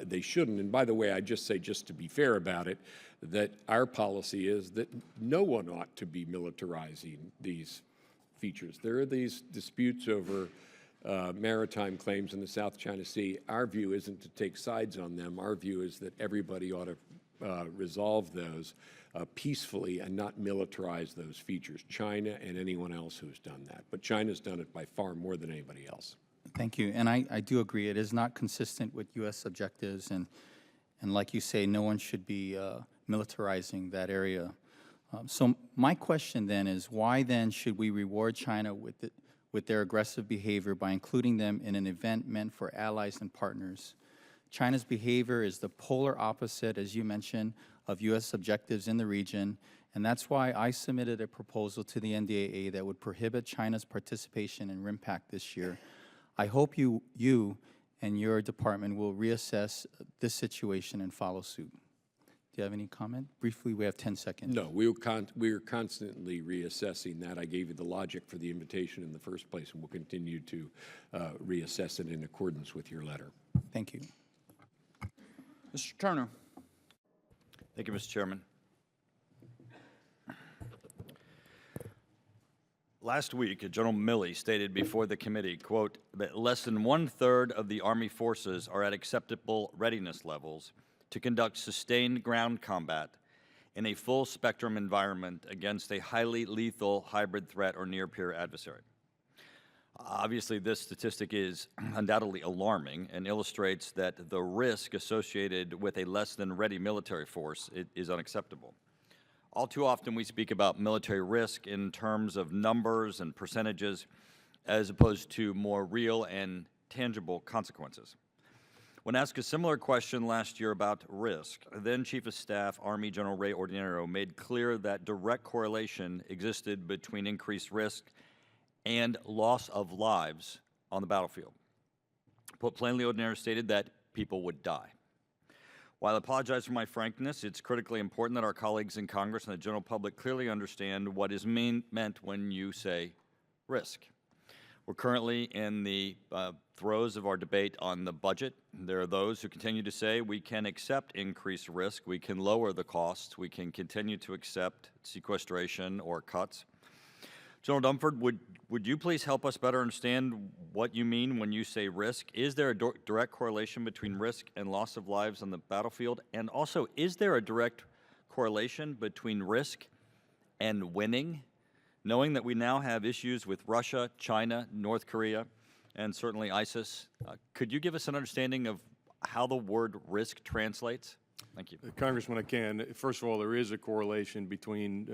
they shouldn't. And by the way, I just say, just to be fair about it, that our policy is that no one ought to be militarizing these features. There are these disputes over maritime claims in the South China Sea. Our view isn't to take sides on them. Our view is that everybody ought to resolve those peacefully and not militarize those features, China and anyone else who's done that. But China's done it by far more than anybody else. Thank you, and I do agree. It is not consistent with U.S. objectives, and like you say, no one should be militarizing that area. So my question then is, why then should we reward China with their aggressive behavior by including them in an event meant for allies and partners? China's behavior is the polar opposite, as you mentioned, of U.S. objectives in the region, And that's why I submitted a proposal to the NDAA that would prohibit China's participation in RIMPAC this year. I hope you and your department will reassess this situation and follow suit. Do you have any comment? Briefly, we have 10 seconds. No, we are constantly reassessing that. I gave you the logic for the invitation in the first place, and we'll continue to reassess it in accordance with your letter. Thank you. Mr. Turner. Thank you, Mr. Chairman. Last week, General Milley stated before the committee, quote, that less than 1/3 of the Army forces are at acceptable readiness levels to conduct sustained ground combat in a full spectrum environment against a highly lethal hybrid threat or near-peer adversary. Obviously, this statistic is undoubtedly alarming and illustrates that the risk associated with a less than ready military force is unacceptable. All too often, we speak about military risk in terms of numbers and percentages as opposed to more real and tangible consequences. When asked a similar question last year about risk, then Chief of Staff Army General Ray Ordinero made clear that direct correlation existed between increased risk and loss of lives on the battlefield. Put plainly, Ordinero stated that people would die. While I apologize for my frankness, it's critically important that our colleagues in Congress and the general public clearly understand what is meant when you say risk. We're currently in the throes of our debate on the budget. There are those who continue to say we can accept increased risk, we can lower the costs, we can continue to accept sequestration or cuts. General Dunford, would you please help us better understand what you mean when you say risk? Is there a direct correlation between risk and loss of lives on the battlefield? And also, is there a direct correlation between risk and winning? Knowing that we now have issues with Russia, China, North Korea, and certainly ISIS, could you give us an understanding of how the word risk translates? Thank you. Congressman, I can. First of all, there is a correlation between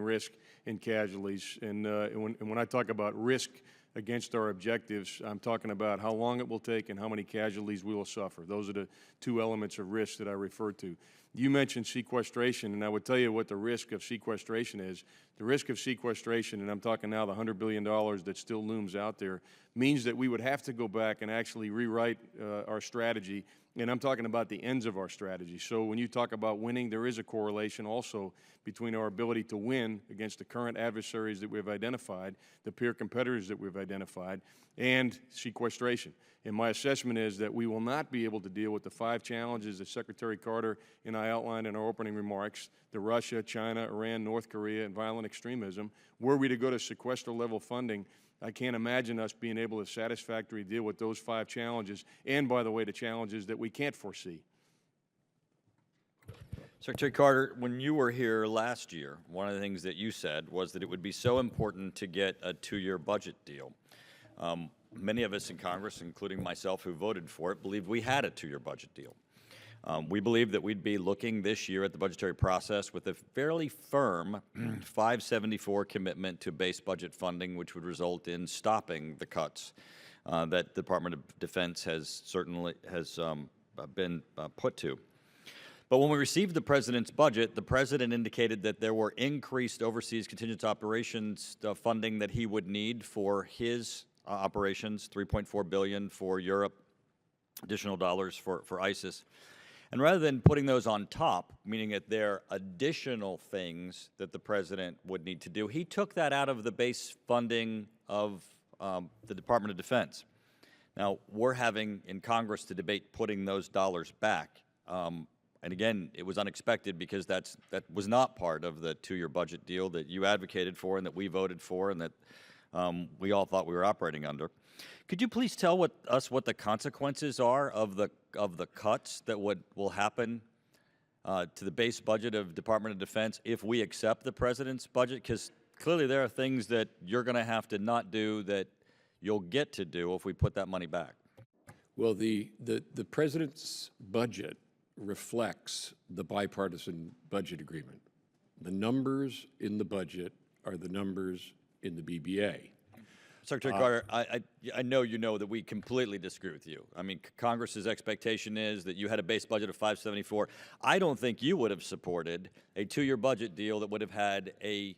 risk and casualties. And when I talk about risk against our objectives, I'm talking about how long it will take and how many casualties we will suffer. Those are the two elements of risk that I referred to. You mentioned sequestration, and I would tell you what the risk of sequestration is. The risk of sequestration, and I'm talking now the $100 billion that still looms out there, means that we would have to go back and actually rewrite our strategy. And I'm talking about the ends of our strategy. So when you talk about winning, there is a correlation also between our ability to win against the current adversaries that we've identified, the peer competitors that we've identified, and sequestration. And my assessment is that we will not be able to deal with the 5 challenges that Secretary Carter and I outlined in our opening remarks, the Russia, China, Iran, North Korea, and violent extremism. Were we to go to sequester-level funding, I can't imagine us being able to satisfactorily deal with those 5 challenges, and, by the way, the challenges that we can't foresee. Secretary Carter, when you were here last year, one of the things that you said was that it would be so important to get a 2-year budget deal. Many of us in Congress, including myself who voted for it, believed we had a 2-year budget deal. We believe that we'd be looking this year at the budgetary process with a fairly firm 574 commitment to base budget funding, which would result in stopping the cuts that the Department of Defense has been put to. But when we received the President's budget, the President indicated that there were increased overseas contingent operations funding that he would need for his operations, $3.4 billion for Europe, additional dollars for ISIS. And rather than putting those on top, meaning that they're additional things that the President would need to do, he took that out of the base funding of the Department of Defense. Now, we're having in Congress to debate putting those dollars back. And again, it was unexpected because that was not part of the 2-year budget deal that you advocated for and that we voted for and that we all thought we were operating under. Could you please tell us what the consequences are of the cuts that will happen to the base budget of Department of Defense if we accept the President's budget? Because clearly there are things that you're going to have to not do that you'll get to do if we put that money back. Well, the President's budget reflects the bipartisan budget agreement. The numbers in the budget are the numbers in the BBA. Secretary Carter, I know you know that we completely disagree with you. I mean, Congress's expectation is that you had a base budget of 574. I don't think you would have supported a 2-year budget deal that would have had a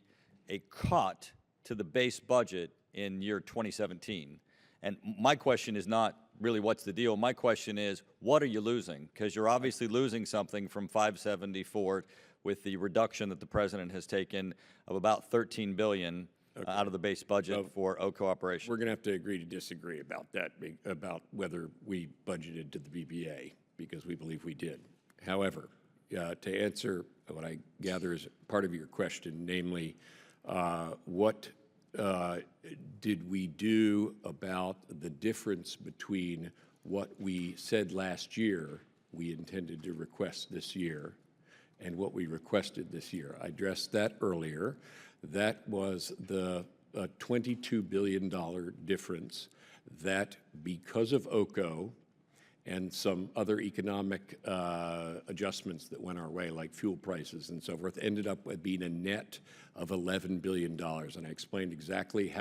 cut to the base budget in year 2017. And my question is not really what's the deal. My question is, what are you losing? Because you're obviously losing something from 574 with the reduction that the president has taken of about $13 billion out of the base budget for OCO operation. We're going to have to agree to disagree about that, about whether we budgeted to the VBA, because we believe we did. However, to answer what I gather is part of your question, namely, what did we do about the difference between what we said last year we intended to request this year and what we requested this year? I addressed that earlier. That was the $22 billion difference that, because of OCO and some other economic adjustments that went our way, like fuel prices and so forth, ended up being a net of $11 billion. And I explained exactly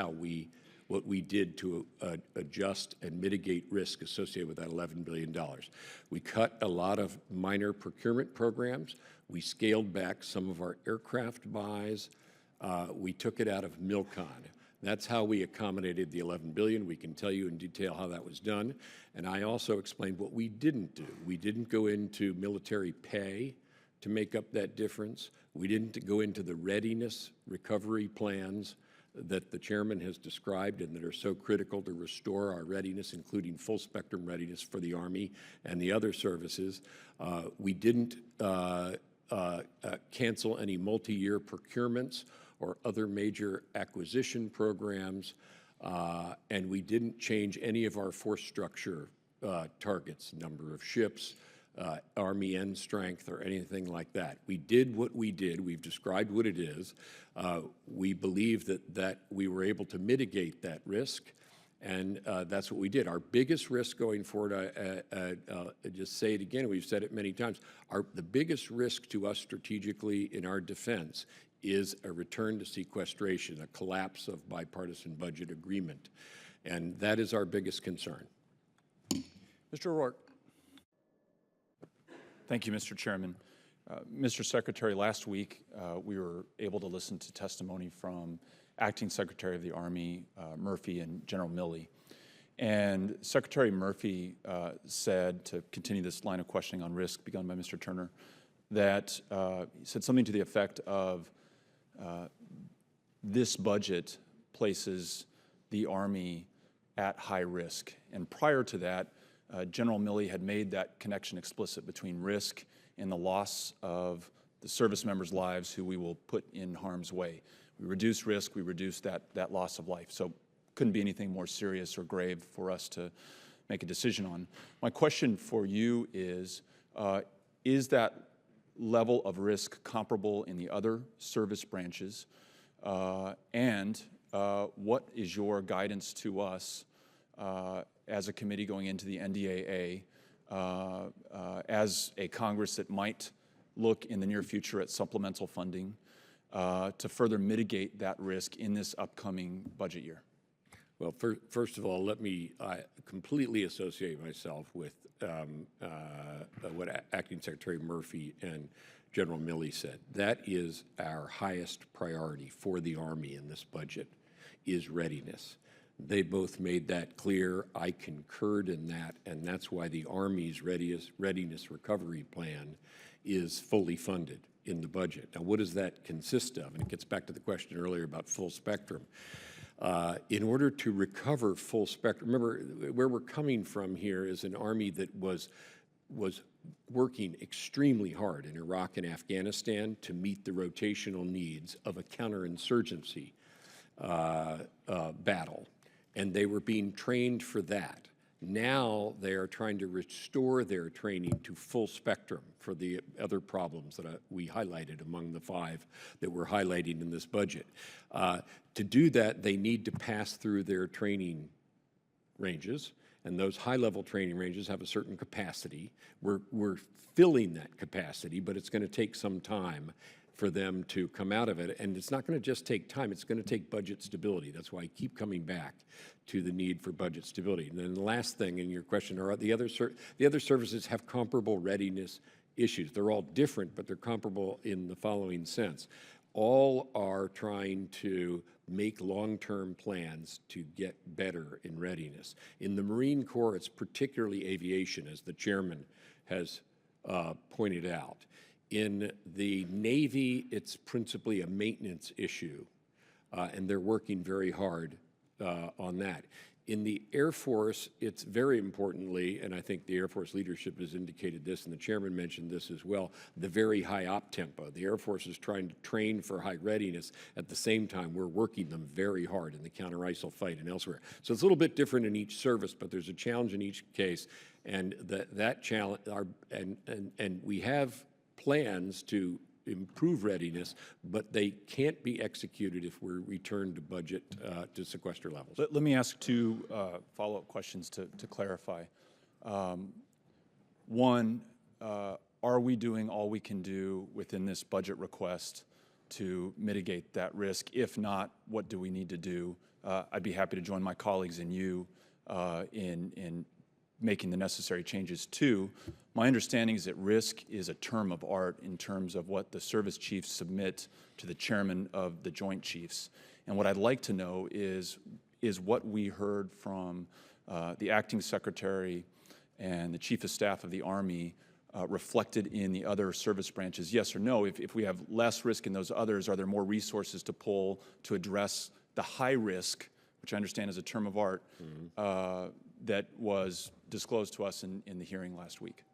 what we did to adjust and mitigate risk associated with that $11 billion. We cut a lot of minor procurement programs. We scaled back some of our aircraft buys. We took it out of MILCON. That's how we accommodated the $11 billion. We can tell you in detail how that was done. And I also explained what we didn't do. We didn't go into military pay to make up that difference. We didn't go into the readiness recovery plans that the chairman has described and that are so critical to restore our readiness, including full spectrum readiness for the Army and the other services. We didn't cancel any multi-year procurements or other major acquisition programs, and we didn't change any of our force structure targets, number of ships, Army end strength, or anything like that. We did what we did. We've described what it is. We believe that we were able to mitigate that risk, and that's what we did. Our biggest risk going forward, I just say it again, we've said it many times, the biggest risk to us strategically in our defense is a return to sequestration, a collapse of bipartisan budget agreement. And that is our biggest concern. Mr. O'Rourke. Thank you, Mr. Chairman. Mr. Secretary, last week we were able to listen to testimony from Acting Secretary of the Army Murphy and General Milley. And Secretary Murphy said, to continue this line of questioning on risk begun by Mr. Turner, that he said something to the effect of this budget places the Army at high risk. And prior to that, General Milley had made that connection explicit between risk and the loss of the service members' lives who we will put in harm's way. We reduce risk, we reduce that loss of life. So couldn't be anything more serious or grave for us to make a decision on. My question for you is that level of risk comparable in the other service branches? And what is your guidance to us as a committee going into the NDAA as a Congress that might look in the near future at supplemental funding to further mitigate that risk in this upcoming budget year? Well, first of all, let me completely associate myself with what Acting Secretary Murphy and General Milley said. That is our highest priority for the Army in this budget, is readiness. They both made that clear. I concurred in that, and that's why the Army's readiness recovery plan is fully funded in the budget. Now, what does that consist of? And it gets back to the question earlier about full spectrum. In order to recover full spectrum, remember, where we're coming from here is an Army that was working extremely hard in Iraq and Afghanistan to meet the rotational needs of a counterinsurgency battle. And they were being trained for that. Now they are trying to restore their training to full spectrum for the other problems that we highlighted among the 5 that we're highlighting in this budget. To do that, they need to pass through their training ranges, and those high-level training ranges have a certain capacity. We're filling that capacity, but it's going to take some time for them to come out of it. And it's not going to just take time, it's going to take budget stability. That's why I keep coming back to the need for budget stability. And then the last thing in your question are the other services have comparable readiness issues. They're all different, but they're comparable in the following sense. All are trying to make long-term plans to get better in readiness. In the Marine Corps, it's particularly aviation, as the chairman has pointed out. In the Navy, it's principally a maintenance issue, and they're working very hard on that. In the Air Force, it's very importantly, and I think the Air Force leadership has indicated this, and the chairman mentioned this as well, the very high op tempo. The Air Force is trying to train for high readiness. At the same time, we're working them very hard in the counter-ISIL fight and elsewhere. So it's a little bit different in each service, but there's a challenge in each case, and that challenge, and we have plans to improve readiness, but they can't be executed if we're returned to budget to sequester levels. Let me ask two follow-up questions to clarify. One, are we doing all we can do within this budget request to mitigate that risk? If not, what do we need to do? I'd be happy to join my colleagues and you in making the necessary changes. Two, my understanding is that risk is a term of art in terms of what the service chiefs submit to the chairman of the Joint Chiefs. And what I'd like to know is what we heard from the acting secretary and the chief of staff of the Army reflected in the other service branches, yes or no? If we have less risk in those others, are there more resources to pull to address the high risk, which I understand is a term of art, that was disclosed to us in the hearing last week?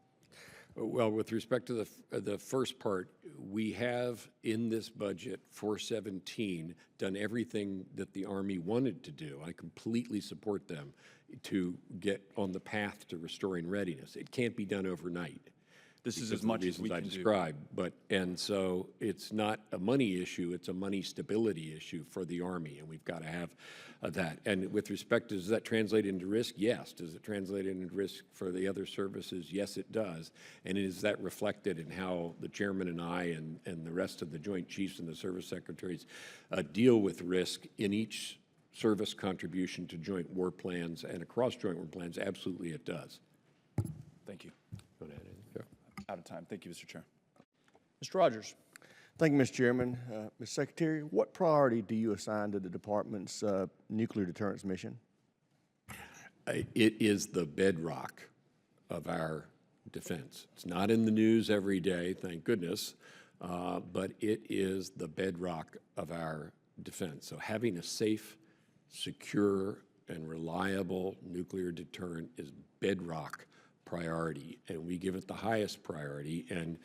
Well, with respect to the first part, we have in this budget for 17 done everything that the Army wanted to do. I completely support them to get on the path to restoring readiness. It can't be done overnight. This is as much as we can described, and so it's not a money issue, it's a money stability issue for the Army, and we've got to have that. And with respect to, does that translate into risk? Yes. Does it translate into risk for the other services? Yes, it does. And is that reflected in how the chairman and I and the rest of the Joint Chiefs and the service secretaries deal with risk in each service contribution to joint war plans and across joint war plans? Absolutely it does. Thank you. Go ahead. Out of time. Thank you, Mr. Chair. Mr. Rogers. Thank you, Mr. Chairman. Mr. Secretary, what priority do you assign to the department's nuclear deterrence mission? It is the bedrock of our defense. It's not in the news every day, thank goodness, but it is the bedrock of our defense. So having a safe, secure, and reliable nuclear deterrent is bedrock priority, and we give it the highest priority, and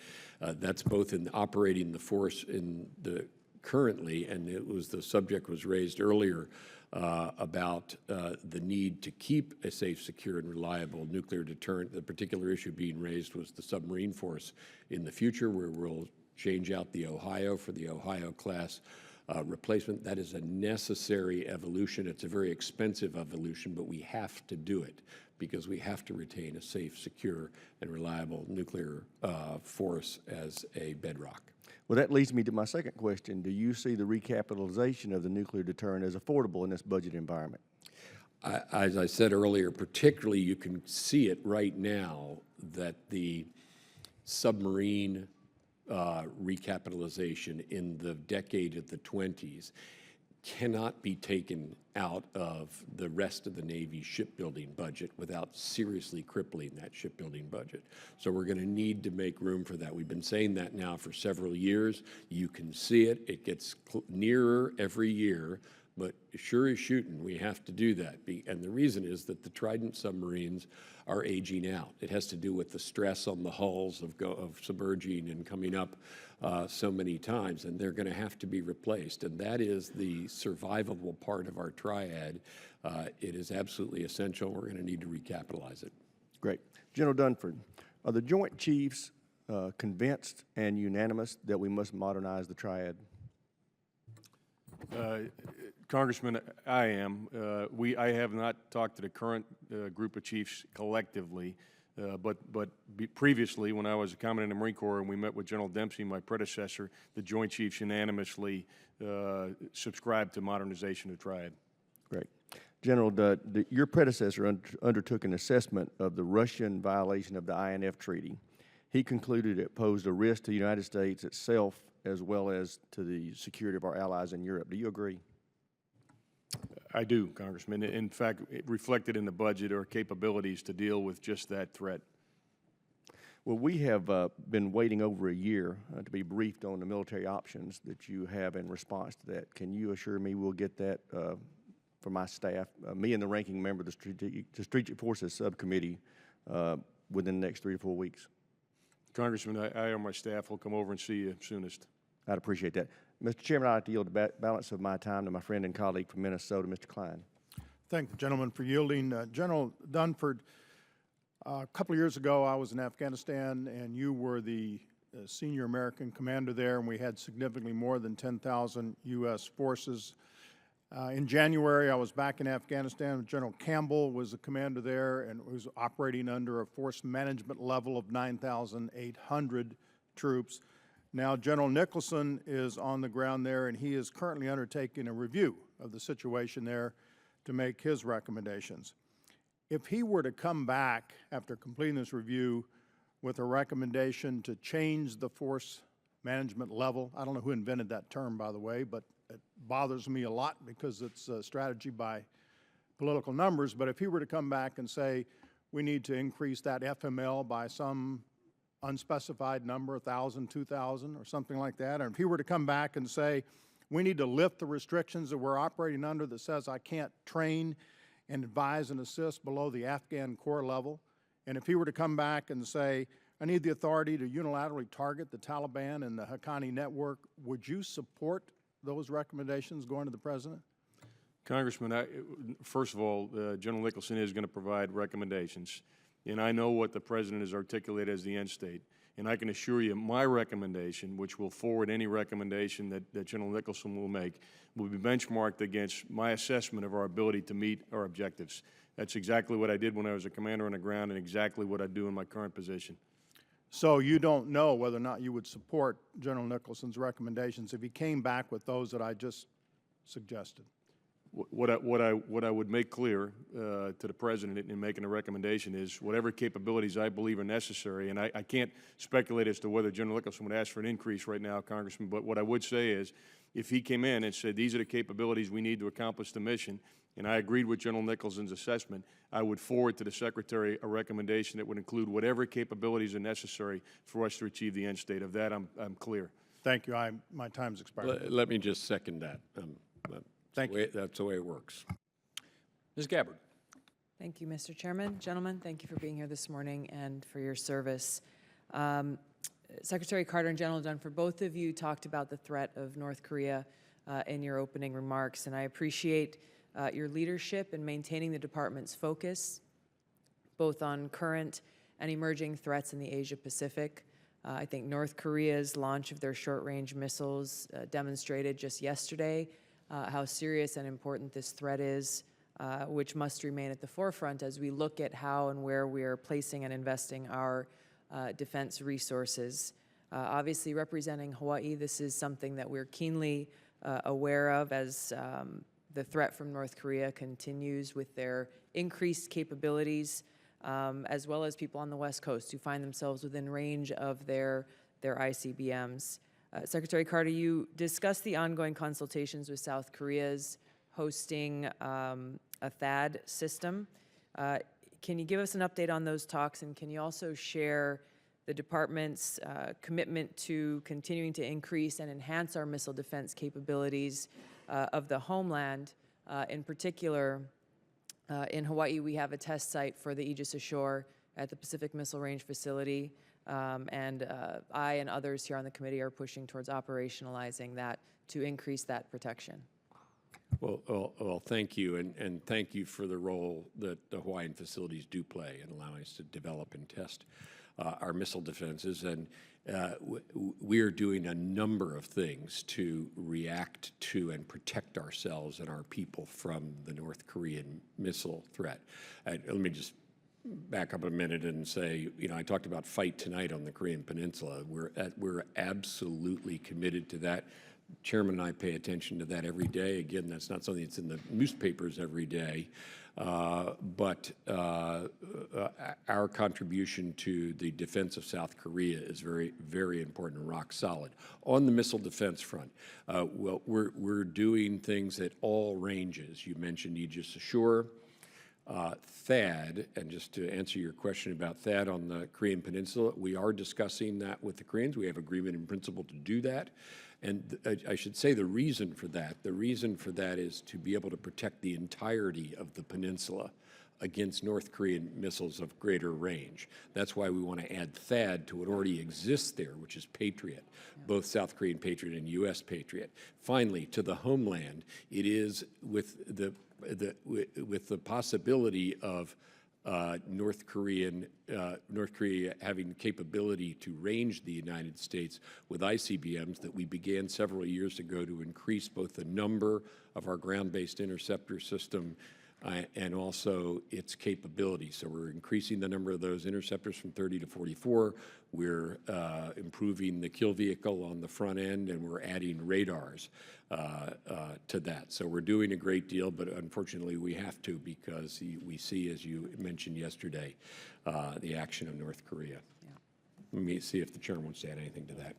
that's both in operating the force in the currently, and the subject was raised earlier about the need to keep a safe, secure, and reliable nuclear deterrent. The particular issue being raised was the submarine force in the future, where we'll change out the Ohio for the Ohio class replacement. That is a necessary evolution. It's a very expensive evolution, but we have to do it because we have to retain a safe, secure, and reliable nuclear force as a bedrock. Well, that leads me to my second question. Do you see the recapitalization of the nuclear deterrent as affordable in this budget environment? As I said earlier, particularly you can see it right now that the submarine recapitalization in the decade of the 20s cannot be taken out of the rest of the Navy's shipbuilding budget without seriously crippling that shipbuilding budget. So we're going to need to make room for that. We've been saying that now for several years. You can see it. It gets nearer every year, but sure as shooting, we have to do that. And the reason is that the Trident submarines are aging out. It has to do with the stress on the hulls of submerging and coming up so many times, and they're going to have to be replaced. And that is the survivable part of our triad. It is absolutely essential. We're going to need to recapitalize it. Great. General Dunford, are the Joint Chiefs convinced and unanimous that we must modernize the triad? Congressman, I am. I have not talked to the current group of chiefs collectively. Previously, when I was a commandant in the Marine Corps and we met with General Dempsey, my predecessor, the Joint Chiefs unanimously subscribed to modernization of the triad. Great. General, your predecessor undertook an assessment of the Russian violation of the INF Treaty. He concluded it posed a risk to the United States itself as well as to the security of our allies in Europe. Do you agree? I do, Congressman. In fact, it reflected in the budget our capabilities to deal with just that threat. Well, we have been waiting over a year to be briefed on the military options that you have in response to that. Can you assure me we'll get that from my staff, me and the ranking member of the Strategic Forces Subcommittee within the next 3 to 4 weeks? Congressman, I or my staff will come over and see you soonest. I'd appreciate that. Mr. Chairman, I'd like to yield the balance of my time to my friend and colleague from Minnesota, Mr. Klein. Thank the gentleman for yielding. General Dunford, a couple of years ago I was in Afghanistan and you were the senior American commander there, and we had significantly more than 10,000 U.S. forces. In January I was back in Afghanistan. General Campbell was the commander there and was operating under a force management level of 9,800 troops. Now, General Nicholson is on the ground there, and he is currently undertaking a review of the situation there to make his recommendations. If he were to come back after completing this review with a recommendation to change the force management level, I don't know who invented that term, by the way, but it bothers me a lot because it's a strategy by political numbers, but if he were to come back and say, we need to increase that FML by some unspecified number, 1,000, 2,000, or something like that. And if he were to come back and say, we need to lift the restrictions that we're operating under that says I can't train and advise and assist below the Afghan Corps level, and if he were to come back and say, I need the authority to unilaterally target the Taliban and the Haqqani network, would you support those recommendations going to the President? Congressman, first of all, General Nicholson is going to provide recommendations. And I know what the President has articulated as the end state. And I can assure you my recommendation, which will forward any recommendation that General Nicholson will make, will be benchmarked against my assessment of our ability to meet our objectives. That's exactly what I did when I was a commander on the ground and exactly what I do in my current position. So you don't know whether or not you would support General Nicholson's recommendations if he came back with those that I just suggested? What I would make clear to the President in making a recommendation is whatever capabilities I believe are necessary, and I can't speculate as to whether General Nicholson would ask for an increase right now, Congressman, but what I would say is if he came in and said these are the capabilities we need to accomplish the mission, and I agreed with General Nicholson's assessment, I would forward to the Secretary a recommendation that would include whatever capabilities are necessary for us to achieve the end state. Of that, I'm clear. Thank you. My time's expired. Let me just second that. Thank you. That's the way it works. Ms. Gabbard. Thank you, Mr. Chairman. Gentlemen, thank you for being here this morning and for your service. Secretary Carter and General Dunford, both of you talked about the threat of North Korea in your opening remarks, and I appreciate your leadership in maintaining the department's focus both on current and emerging threats in the Asia-Pacific. I think North Korea's launch of their short-range missiles demonstrated just yesterday how serious and important this threat is, which must remain at the forefront as we look at how and where we are placing and investing our defense resources. Obviously, representing Hawaii, this is something that we're keenly aware of as the threat from North Korea continues with their increased capabilities, as well as people on the West Coast who find themselves within range of their ICBMs. Secretary Carter, you discussed the ongoing consultations with South Korea's hosting a THAAD system. Can you give us an update on those talks, and can you also share the department's commitment to continuing to increase and enhance our missile defense capabilities of the homeland? In particular, in Hawaii, we have a test site for the Aegis Ashore at the Pacific Missile Range facility. And I and others here on the committee are pushing towards operationalizing that to increase that protection. Well, thank you, and thank you for the role that the Hawaiian facilities do play in allowing us to develop and test our missile defenses. And we are doing a number of things to react to and protect ourselves and our people from the North Korean missile threat. Let me just back up a minute and say, you know, I talked about fight tonight on the Korean Peninsula. We're absolutely committed to that. Chairman and I pay attention to that every day. Again, that's not something that's in the newspapers every day, but our contribution to the defense of South Korea is very, very important and rock solid. On the missile defense front, well, we're doing things at all ranges. You mentioned Aegis Ashore. THAAD, and just to answer your question about THAAD on the Korean Peninsula, we are discussing that with the Koreans. We have agreement in principle to do that. And I should say the reason for that is to be able to protect the entirety of the peninsula against North Korean missiles of greater range. That's why we want to add THAAD to what already exists there, which is Patriot, both South Korean Patriot and U.S. Patriot. Finally, to the homeland, it is with the possibility of North Korea having capability to range the United States with ICBMs that we began several years ago to increase both the number of our ground-based interceptor system and also its capability. So we're increasing the number of those interceptors from 30 to 44. We're improving the kill vehicle on the front end, and we're adding radars to that. So we're doing a great deal, but unfortunately we have to because we see, as you mentioned yesterday, the action of North Korea. Yeah. Let me see if the chairman wants to add anything to that.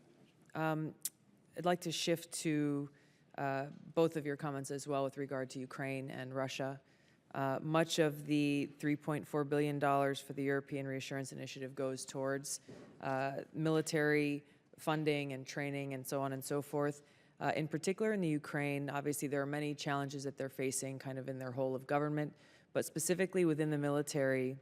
I'd like to shift to both of your comments as well with regard to Ukraine and Russia. Much of the $3.4 billion for the European Reassurance Initiative goes towards military funding and training and so on and so forth. In particular in the Ukraine, obviously there are many challenges that they're facing kind of in their whole of government, but specifically within the military,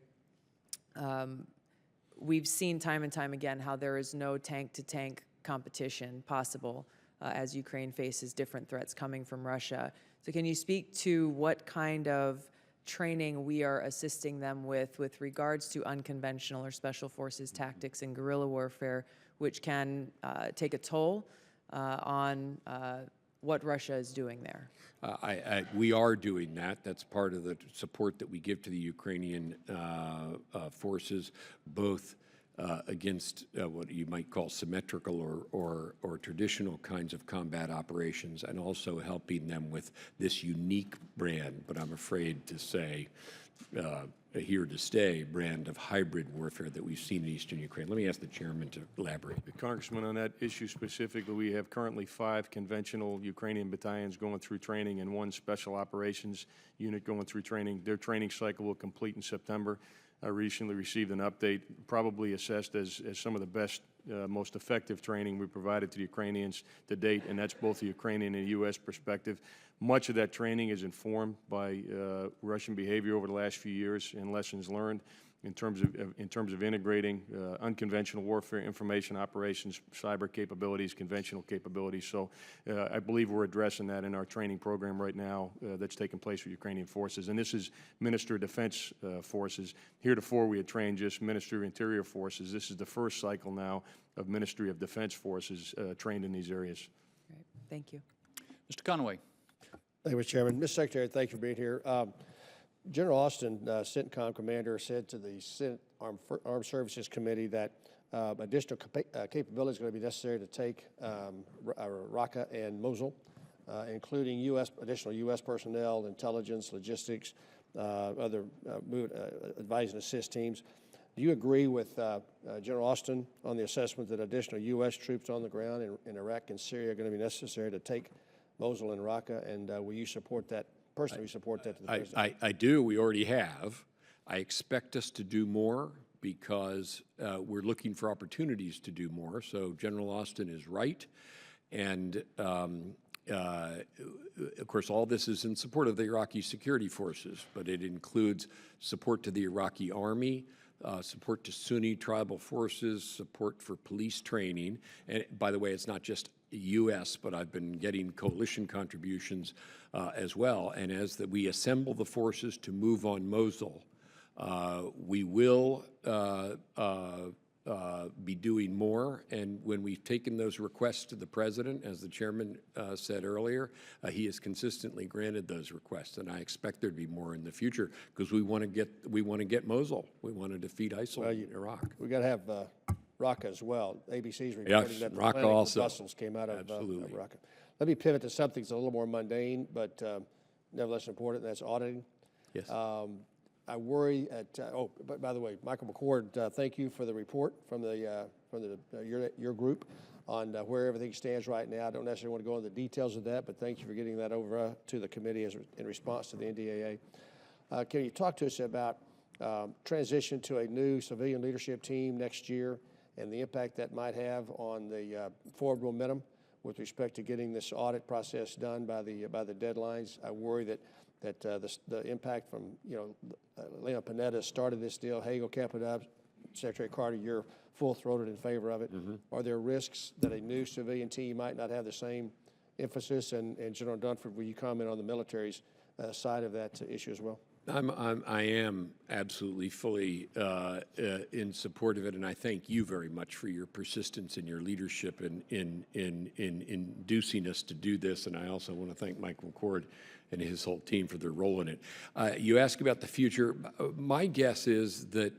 we've seen time and time again how there is no tank-to-tank competition possible as Ukraine faces different threats coming from Russia. So can you speak to what kind of training we are assisting them with regards to unconventional or special forces tactics and guerrilla warfare, which can take a toll on what Russia is doing there? We are doing that. That's part of the support that we give to the Ukrainian forces, both against what you might call symmetrical or traditional kinds of combat operations, and also helping them with this unique brand, but I'm afraid to say here to stay, brand of hybrid warfare that we've seen in eastern Ukraine. Let me ask the chairman to elaborate. Congressman, on that issue specifically, we have currently 5 conventional Ukrainian battalions going through training and 1 special operations unit going through training. Their training cycle will complete in September. I recently received an update, probably assessed as some of the best, most effective training we provided to the Ukrainians to date, and that's both the Ukrainian and U.S. perspective. Much of that training is informed by Russian behavior over the last few years and lessons learned in terms of integrating unconventional warfare, information operations, cyber capabilities, conventional capabilities. So I believe we're addressing that in our training program right now that's taking place with Ukrainian forces. And this is Minister of Defense forces. Heretofore, we had trained just Ministry of Interior forces. This is the first cycle now of Ministry of Defense forces trained in these areas. Great. Thank you. Mr. Conaway. Thank you, Mr. Chairman. Mr. Secretary, thank you for being here. General Austin, CENTCOM commander, said to the Senate Armed Services Committee that additional capabilities are going to be necessary to take Raqqa and Mosul, including additional U.S. personnel, intelligence, logistics, other advise and assist teams. Do you agree with General Austin on the assessment that additional U.S. troops on the ground in Iraq and Syria are going to be necessary to take Mosul and Raqqa, and will you support that? Personally, support that to the president? I do. We already have. I expect us to do more because we're looking for opportunities to do more. So General Austin is right. And, of course, all this is in support of the Iraqi security forces, but it includes support to the Iraqi army, support to Sunni tribal forces, support for police training. And, by the way, it's not just U.S., but I've been getting coalition contributions as well. And as we assemble the forces to move on Mosul, we will be doing more. And when we've taken those requests to the president, as the chairman said earlier, he has consistently granted those requests, and I expect there to be more in the future because we want to get Mosul. We want to defeat ISIL in Iraq. We got to have Raqqa as well. ABC's reporting Yes, that the Raqqa planning for also. Brussels came out of Absolutely. Raqqa. Let me pivot to something that's a little more mundane, but nevertheless important. That's auditing. Yes. I worry at. But by the way, Michael McCord, thank you for the report from your group on where everything stands right now. I don't necessarily want to go into the details of that, but thank you for getting that over to the committee in response to the NDAA. Can you talk to us about transition to a new civilian leadership team next year and the impact that might have on the forward momentum with respect to getting this audit process done by the deadlines? I worry that the impact from, Leon Panetta started this deal, Hagel kept it up, Secretary Carter, you're full-throated in favor of it. Mm-hmm. Are there risks that a new civilian team might not have the same emphasis? And General Dunford, will you comment on the military's side of that issue as well? I am absolutely fully in support of it, and I thank you very much for your persistence and your leadership in inducing us to do this. And I also want to thank Mike McCord and his whole team for their role in it. You ask about the future. My guess is that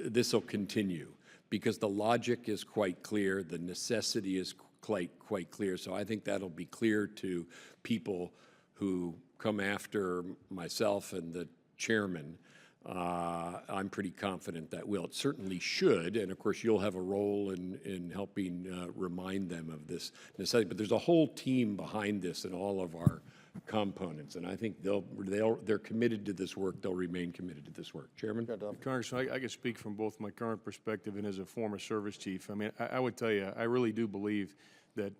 this will continue because the logic is quite clear, the necessity is quite clear. So I think that'll be clear to people who come after myself and the chairman. I'm pretty confident that will. It certainly should, and of course you'll have a role in helping remind them of this necessity. But there's a whole team behind this and all of our components, and I think they're committed to this work. They'll remain committed to this work. Chairman? Congressman, I can speak from both my current perspective and as a former service chief. I mean, I would tell you, I really do believe that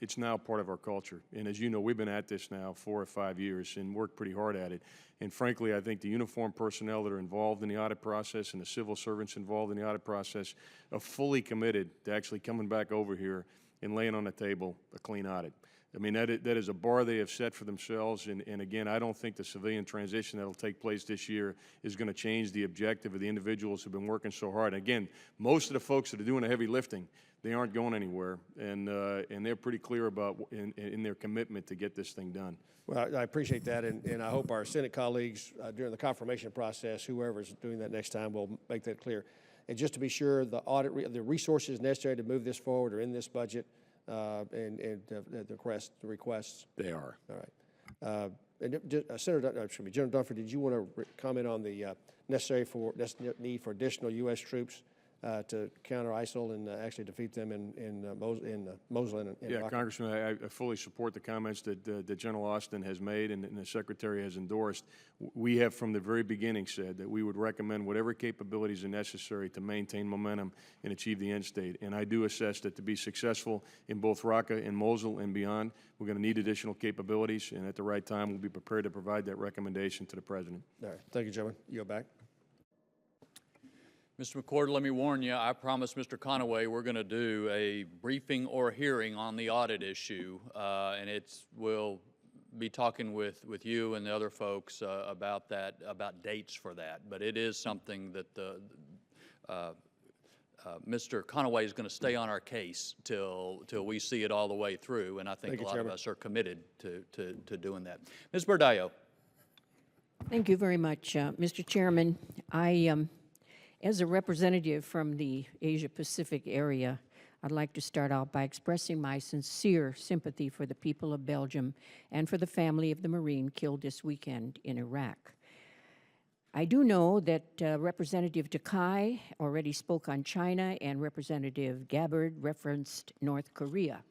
it's now part of our culture. And as you know, we've been at this now 4 or 5 years and worked pretty hard at it. And frankly, I think the uniformed personnel that are involved in the audit process and the civil servants involved in the audit process are fully committed to actually coming back over here and laying on the table a clean audit. I mean, that is a bar they have set for themselves. And again, I don't think the civilian transition that will take place this year is going to change the objective of the individuals who have been working so hard. And again, most of the folks that are doing the heavy lifting, they aren't going anywhere. And they're pretty clear about in their commitment to get this thing done. Well, I appreciate that, and I hope our Senate colleagues during the confirmation process, whoever's doing that next time, will make that clear. And just to be sure, the the resources necessary to move this forward are in this budget, and the requests. They are. All right. General Dunford, did you want to comment on the need for additional U.S. troops to counter ISIL and actually defeat them in Mosul and Yeah, Raqqa? Congressman, I fully support the comments that General Austin has made and the Secretary has endorsed. We have from the very beginning said that we would recommend whatever capabilities are necessary to maintain momentum and achieve the end state. And I do assess that to be successful in both Raqqa and Mosul and beyond, we're going to need additional capabilities, and at the right time, we'll be prepared to provide that recommendation to the President. All right. Thank you, gentlemen. You go back. Mr. McCord, let me warn you, I promised Mr. Conaway we're going to do a briefing or hearing on the audit issue, and we'll be talking with you and the other folks about dates for that. But it is something that Mr. Conaway is going to stay on our case till we see it all the way through, and I think a lot of us are committed to doing that. Ms. Berdallo. Thank you very much, Mr. Chairman. As a representative from the Asia-Pacific area, I'd like to start out by expressing my sincere sympathy for the people of Belgium and for the family of the Marine killed this weekend in Iraq. I do know that Representative Takai already spoke on China and Representative Gabbard referenced North Korea.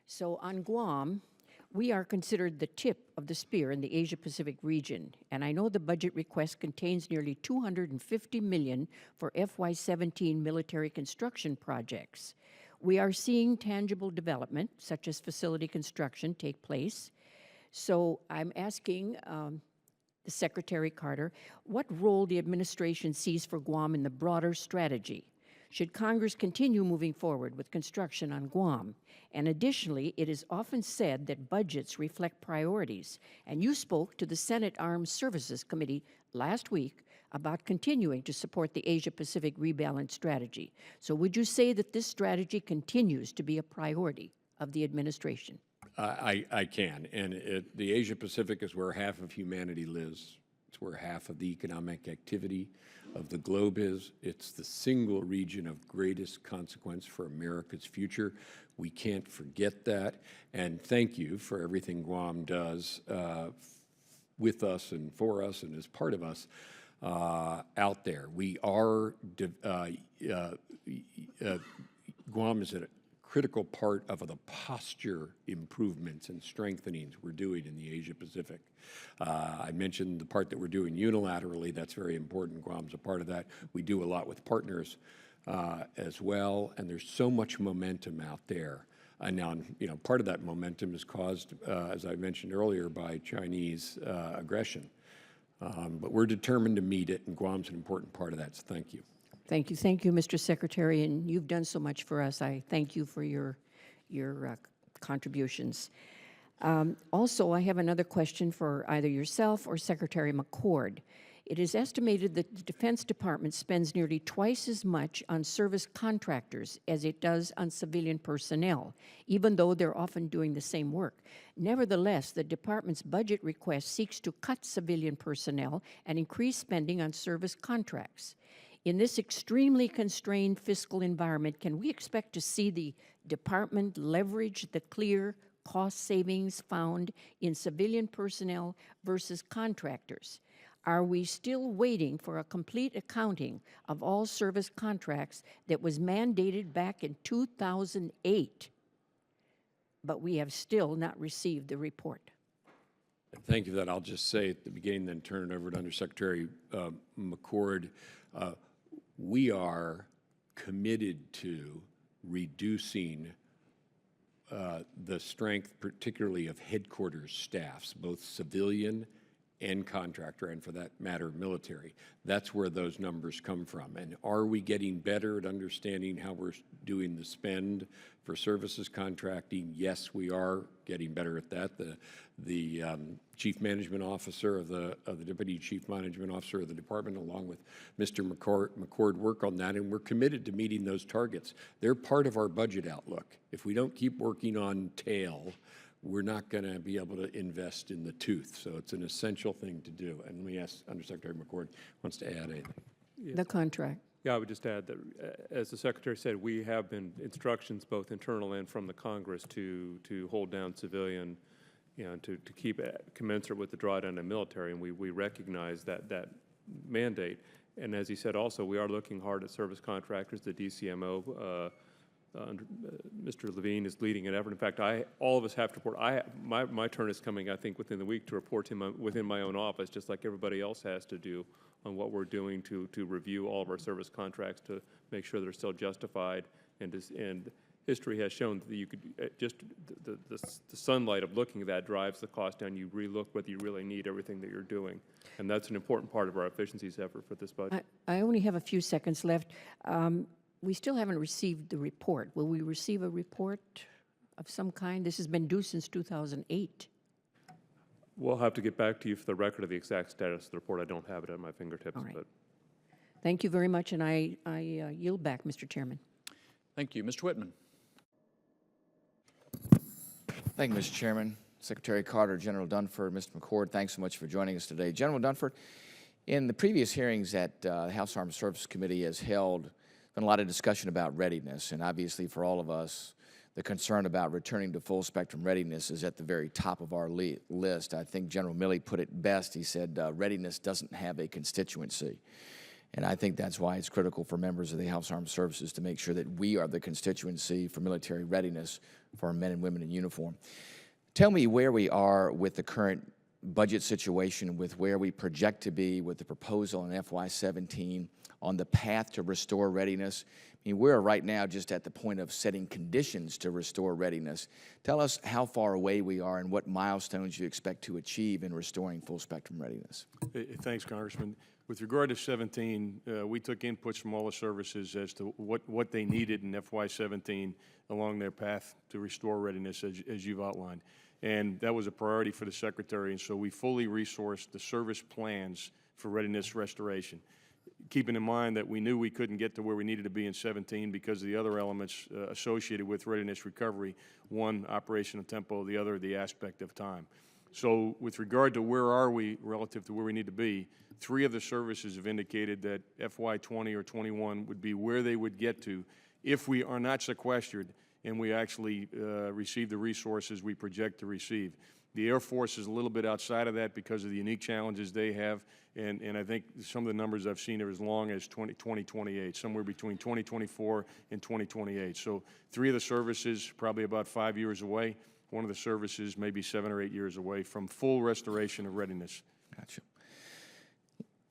So on Guam, we are considered the tip of the spear in the Asia-Pacific region, and I know the budget request contains nearly $250 million for FY17 military construction projects. We are seeing tangible development, such as facility construction, take place. So I'm asking the Secretary Carter what role the administration sees for Guam in the broader strategy. Should Congress continue moving forward with construction on Guam? And additionally, it is often said that budgets reflect priorities. And you spoke to the Senate Armed Services Committee last week about continuing to support the Asia-Pacific rebalance strategy. So would you say that this strategy continues to be a priority of the administration? I can, and the Asia-Pacific is where half of humanity lives. It's where half of the economic activity of the globe is. It's the single region of greatest consequence for America's future. We can't forget that, and thank you for everything Guam does with us and for us and as part of us out there. We are, Guam is a critical part of the posture improvements and strengthenings we're doing in the Asia-Pacific. I mentioned the part that we're doing unilaterally. That's very important. Guam's a part of that. We do a lot with partners as well, and there's so much momentum out there. And now, part of that momentum is caused, as I mentioned earlier, by Chinese aggression. But we're determined to meet it, and Guam's an important part of that, so thank you. Thank you, Mr. Secretary, and you've done so much for us. I thank you for your contributions. Also, I have another question for either yourself or Secretary McCord. It is estimated that the Defense Department spends nearly twice as much on service contractors as it does on civilian personnel, even though they're often doing the same work. Nevertheless, the department's budget request seeks to cut civilian personnel and increase spending on service contracts. In this extremely constrained fiscal environment, can we expect to see the department leverage the clear cost savings found in civilian personnel versus contractors? Are we still waiting for a complete accounting of all service contracts that was mandated back in 2008, but we have still not received the report? Thank you for that. I'll just say at the beginning, then turn it over to Undersecretary McCord. We are committed to reducing the strength, particularly of headquarters staffs, both civilian and contractor, and for that matter, military. That's where those numbers come from. And are we getting better at understanding how we're doing the spend for services contracting? Yes, we are getting better at that. The Chief Management Officer of the Deputy Chief Management Officer of the Department, along with Mr. McCord, work on that, and we're committed to meeting those targets. They're part of our budget outlook. If we don't keep working on tail, we're not going to be able to invest in the tooth. So it's an essential thing to do. And let me ask Undersecretary McCord wants to add anything. The contract. Yeah, I would just add that, as the Secretary said, we have been instructions, both internal and from the Congress, to hold down civilian, to keep commensurate with the drawdown in military, and we recognize that mandate. And as he said also, we are looking hard at service contractors, the DCMO. Mr. Levine is leading an effort. In fact, all of us have to report. My turn is coming, I think, within the week to report to him within my own office, just like everybody else has to do, on what we're doing to review all of our service contracts to make sure they're still justified. And history has shown that you could just the sunlight of looking at that drives the cost down. You relook whether you really need everything that you're doing, and that's an important part of our efficiencies effort for this budget. I only have a few seconds left. We still haven't received the report. Will we receive a report of some kind? This has been due since 2008. We'll have to get back to you for the record of the exact status of the report. I don't have it at my fingertips. All right. But thank you very much, and I yield back, Mr. Chairman. Thank you. Mr. Whitman. Thank you, Mr. Chairman. Secretary Carter, General Dunford, Mr. McCord, thanks so much for joining us today. General Dunford, in the previous hearings that the House Armed Services Committee has held, been a lot of discussion about readiness, and obviously for all of us, the concern about returning to full spectrum readiness is at the very top of our list. I think General Milley put it best. He said readiness doesn't have a constituency. And I think that's why it's critical for members of the House Armed Services to make sure that we are the constituency for military readiness for our men and women in uniform. Tell me where we are with the current budget situation, with where we project to be with the proposal in FY17 on the path to restore readiness. I mean, we're right now just at the point of setting conditions to restore readiness. Tell us how far away we are and what milestones you expect to achieve in restoring full spectrum readiness. Thanks, Congressman. With regard to 17, we took inputs from all the services as to what they needed in FY17 along their path to restore readiness, as you've outlined. And that was a priority for the Secretary, and so we fully resourced the service plans for readiness restoration. Keeping in mind that we knew we couldn't get to where we needed to be in 17 because of the other elements associated with readiness recovery, one, operational tempo, the other, the aspect of time. So with regard to where are we relative to where we need to be, 3 of the services have indicated that FY20 or 21 would be where they would get to if we are not sequestered and we actually receive the resources we project to receive. The Air Force is a little bit outside of that because of the unique challenges they have, and I think some of the numbers I've seen are as long as 2028, somewhere between 2024 and 2028. So 3 of the services probably about 5 years away. One of the services maybe 7 or 8 years away from full restoration of readiness. Gotcha.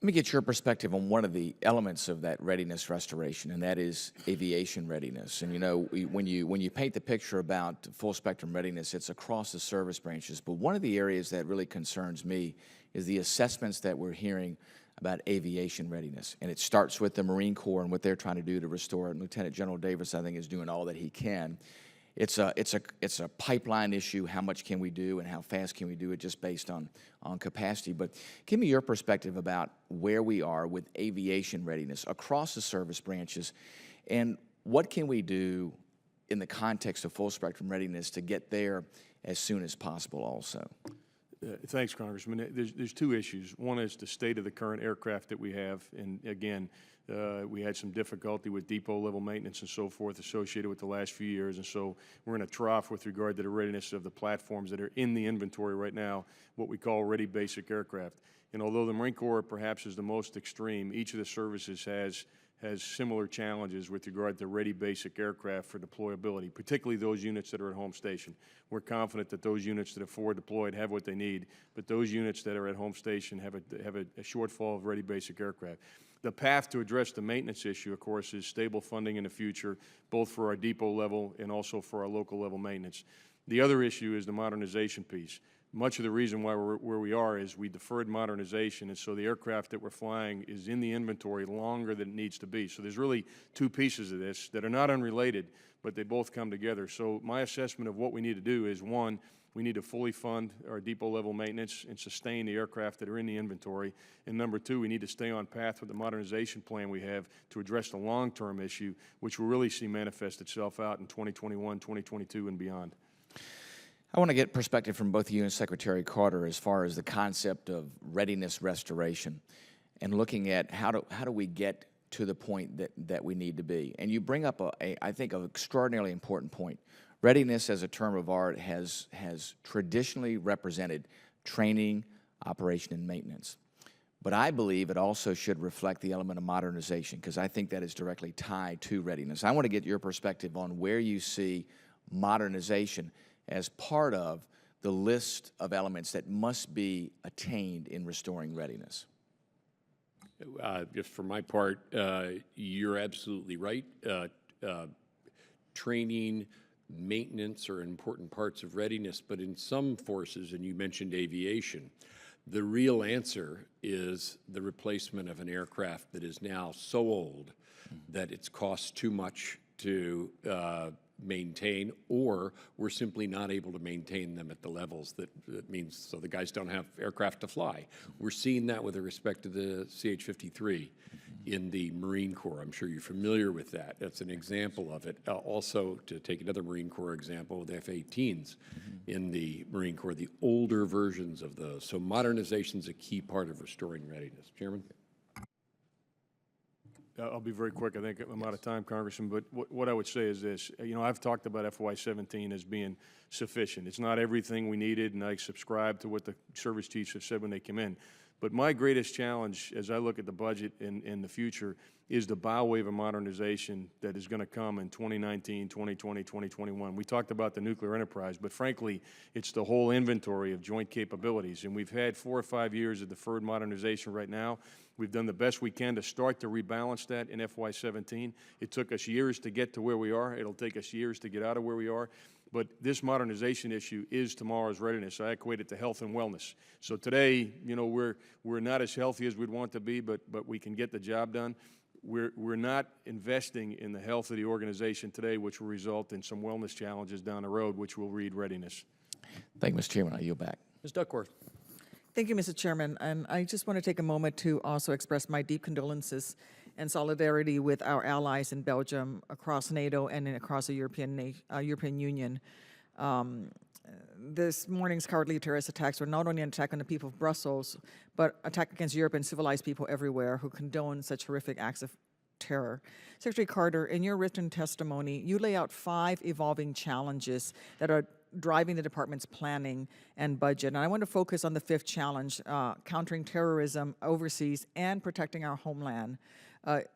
Let me get your perspective on one of the elements of that readiness restoration, and that is aviation readiness. And you know, when you paint the picture about full spectrum readiness, it's across the service branches. But one of the areas that really concerns me is the assessments that we're hearing about aviation readiness. And it starts with the Marine Corps and what they're trying to do to restore it. And Lieutenant General Davis, I think, is doing all that he can. It's a pipeline issue. How much can we do and how fast can we do it just based on capacity? But give me your perspective about where we are with aviation readiness across the service branches, and what can we do in the context of full spectrum readiness to get there as soon as possible also? Thanks, Congressman. There's 2 issues. One is the state of the current aircraft that we have, and again, we had some difficulty with depot level maintenance and so forth associated with the last few years, and so we're in a trough with regard to the readiness of the platforms that are in the inventory right now, what we call ready basic aircraft. And although the Marine Corps perhaps is the most extreme, each of the services has similar challenges with regard to ready basic aircraft for deployability, particularly those units that are at home station. We're confident that those units that are forward deployed have what they need, but those units that are at home station have a shortfall of ready basic aircraft. The path to address the maintenance issue, of course, is stable funding in the future, both for our depot level and also for our local level maintenance. The other issue is the modernization piece. Much of the reason why we're where we are is we deferred modernization, and so the aircraft that we're flying is in the inventory longer than it needs to be. So there's really 2 pieces of this that are not unrelated, but they both come together. So my assessment of what we need to do is, 1, we need to fully fund our depot level maintenance and sustain the aircraft that are in the inventory. And number 2, we need to stay on path with the modernization plan we have to address the long-term issue, which will really see manifest itself out in 2021, 2022, and beyond. I want to get perspective from both you and Secretary Carter as far as the concept of readiness restoration and looking at how do we get to the point that we need to be. And you bring up, I think, an extraordinarily important point. Readiness as a term of art has traditionally represented training, operation, and maintenance. But I believe it also should reflect the element of modernization, because I think that is directly tied to readiness. I want to get your perspective on where you see modernization as part of the list of elements that must be attained in restoring readiness. Just for my part, you're absolutely right. Training, maintenance are important parts of readiness, but in some forces, and you mentioned aviation, the real answer is the replacement of an aircraft that is now so old that it's cost too much to maintain, or we're simply not able to maintain them at the levels that means so the guys don't have aircraft to fly. We're seeing that with respect to the CH-53 in the Marine Corps. I'm sure you're familiar with that. That's an example of it. Also, to take another Marine Corps example, the F-18s in the Marine Corps, the older versions of those. So modernization is a key part of restoring readiness. Chairman? I'll be very quick. I think I'm out of time, Congressman, but what I would say is this. You know, I've talked about FY17 as being sufficient. It's not everything we needed, and I subscribe to what the service chiefs have said when they came in. But my greatest challenge as I look at the budget in the future is the bow wave of modernization that is going to come in 2019, 2020, 2021. We talked about the nuclear enterprise, but frankly, it's the whole inventory of joint capabilities. And we've had 4 or 5 years of deferred modernization right now. We've done the best we can to start to rebalance that in FY17. It took us years to get to where we are. It'll take us years to get out of where we are. But this modernization issue is tomorrow's readiness. I equate it to health and wellness. So today, you know, we're not as healthy as we'd want to be, but we can get the job done. We're not investing in the health of the organization today, which will result in some wellness challenges down the road, which will read readiness. Thank you, Mr. Chairman. I yield back. Ms. Duckworth. Thank you, Mr. Chairman. And I just want to take a moment to also express my deep condolences and solidarity with our allies in Belgium, across NATO, and across the European Union. This morning's cowardly terrorist attacks were not only an attack on the people of Brussels, but attack against Europe and civilized people everywhere who condone such horrific acts of terror. Secretary Carter, in your written testimony, you lay out 5 evolving challenges that are driving the department's planning and budget. And I want to focus on the 5th challenge, countering terrorism overseas and protecting our homeland.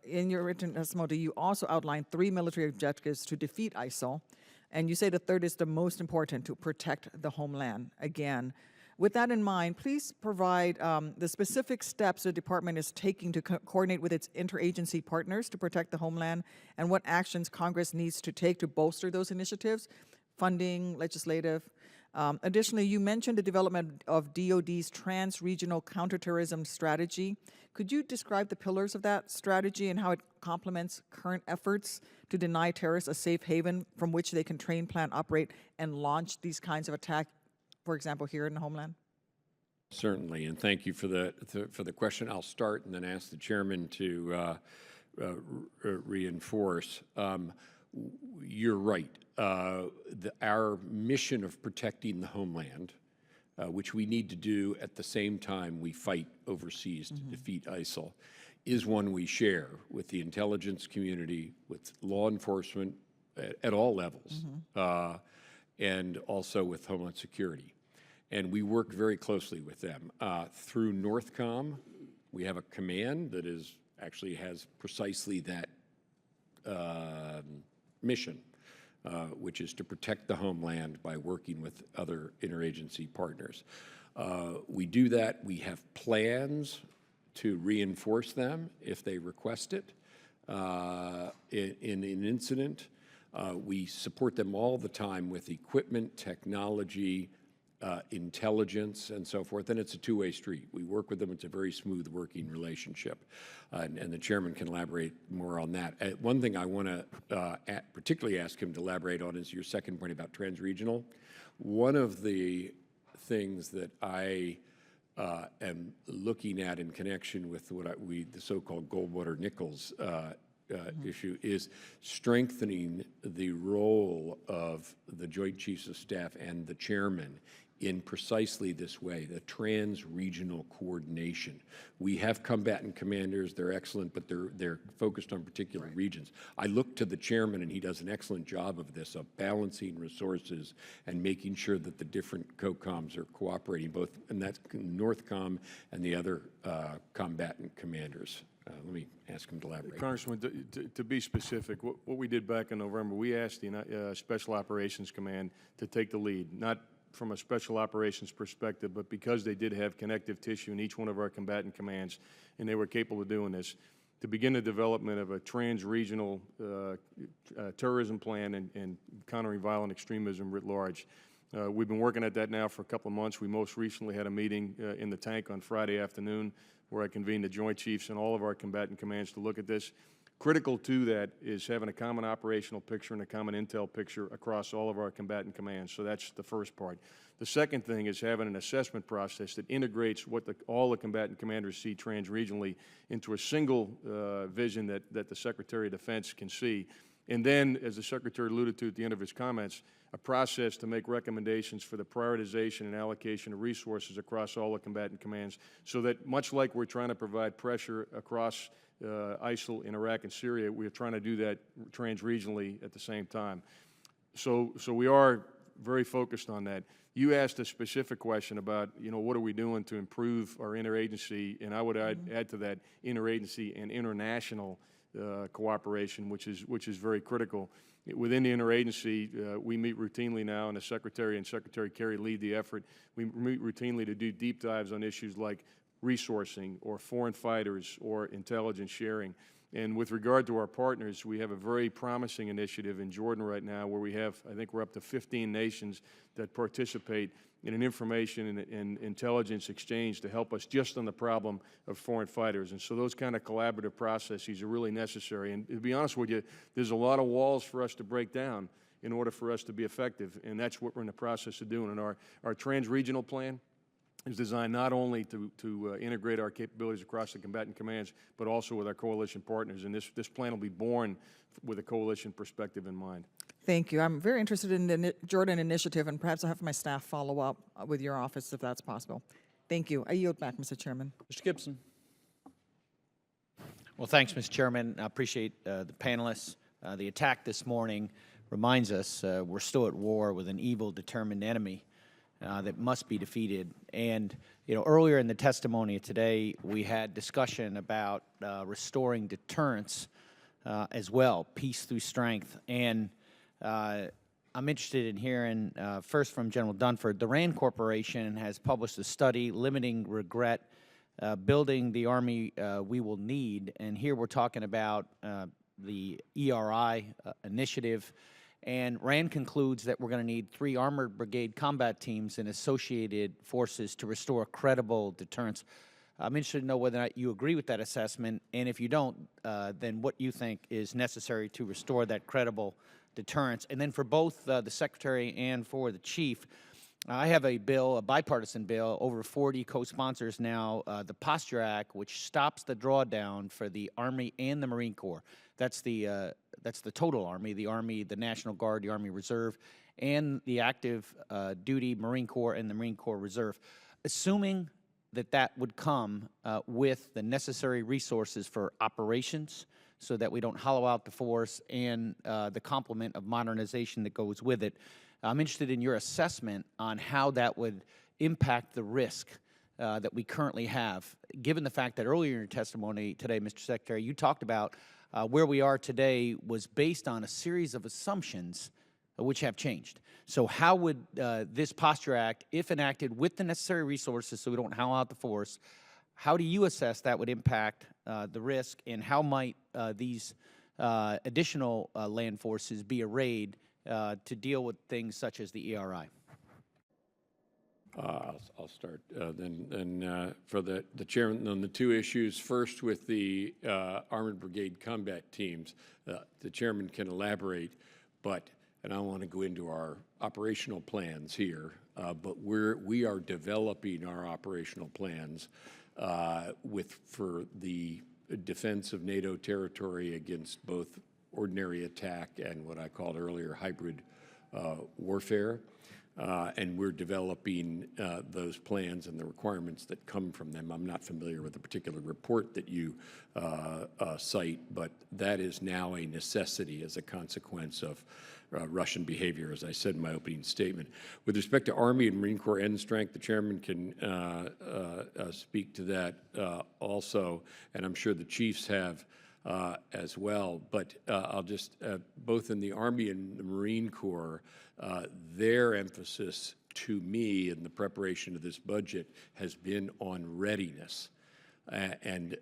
In your written testimony, you also outlined 3 military objectives to defeat ISIL, and you say the 3rd is the most important, to protect the homeland. Again, with that in mind, please provide the specific steps the department is taking to coordinate with its interagency partners to protect the homeland, and what actions Congress needs to take to bolster those initiatives, funding, legislative. Additionally, you mentioned the development of DoD's trans-regional counterterrorism strategy. Could you describe the pillars of that strategy and how it complements current efforts to deny terrorists a safe haven from which they can train, plan, operate, and launch these kinds of attacks, for example, here in the homeland? Certainly, and thank you for the question. I'll start and then ask the chairman to reinforce. You're right. Our mission of protecting the homeland, which we need to do at the same time we fight overseas to defeat ISIL, is one we share with the intelligence community, with law enforcement at all levels, and also with Homeland Security. And we work very closely with them. Through NORTHCOM, we have a command that actually has precisely that mission, which is to protect the homeland by working with other interagency partners. We do that. We have plans to reinforce them if they request it in an incident. We support them all the time with equipment, technology, intelligence, and so forth, and it's a two-way street. We work with them. It's a very smooth working relationship, and the chairman can elaborate more on that. One thing I want to particularly ask him to elaborate on is your second point about trans-regional. One of the things that I am looking at in connection with the so-called Goldwater-Nichols issue is strengthening the role of the Joint Chiefs of Staff and the chairman in precisely this way, the trans-regional coordination. We have combatant commanders, they're excellent, but they're focused on particular regions. I look to the chairman, and he does an excellent job of this, of balancing resources and making sure that the different COCOMs are cooperating, both, and that's NORTHCOM and the other combatant commanders. Let me ask him to elaborate. Congressman, to be specific, what we did back in November, we asked the Special Operations Command to take the lead, not from a special operations perspective, but because they did have connective tissue in each one of our combatant commands, and they were capable of doing this, to begin the development of a trans-regional terrorism plan and countering violent extremism writ large. We've been working at that now for a couple of months. We most recently had a meeting in the tank on Friday afternoon where I convened the Joint Chiefs and all of our combatant commands to look at this. Critical to that is having a common operational picture and a common intel picture across all of our combatant commands. So that's the first part. The second thing is having an assessment process that integrates what all the combatant commanders see trans-regionally into a single vision that the Secretary of Defense can see. And then, as the Secretary alluded to at the end of his comments, a process to make recommendations for the prioritization and allocation of resources across all the combatant commands, so that much like we're trying to provide pressure across ISIL in Iraq and Syria, we're trying to do that trans-regionally at the same time. So we are very focused on that. You asked a specific question about, what are we doing to improve our interagency, and I would add to that interagency and international cooperation, which is very critical. Within the interagency, we meet routinely now, and the Secretary and Secretary Kerry lead the effort. We meet routinely to do deep dives on issues like resourcing or foreign fighters or intelligence sharing. And with regard to our partners, we have a very promising initiative in Jordan right now where we have, I think we're up to 15 nations that participate in an information and intelligence exchange to help us just on the problem of foreign fighters. And so those kind of collaborative processes are really necessary. And to be honest with you, there's a lot of walls for us to break down in order for us to be effective, and that's what we're in the process of doing. And our trans-regional plan is designed not only to integrate our capabilities across the combatant commands, but also with our coalition partners. And this plan will be born with a coalition perspective in mind. Thank you. I'm very interested in the Jordan Initiative, and perhaps I'll have my staff follow up with your office if that's possible. Thank you. I yield back, Mr. Chairman. Mr. Gibson. Well, thanks, Mr. Chairman. I appreciate the panelists. The attack this morning reminds us we're still at war with an evil, determined enemy that must be defeated. And, you know, earlier in the testimony today, we had discussion about restoring deterrence as well, peace through strength. And I'm interested in hearing first from General Dunford. The RAND Corporation has published a study, Limiting Regret, Building the Army We Will Need. And here we're talking about the ERI initiative. And RAND concludes that we're going to need 3 armored brigade combat teams and associated forces to restore credible deterrence. I'm interested to know whether or not you agree with that assessment, and if you don't, then what you think is necessary to restore that credible deterrence. And then for both the Secretary and for the Chief, I have a bill, a bipartisan bill, over 40 co-sponsors now, the Posture Act, which stops the drawdown for the Army and the Marine Corps. That's the total Army, the National Guard, the Army Reserve, and the active duty Marine Corps and the Marine Corps Reserve. Assuming that would come with the necessary resources for operations so that we don't hollow out the force and the complement of modernization that goes with it. I'm interested in your assessment on how that would impact the risk that we currently have, given the fact that earlier in your testimony today, Mr. Secretary, you talked about where we are today was based on a series of assumptions which have changed. So how would this Posture Act, if enacted with the necessary resources so we don't hollow out the force, how do you assess that would impact the risk, and how might these additional land forces be arrayed to deal with things such as the ERI? I'll start then for the chairman on the 2 issues. First, with the Armored Brigade combat teams, the chairman can elaborate, but, and I don't want to go into our operational plans here, but we are developing our operational plans for the defense of NATO territory against both ordinary attack and what I called earlier hybrid warfare. And we're developing those plans and the requirements that come from them. I'm not familiar with the particular report that you cite, but that is now a necessity as a consequence of Russian behavior, as I said in my opening statement. With respect to Army and Marine Corps end strength, the chairman can speak to that also, and I'm sure the chiefs have as well. But I'll just, both in the Army and the Marine Corps, their emphasis to me in the preparation of this budget has been on readiness. And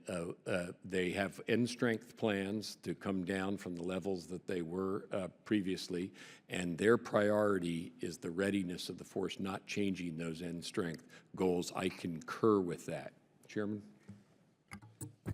they have end strength plans to come down from the levels that they were previously, and their priority is the readiness of the force, not changing those end strength goals. I concur with that. Chairman?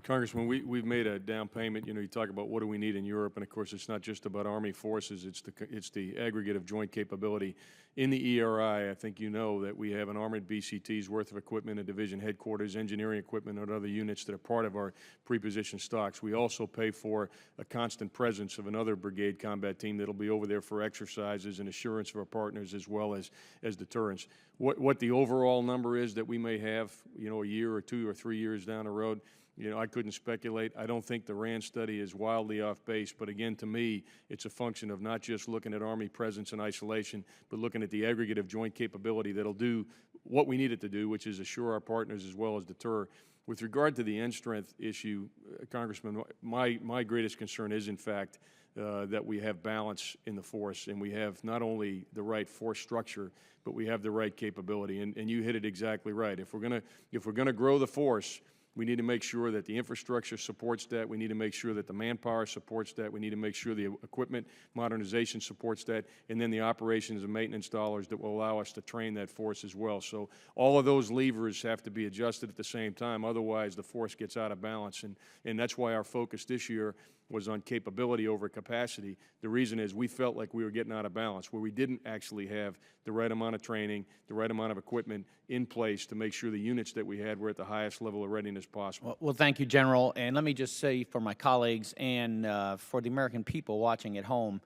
Congressman, we've made a down payment. You know, you talk about what do we need in Europe, and of course, it's not just about Army forces. It's the aggregate of joint capability. In the ERI, I think you know that we have an armored BCT's worth of equipment, a division headquarters, engineering equipment, and other units that are part of our pre-positioned stocks. We also pay for a constant presence of another brigade combat team that'll be over there for exercises and assurance of our partners as well as deterrence. What the overall number is that we may have, you know, a year or 2 or 3 years down the road, you know, I couldn't speculate. I don't think the RAND study is wildly off base, but again, to me, it's a function of not just looking at Army presence in isolation, but looking at the aggregate of joint capability that'll do what we need it to do, which is assure our partners as well as deter. With regard to the end strength issue, Congressman, my greatest concern is, in fact, that we have balance in the force, and we have not only the right force structure, but we have the right capability. And you hit it exactly right. If we're gonna grow the force, we need to make sure that the infrastructure supports that. We need to make sure that the manpower supports that. We need to make sure the equipment modernization supports that. And then the operations and maintenance dollars that will allow us to train that force as well. So all of those levers have to be adjusted at the same time. Otherwise, the force gets out of balance. And that's why our focus this year was on capability over capacity. The reason is we felt like we were getting out of balance, where we didn't actually have the right amount of training, the right amount of equipment in place to make sure the units that we had were at the highest level of readiness possible. Well, thank you, General. And let me just say for my colleagues and for the American people watching at home,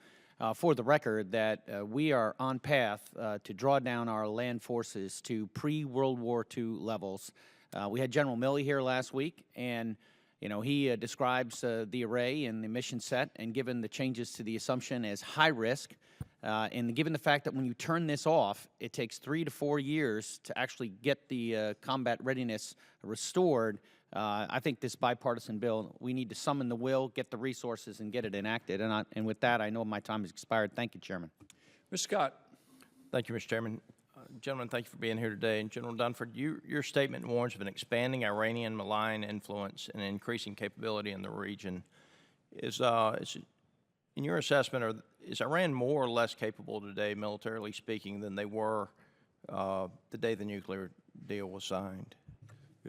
for the record, that we are on path to draw down our land forces to pre-World War II levels. We had General Milley here last week, and he describes the array and the mission set, and given the changes to the assumption as high risk, and given the fact that when you turn this off, it takes 3 to 4 years to actually get the combat readiness restored, I think this bipartisan bill, we need to summon the will, get the resources, and get it enacted. And with that, I know my time has expired. Thank you, Chairman. Mr. Scott. Thank you, Mr. Chairman. Gentlemen, thank you for being here today. And General Dunford, your statement warns of an expanding Iranian malign influence and increasing capability in the region. In your assessment, is Iran more or less capable today, militarily speaking, than they were the day the nuclear deal was signed?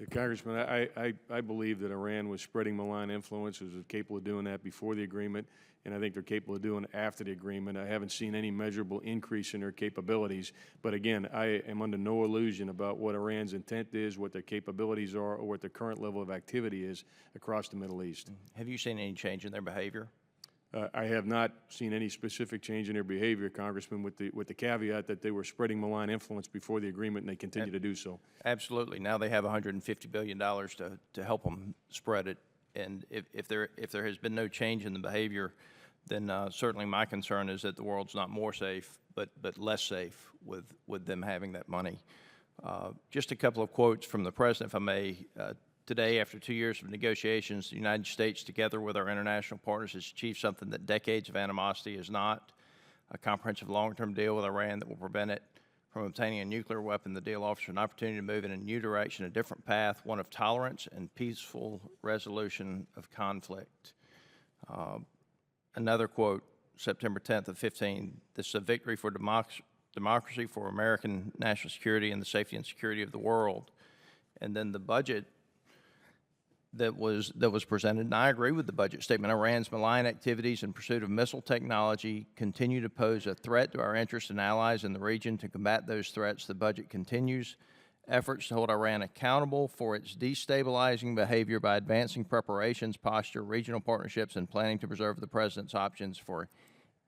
Congressman, I believe that Iran was spreading malign influence, was capable of doing that before the agreement, and I think they're capable of doing it after the agreement. I haven't seen any measurable increase in their capabilities, but again, I am under no illusion about what Iran's intent is, what their capabilities are, or what their current level of activity is across the Middle East. Have you seen any change in their behavior? I have not seen any specific change in their behavior, Congressman, with the caveat that they were spreading malign influence before the agreement, and they continue to do so. Absolutely. Now they have $150 billion to help them spread it. And if there has been no change in the behavior, then certainly my concern is that the world's not more safe, but less safe with them having that money. Just a couple of quotes from the President, if I may. Today, after 2 years of negotiations, the United States, together with our international partners, has achieved something that decades of animosity is not: a comprehensive long-term deal with Iran that will prevent it from obtaining a nuclear weapon. The deal offers an opportunity to move in a new direction, a different path, one of tolerance and peaceful resolution of conflict. Another quote, September 10th of 15, this is a victory for democracy, for American national security, and the safety and security of the world. And then the budget that was presented, and I agree with the budget statement. Iran's malign activities in pursuit of missile technology continue to pose a threat to our interests and allies in the region. To combat those threats, the budget continues efforts to hold Iran accountable for its destabilizing behavior by advancing preparations, posture, regional partnerships, and planning to preserve the President's options for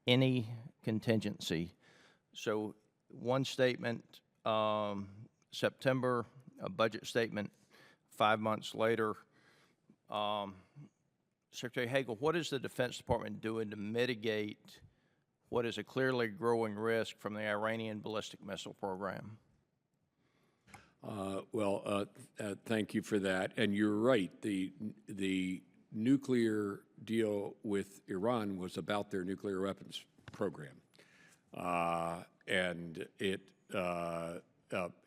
any contingency. So one statement, September, a budget statement 5 months later. Secretary Hagel, what is the Defense Department doing to mitigate what is a clearly growing risk from the Iranian ballistic missile program? Thank you for that. And you're right. The nuclear deal with Iran was about their nuclear weapons program. And it,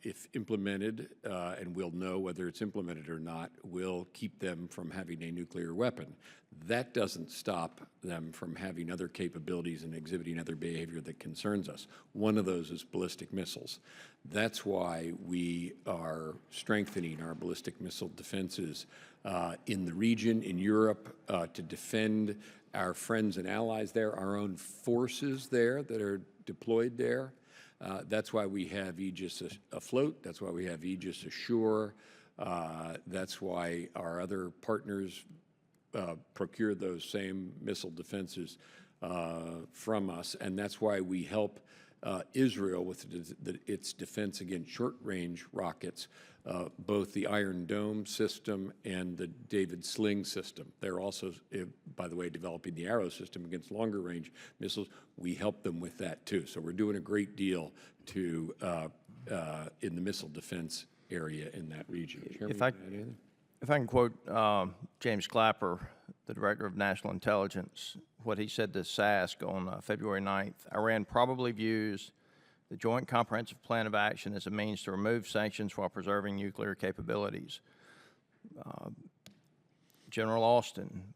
if implemented, and we'll know whether it's implemented or not, will keep them from having a nuclear weapon. That doesn't stop them from having other capabilities and exhibiting other behavior that concerns us. One of those is ballistic missiles. That's why we are strengthening our ballistic missile defenses in the region, in Europe, to defend our friends and allies there, our own forces there that are deployed there. That's why we have Aegis afloat. That's why we have Aegis ashore. That's why our other partners procure those same missile defenses from us. And that's why we help Israel with its defense against short-range rockets, both the Iron Dome system and the David Sling system. They're also, by the way, developing the Arrow system against longer-range missiles. We help them with that, too. So we're doing a great deal to in the missile defense area in that region. Chairman, if I can quote James Clapper, the Director of National Intelligence, what he said to SASC on February 9th, Iran probably views the Joint Comprehensive Plan of Action as a means to remove sanctions while preserving nuclear capabilities. General Austin,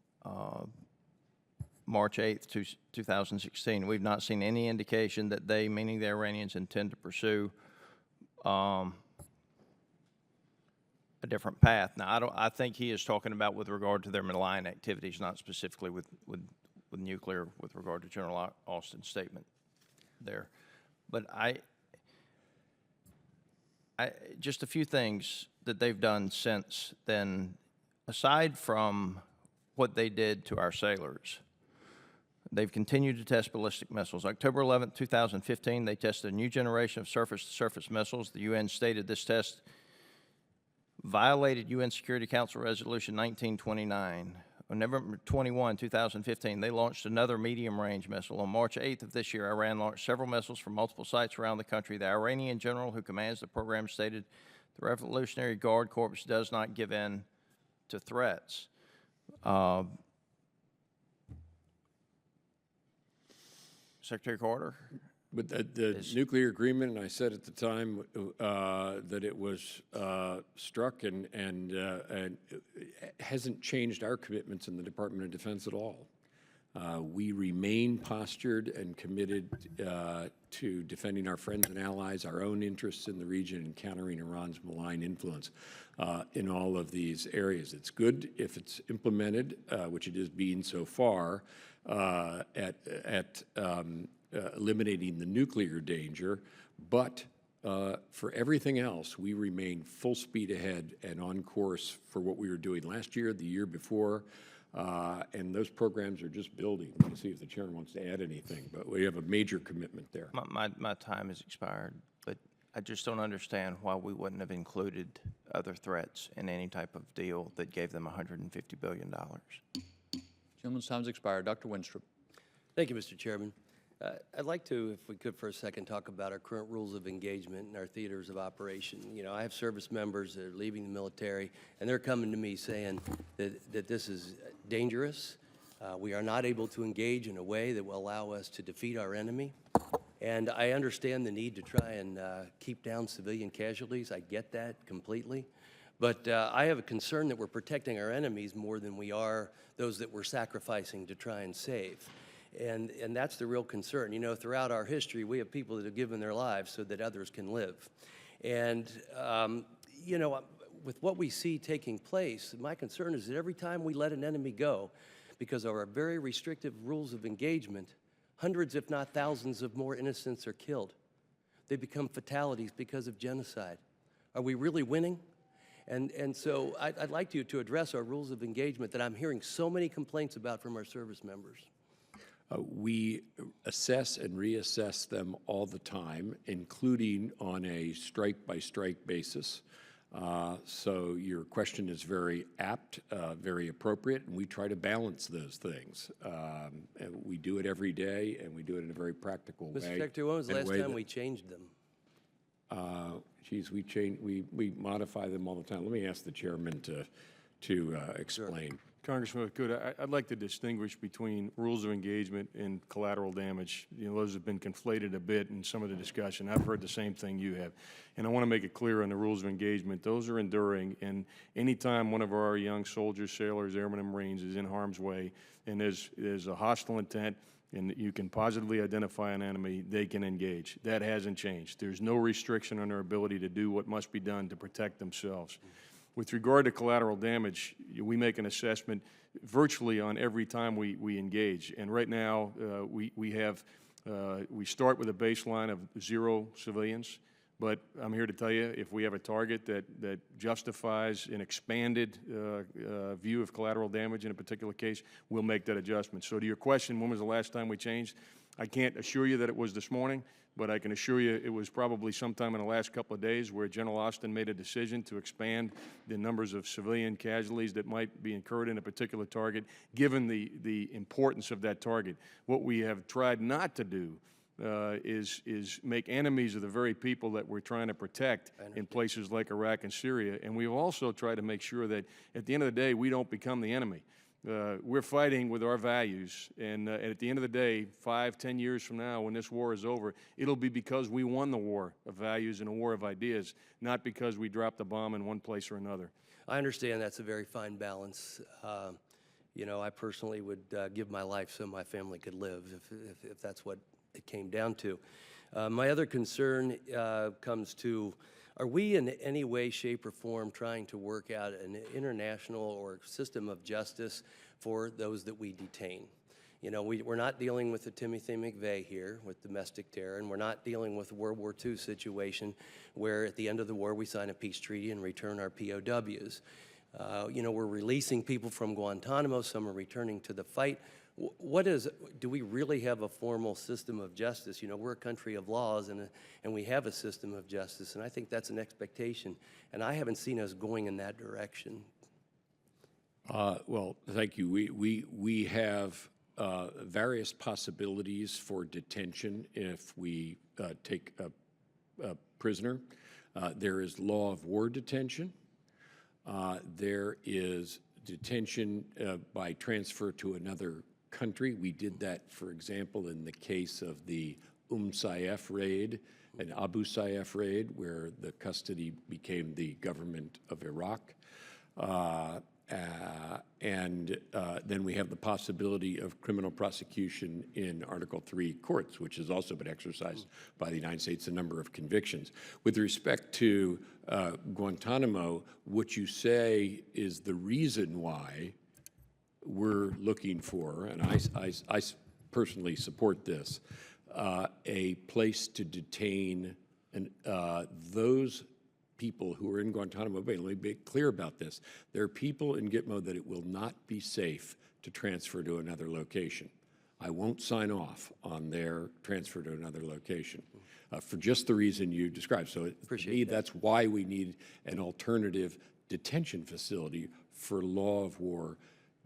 March 8th, 2016, we've not seen any indication that they, meaning the Iranians, intend to pursue a different path. Now, I think he is talking about with regard to their malign activities, not specifically with nuclear, with regard to General Austin's statement there. But just a few things that they've done since then, aside from what they did to our sailors. They've continued to test ballistic missiles. October 11th, 2015, they tested a new generation of surface-to-surface missiles. The UN stated this test violated UN Security Council Resolution 1929. On November 21, 2015, they launched another medium-range missile. On March 8th of this year, Iran launched several missiles from multiple sites around the country. The Iranian general who commands the program stated, the Revolutionary Guard Corps does not give in to threats. Secretary Carter? But the nuclear agreement, and I said at the time that it was struck and hasn't changed our commitments in the Department of Defense at all. We remain postured and committed to defending our friends and allies, our own interests in the region, and countering Iran's malign influence in all of these areas. It's good if it's implemented, which it is being so far, at eliminating the nuclear danger, but for everything else, we remain full speed ahead and on course for what we were doing last year, the year before, and those programs are just building. Let me see if the chairman wants to add anything, but we have a major commitment there. My time has expired, but I just don't understand why we wouldn't have included other threats in any type of deal that gave them $150 billion. Gentleman's time's expired. Dr. Winstrup. Thank you, Mr. Chairman. I'd like to, if we could for a second, talk about our current rules of engagement and our theaters of operation. You know, I have service members that are leaving the military, and they're coming to me saying that this is dangerous. We are not able to engage in a way that will allow us to defeat our enemy. And I understand the need to try and keep down civilian casualties. I get that completely. But I have a concern that we're protecting our enemies more than we are those that we're sacrificing to try and save. And that's the real concern. You know, throughout our history, we have people that have given their lives so that others can live. And, you know, with what we see taking place, my concern is that every time we let an enemy go, because of our very restrictive rules of engagement, hundreds, if not thousands, of more innocents are killed. They become fatalities because of genocide. Are we really winning? And so I'd like you to address our rules of engagement that I'm hearing so many complaints about from our service members. We assess and reassess them all the time, including on a strike-by-strike basis. So your question is very apt, very appropriate, and we try to balance those things. And we do it every day, and we do it in a very practical way. Mr. Secretary, when was the last time we changed them? Geez, we modify them all the time. Let me ask the chairman to explain. Sure. Congressman, if I could, I'd like to distinguish between rules of engagement and collateral damage. You know, those have been conflated a bit in some of the discussion. I've heard the same thing you have. And I want to make it clear on the rules of engagement, those are enduring. And anytime one of our young soldiers, sailors, airmen, and Marines is in harm's way and there's a hostile intent and you can positively identify an enemy, they can engage. That hasn't changed. There's no restriction on their ability to do what must be done to protect themselves. With regard to collateral damage, we make an assessment virtually on every time we engage. And right now, we start with a baseline of 0 civilians. But I'm here to tell you, if we have a target that justifies an expanded view of collateral damage in a particular case, we'll make that adjustment. So to your question, when was the last time we changed? I can't assure you that it was this morning, but I can assure you it was probably sometime in the last couple of days where General Austin made a decision to expand the numbers of civilian casualties that might be incurred in a particular target, given the importance of that target. What we have tried not to do is make enemies of the very people that we're trying to protect in places like Iraq and Syria. And we've also tried to make sure that at the end of the day, we don't become the enemy. We're fighting with our values, and at the end of the day, 5, 10 years from now, when this war is over, it'll be because we won the war of values and a war of ideas, not because we dropped a bomb in one place or another. I understand that's a very fine balance. You know, I personally would give my life so my family could live, if that's what it came down to. My other concern comes to Are we in any way, shape, or form trying to work out an international or system of justice for those that we detain? You know, we're not dealing with the Timothy McVeigh here with domestic terror, and we're not dealing with the World War II situation where at the end of the war we sign a peace treaty and return our POWs. You know, we're releasing people from Guantanamo, some are returning to the fight. Do we really have a formal system of justice? You know, we're a country of laws, and we have a system of justice, and I think that's an expectation, and I haven't seen us going in that direction. Well, thank you. We have various possibilities for detention if we take a prisoner. There is law of war detention. There is detention by transfer to another country. We did that, for example, in the case of the Sayyaf raid and Abu Sayyaf raid, where the custody became the government of Iraq. Then we have the possibility of criminal prosecution in Article III courts, which has also been exercised by the United States, a number of convictions. With respect to Guantanamo, what you say is the reason why we're looking for, and I personally support this, a place to detain those people who are in Guantanamo Bay. Let me be clear about this. There are people in Gitmo that it will not be safe to transfer to another location. I won't sign off on their transfer to another location for just the reason you described. So for me, that's why we need an alternative detention facility for law of war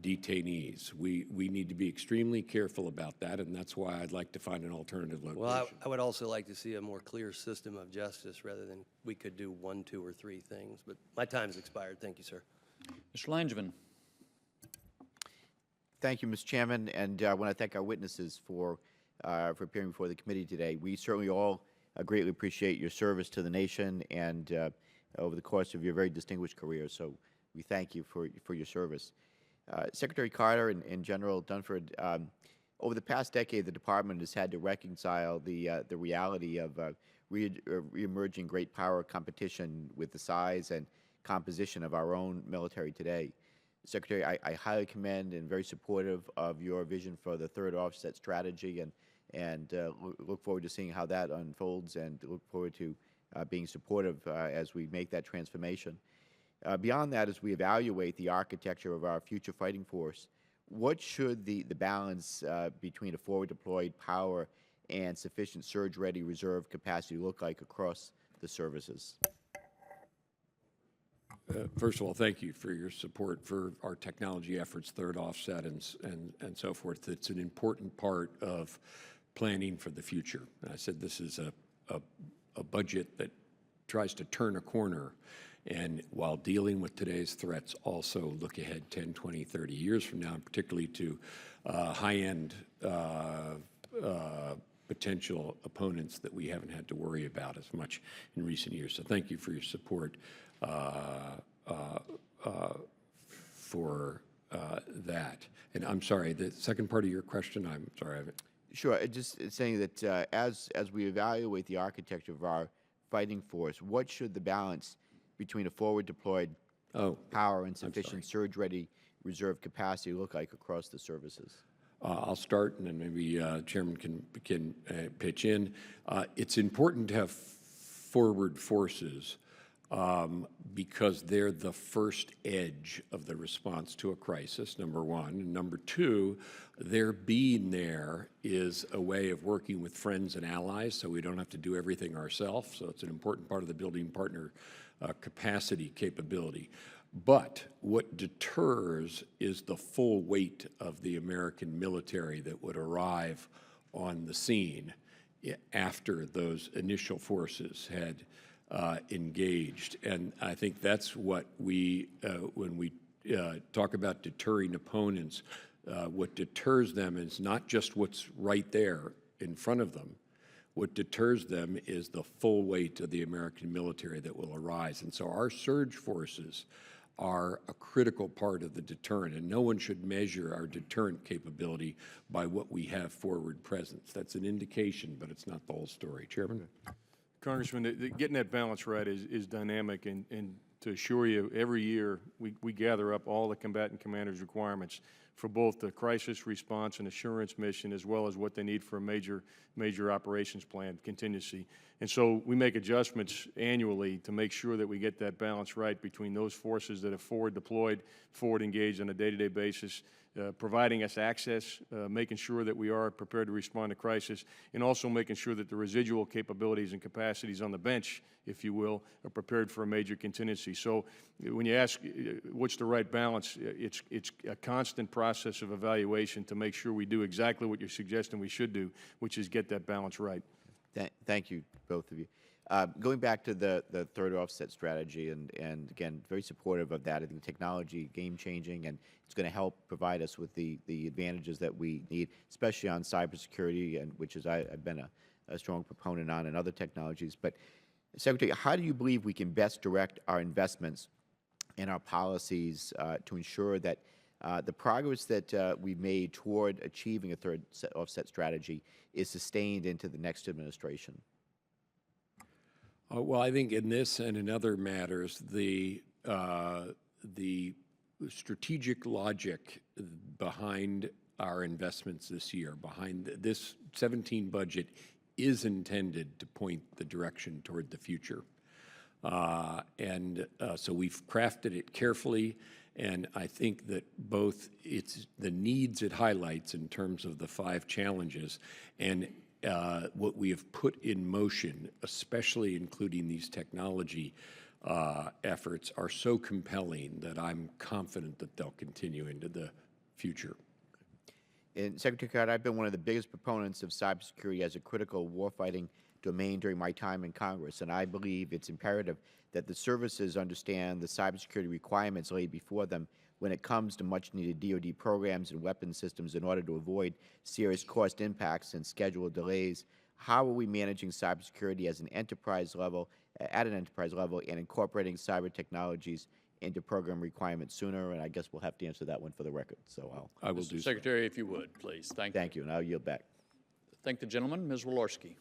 detainees. We need to be extremely careful about that, and that's why I'd like to find an alternative location. Well, I would also like to see a more clear system of justice rather than we could do 1, 2, or 3 things. But my time's expired. Thank you, sir. Mr. Langevin. Thank you, Mr. Chairman, and I want to thank our witnesses for appearing before the committee today. We certainly all greatly appreciate your service to the nation and over the course of your very distinguished career, so we thank you for your service. Secretary Carter and General Dunford, over the past decade, the Department has had to reconcile the reality of reemerging great power competition with the size and composition of our own military today. Secretary, I highly commend and very supportive of your vision for the third offset strategy, and look forward to seeing how that unfolds, and look forward to being supportive as we make that transformation. Beyond that, as we evaluate the architecture of our future fighting force, what should the balance between a forward deployed power and sufficient surge-ready reserve capacity look like across the services? First of all, thank you for your support for our technology efforts, third offset, and so forth. It's an important part of planning for the future. And I said this is a budget that tries to turn a corner, and while dealing with today's threats, also look ahead 10, 20, 30 years from now, particularly to high-end potential opponents that we haven't had to worry about as much in recent years. So thank you for your support for that. And I'm sorry, the second part of your question, I'm sorry. Sure, just saying that as we evaluate the architecture of our fighting force, what should the balance between a forward deployed power and sufficient surge-ready reserve capacity look like across the services? I'll start, and then maybe Chairman can pitch in. It's important to have forward forces because they're the first edge of the response to a crisis, number one. And number two, their being there is a way of working with friends and allies, so we don't have to do everything ourselves. So it's an important part of the building partner capacity capability. But what deters is the full weight of the American military that would arrive on the scene after those initial forces had engaged. And I think that's what we, when we talk about deterring opponents, what deters them is not just what's right there in front of them. What deters them is the full weight of the American military that will arise. And so our surge forces are a critical part of the deterrent, and no one should measure our deterrent capability by what we have forward presence. That's an indication, but it's not the whole story. Chairman? Congressman, getting that balance right is dynamic, and to assure you, every year we gather up all the combatant commanders' requirements for both the crisis response and assurance mission, as well as what they need for a major operations plan contingency. And so we make adjustments annually to make sure that we get that balance right between those forces that are forward deployed, forward engaged on a day-to-day basis, providing us access, making sure that we are prepared to respond to crisis, and also making sure that the residual capabilities and capacities on the bench, if you will, are prepared for a major contingency. So when you ask what's the right balance, it's a constant process of evaluation to make sure we do exactly what you're suggesting we should do, which is get that balance right. Thank you, both of you. Going back to the third offset strategy, and again, very supportive of that. I think technology, game-changing, and it's going to help provide us with the advantages that we need, especially on cybersecurity, and which is I've been a strong proponent on, and other technologies. But, Secretary, how do you believe we can best direct our investments and our policies to ensure that the progress that we've made toward achieving a third offset strategy is sustained into the next administration? Well, I think in this and in other matters, the strategic logic behind our investments this year, behind this 17 budget, is intended to point the direction toward the future. So we've crafted it carefully, and I think that both it's the needs it highlights in terms of the 5 challenges, and what we have put in motion, especially including these technology efforts, are so compelling that I'm confident that they'll continue into the future. And Secretary Carter, I've been one of the biggest proponents of cybersecurity as a critical warfighting domain during my time in Congress, and I believe it's imperative that the services understand the cybersecurity requirements laid before them when it comes to much-needed DoD programs and weapon systems in order to avoid serious cost impacts and schedule delays. How are we managing cybersecurity as an enterprise level, at an enterprise level, and incorporating cyber technologies into program requirements sooner? And I guess we'll have to answer that one for the record. So I will do so. Secretary, if you would, please. Thank you. Thank you, and I'll yield back. Thank the gentleman. Ms. Walorski.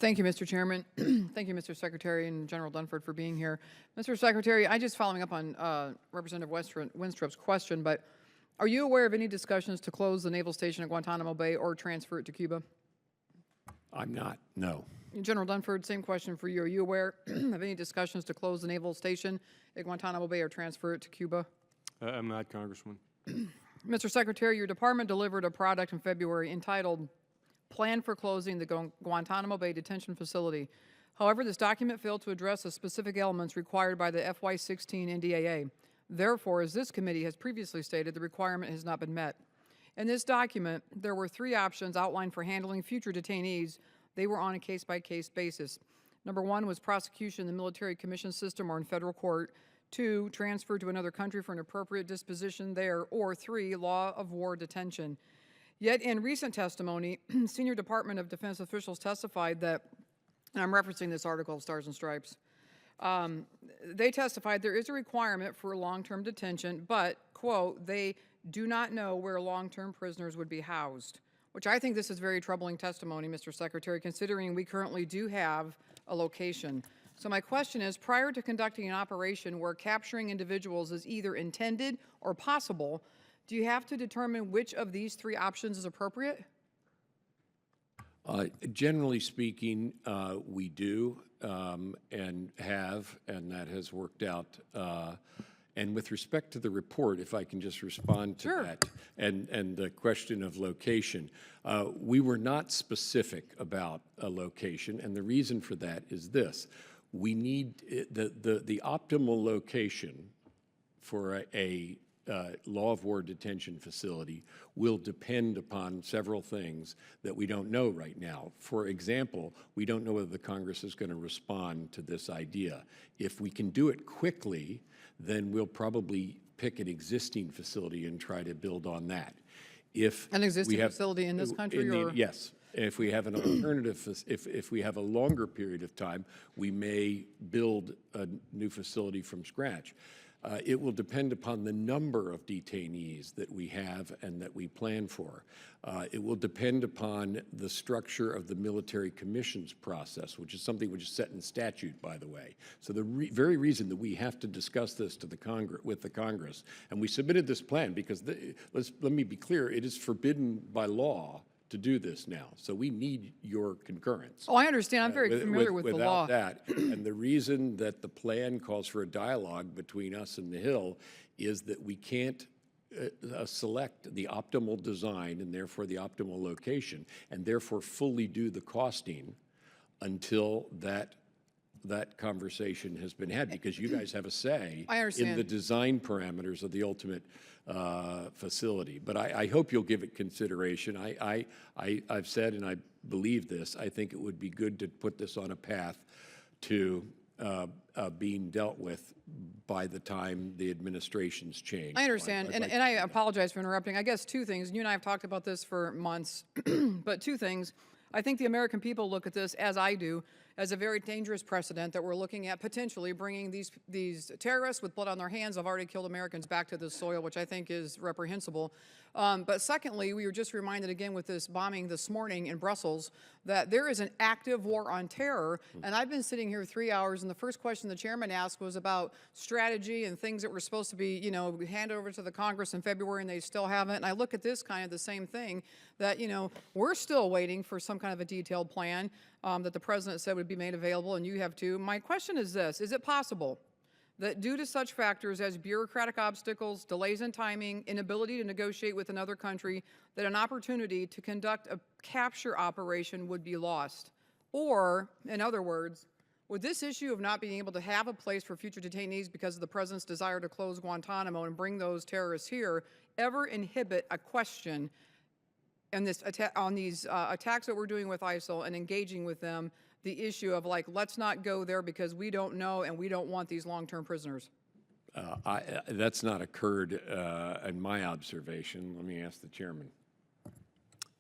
Thank you, Mr. Chairman. Thank you, Mr. Secretary and General Dunford, for being here. Mr. Secretary, I just following up on Representative Winstrop's question, but are you aware of any discussions to close the naval station at Guantanamo Bay or transfer it to Cuba? I'm not, no. General Dunford, same question for you. Are you aware of any discussions to close the naval station at Guantanamo Bay or transfer it to Cuba? I'm not, Congressman. Mr. Secretary, your department delivered a product in February entitled Plan for Closing the Guantanamo Bay Detention Facility. However, this document failed to address the specific elements required by the FY16 NDAA. Therefore, as this committee has previously stated, the requirement has not been met. In this document, there were 3 options outlined for handling future detainees. They were on a case-by-case basis. Number 1 was prosecution in the military commission system or in federal court. 2, transfer to another country for an appropriate disposition there. Or 3, law of war detention. Yet in recent testimony, senior Department of Defense officials testified that, and I'm referencing this article, Stars and Stripes, they testified there is a requirement for long-term detention, but, quote, they do not know where long-term prisoners would be housed, which I think this is very troubling testimony, Mr. Secretary, considering we currently do have a location. So my question is, prior to conducting an operation where capturing individuals is either intended or possible, do you have to determine which of these 3 options is appropriate? Generally speaking, we do and have, and that has worked out. And with respect to the report, if I can just respond to that, and the question of location, we were not specific about a location, and the reason for that is this. We need the optimal location for a law of war detention facility will depend upon several things that we don't know right now. For example, we don't know whether the Congress is going to respond to this idea. If we can do it quickly, then we'll probably pick an existing facility and try to build on that. If an existing facility in this country? Yes. If we have an alternative, if we have a longer period of time, we may build a new facility from scratch. It will depend upon the number of detainees that we have and that we plan for. It will depend upon the structure of the military commissions process, which is something which is set in statute, by the way. So the very reason that we have to discuss this to the with the Congress, and we submitted this plan because, let me be clear, it is forbidden by law to do this now. So we need your concurrence. Oh, I understand. I'm very familiar with the law. Without that, and the reason that the plan calls for a dialogue between us and the Hill is that we can't select the optimal design and therefore the optimal location, and therefore fully do the costing until that conversation has been had, because you guys have a say in the design parameters of the ultimate facility. But I hope you'll give it consideration. I've said, and I believe this, I think it would be good to put this on a path to being dealt with by the time the administrations change. I understand, and I apologize for interrupting. I guess two things. You and I have talked about this for months, but two things. I think the American people look at this, as I do, as a very dangerous precedent that we're looking at potentially bringing these terrorists with blood on their hands have already killed Americans back to this soil, which I think is reprehensible. But secondly, we were just reminded again with this bombing this morning in Brussels that there is an active war on terror. And I've been sitting here 3 hours, and the first question the chairman asked was about strategy and things that were supposed to be, you know, handed over to the Congress in February, and they still haven't. And I look at this kind of the same thing, that, you know, we're still waiting for some kind of a detailed plan that the president said would be made available, and you have too. My question is this: is it possible that due to such factors as bureaucratic obstacles, delays in timing, inability to negotiate with another country, that an opportunity to conduct a capture operation would be lost? Or, in other words, would this issue of not being able to have a place for future detainees because of the president's desire to close Guantanamo and bring those terrorists here ever inhibit a question on these attacks that we're doing with ISIL and engaging with them, the issue of, like, let's not go there because we don't know and we don't want these long-term prisoners? That's not occurred in my observation. Let me ask the chairman.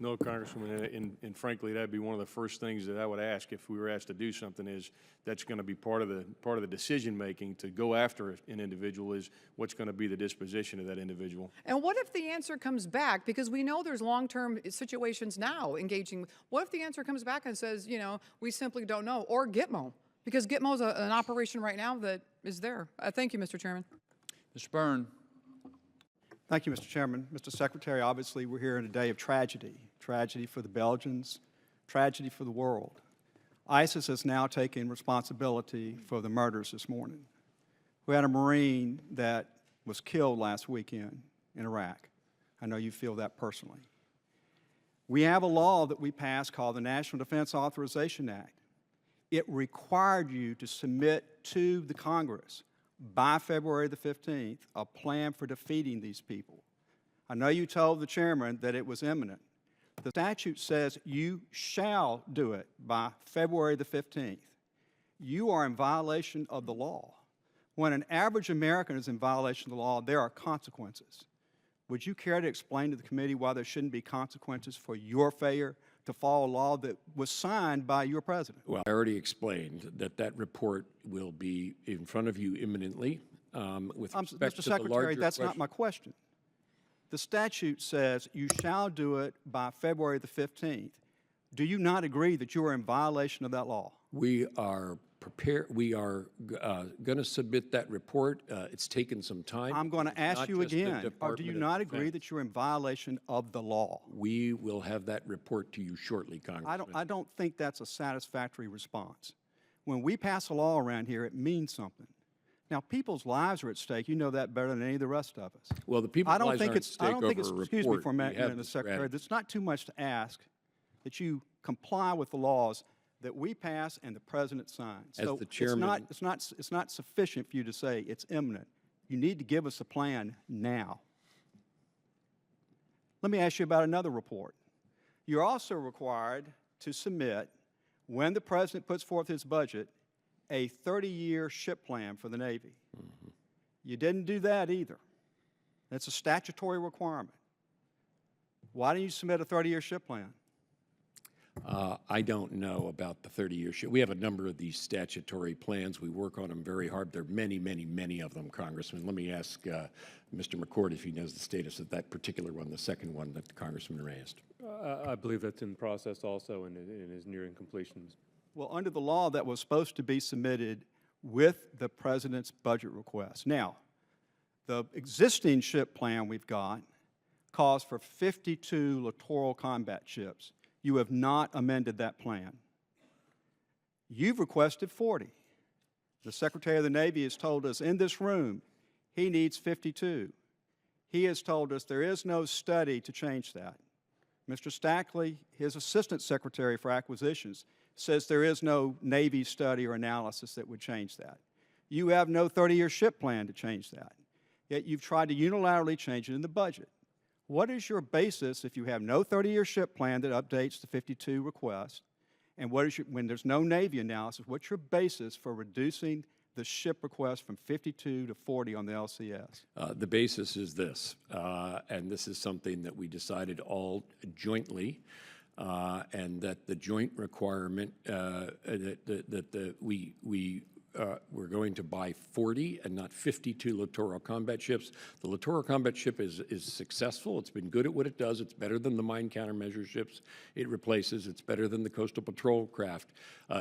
No, Congresswoman, and frankly, that'd be one of the first things that I would ask if we were asked to do something. Is that's going to be part of the decision making to go after an individual, is what's going to be the disposition of that individual. And what if the answer comes back, because we know there's long-term situations now engaging, what if the answer comes back and says, you know, we simply don't know, or Gitmo, because Gitmo is an operation right now that is there. Thank you, Mr. Chairman. Mr. Byrne. Thank you, Mr. Chairman. Mr. Secretary, obviously we're here in a day of tragedy. Tragedy for the Belgians, tragedy for the world. ISIS has now taken responsibility for the murders this morning. We had a Marine that was killed last weekend in Iraq. I know you feel that personally. We have a law that we passed called the National Defense Authorization Act. It required you to submit to the Congress by February the 15th a plan for defeating these people. I know you told the chairman that it was imminent. The statute says you shall do it by February the 15th. You are in violation of the law. When an average American is in violation of the law, there are consequences. Would you care to explain to the committee why there shouldn't be consequences for your failure to follow a law that was signed by your president? Well, I already explained that report will be in front of you imminently. With respect Mr. to the Secretary, larger that's not question. my question. The statute says you shall do it by February the 15th. Do you not agree that you are in violation of that law? We are prepared. We are going to submit that report. It's taken some time. I'm going to It's ask not you just the again, or do Department you of not agree Defense. that you're in violation of the law? We will have that report to you shortly, Congressman. I don't think that's a satisfactory response. When we pass a law around here, it means something. Now, people's lives are at stake. You know that better than any of the rest of us. Well, the people's lives aren't at stake I don't think it's, over a excuse me report. for a We minute, have Mr. the Secretary, strategy. it's not too much to ask that you comply with the laws that we pass and the president signs. As So the chairman- it's not sufficient for you to say it's imminent. You need to give us a plan now. Let me ask you about another report. You're also required to submit, when the president puts forth his budget, a 30-year ship plan for the Navy. Mm-hmm. You didn't do that either. That's a statutory requirement. Why didn't you submit a 30-year ship plan? I don't know about the 30-year ship. We have a number of these statutory plans. We work on them very hard. There are many, many, many of them, Congressman. Let me ask Mr. McCord if he knows the status of that particular one, the second one that the Congressman raised. I believe that's in process also and is nearing completion. Well, under the law, that was supposed to be submitted with the president's budget request. Now, the existing ship plan we've got calls for 52 littoral combat ships. You have not amended that plan. You've requested 40. The Secretary of the Navy has told us in this room he needs 52. He has told us there is no study to change that. Mr. Stackley, his Assistant Secretary for Acquisitions, says there is no Navy study or analysis that would change that. You have no 30-year ship plan to change that. Yet you've tried to unilaterally change it in the budget. What is your basis if you have no 30-year ship plan that updates the 52 request? And what is when there's no Navy analysis, what's your basis for reducing the ship request from 52 to 40 on the LCS? The basis is this, and this is something that we decided all jointly, and that the joint requirement we're going to buy 40 and not 52 littoral combat ships. The littoral combat ship is successful. It's been good at what it does. It's better than the mine countermeasure ships it replaces. It's better than the coastal patrol craft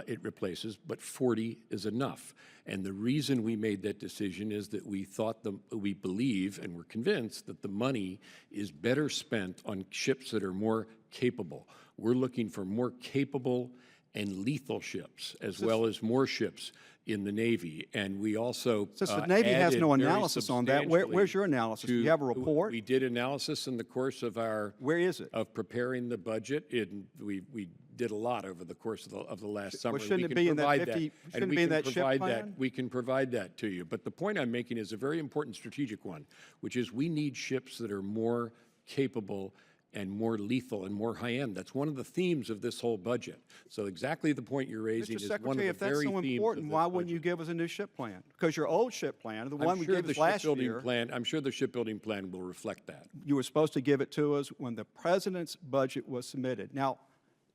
it replaces, but 40 is enough. And the reason we made that decision is that we believe and we're convinced that the money is better spent on ships that are more capable. We're looking for more capable and lethal ships, as well as more ships in the Navy. And we also Since the Navy has no analysis on that, where's your analysis? Do you have a report? We did analysis in the course of our... Where is it? ...of preparing the budget. We did a lot over the course of the last summer. Well, shouldn't it be in that 50, shouldn't it be in that ship plan? We can provide that to you. But the point I'm making is a very important strategic one, which is we need ships that are more capable and more lethal and more high-end. That's one of the themes of this whole budget. So exactly the point you're raising is one of the very themes of this budget. Mr. Secretary, if that's so important, why wouldn't you give us a new ship plan? Because your old ship plan, the one we gave us last year... I'm sure the shipbuilding plan will reflect that. You were supposed to give it to us when the president's budget was submitted. Now,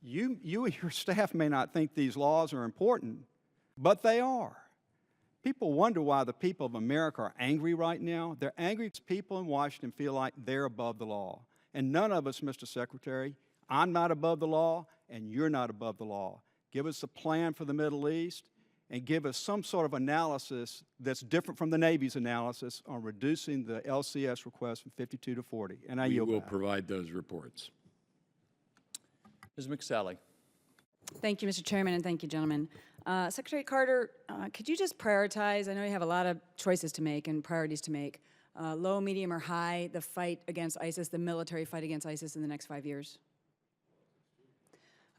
you and your staff may not think these laws are important, but they are. People wonder why the people of America are angry right now. They're angry because people in Washington feel like they're above the law. And none of us, Mr. Secretary, I'm not above the law, and you're not above the law. Give us a plan for the Middle East, and give us some sort of analysis that's different from the Navy's analysis on reducing the LCS request from 52 to 40. And I yield back. We will provide those reports. Ms. McSally. Thank you, Mr. Chairman, and thank you, gentlemen. Secretary Carter, could you just prioritize? I know you have a lot of choices to make and priorities to make. Low, medium, or high, the fight against ISIS, the military fight against ISIS in the next 5 years?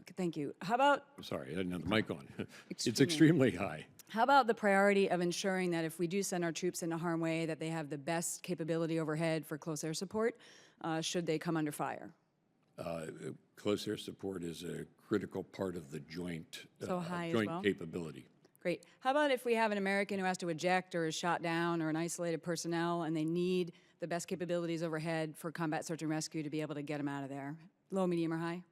Okay, thank you. How about... Sorry, I didn't have the mic on. It's extremely high. How about the priority of ensuring that if we do send our troops into harm's way, that they have the best capability overhead for close air support, should they come under fire? Close air support is a critical part of the joint capability. Great. How about if we have an American who has to eject or is shot down or an isolated personnel and they need the best capabilities overhead for combat search and rescue to be able to get them out of there? Low, medium, or high?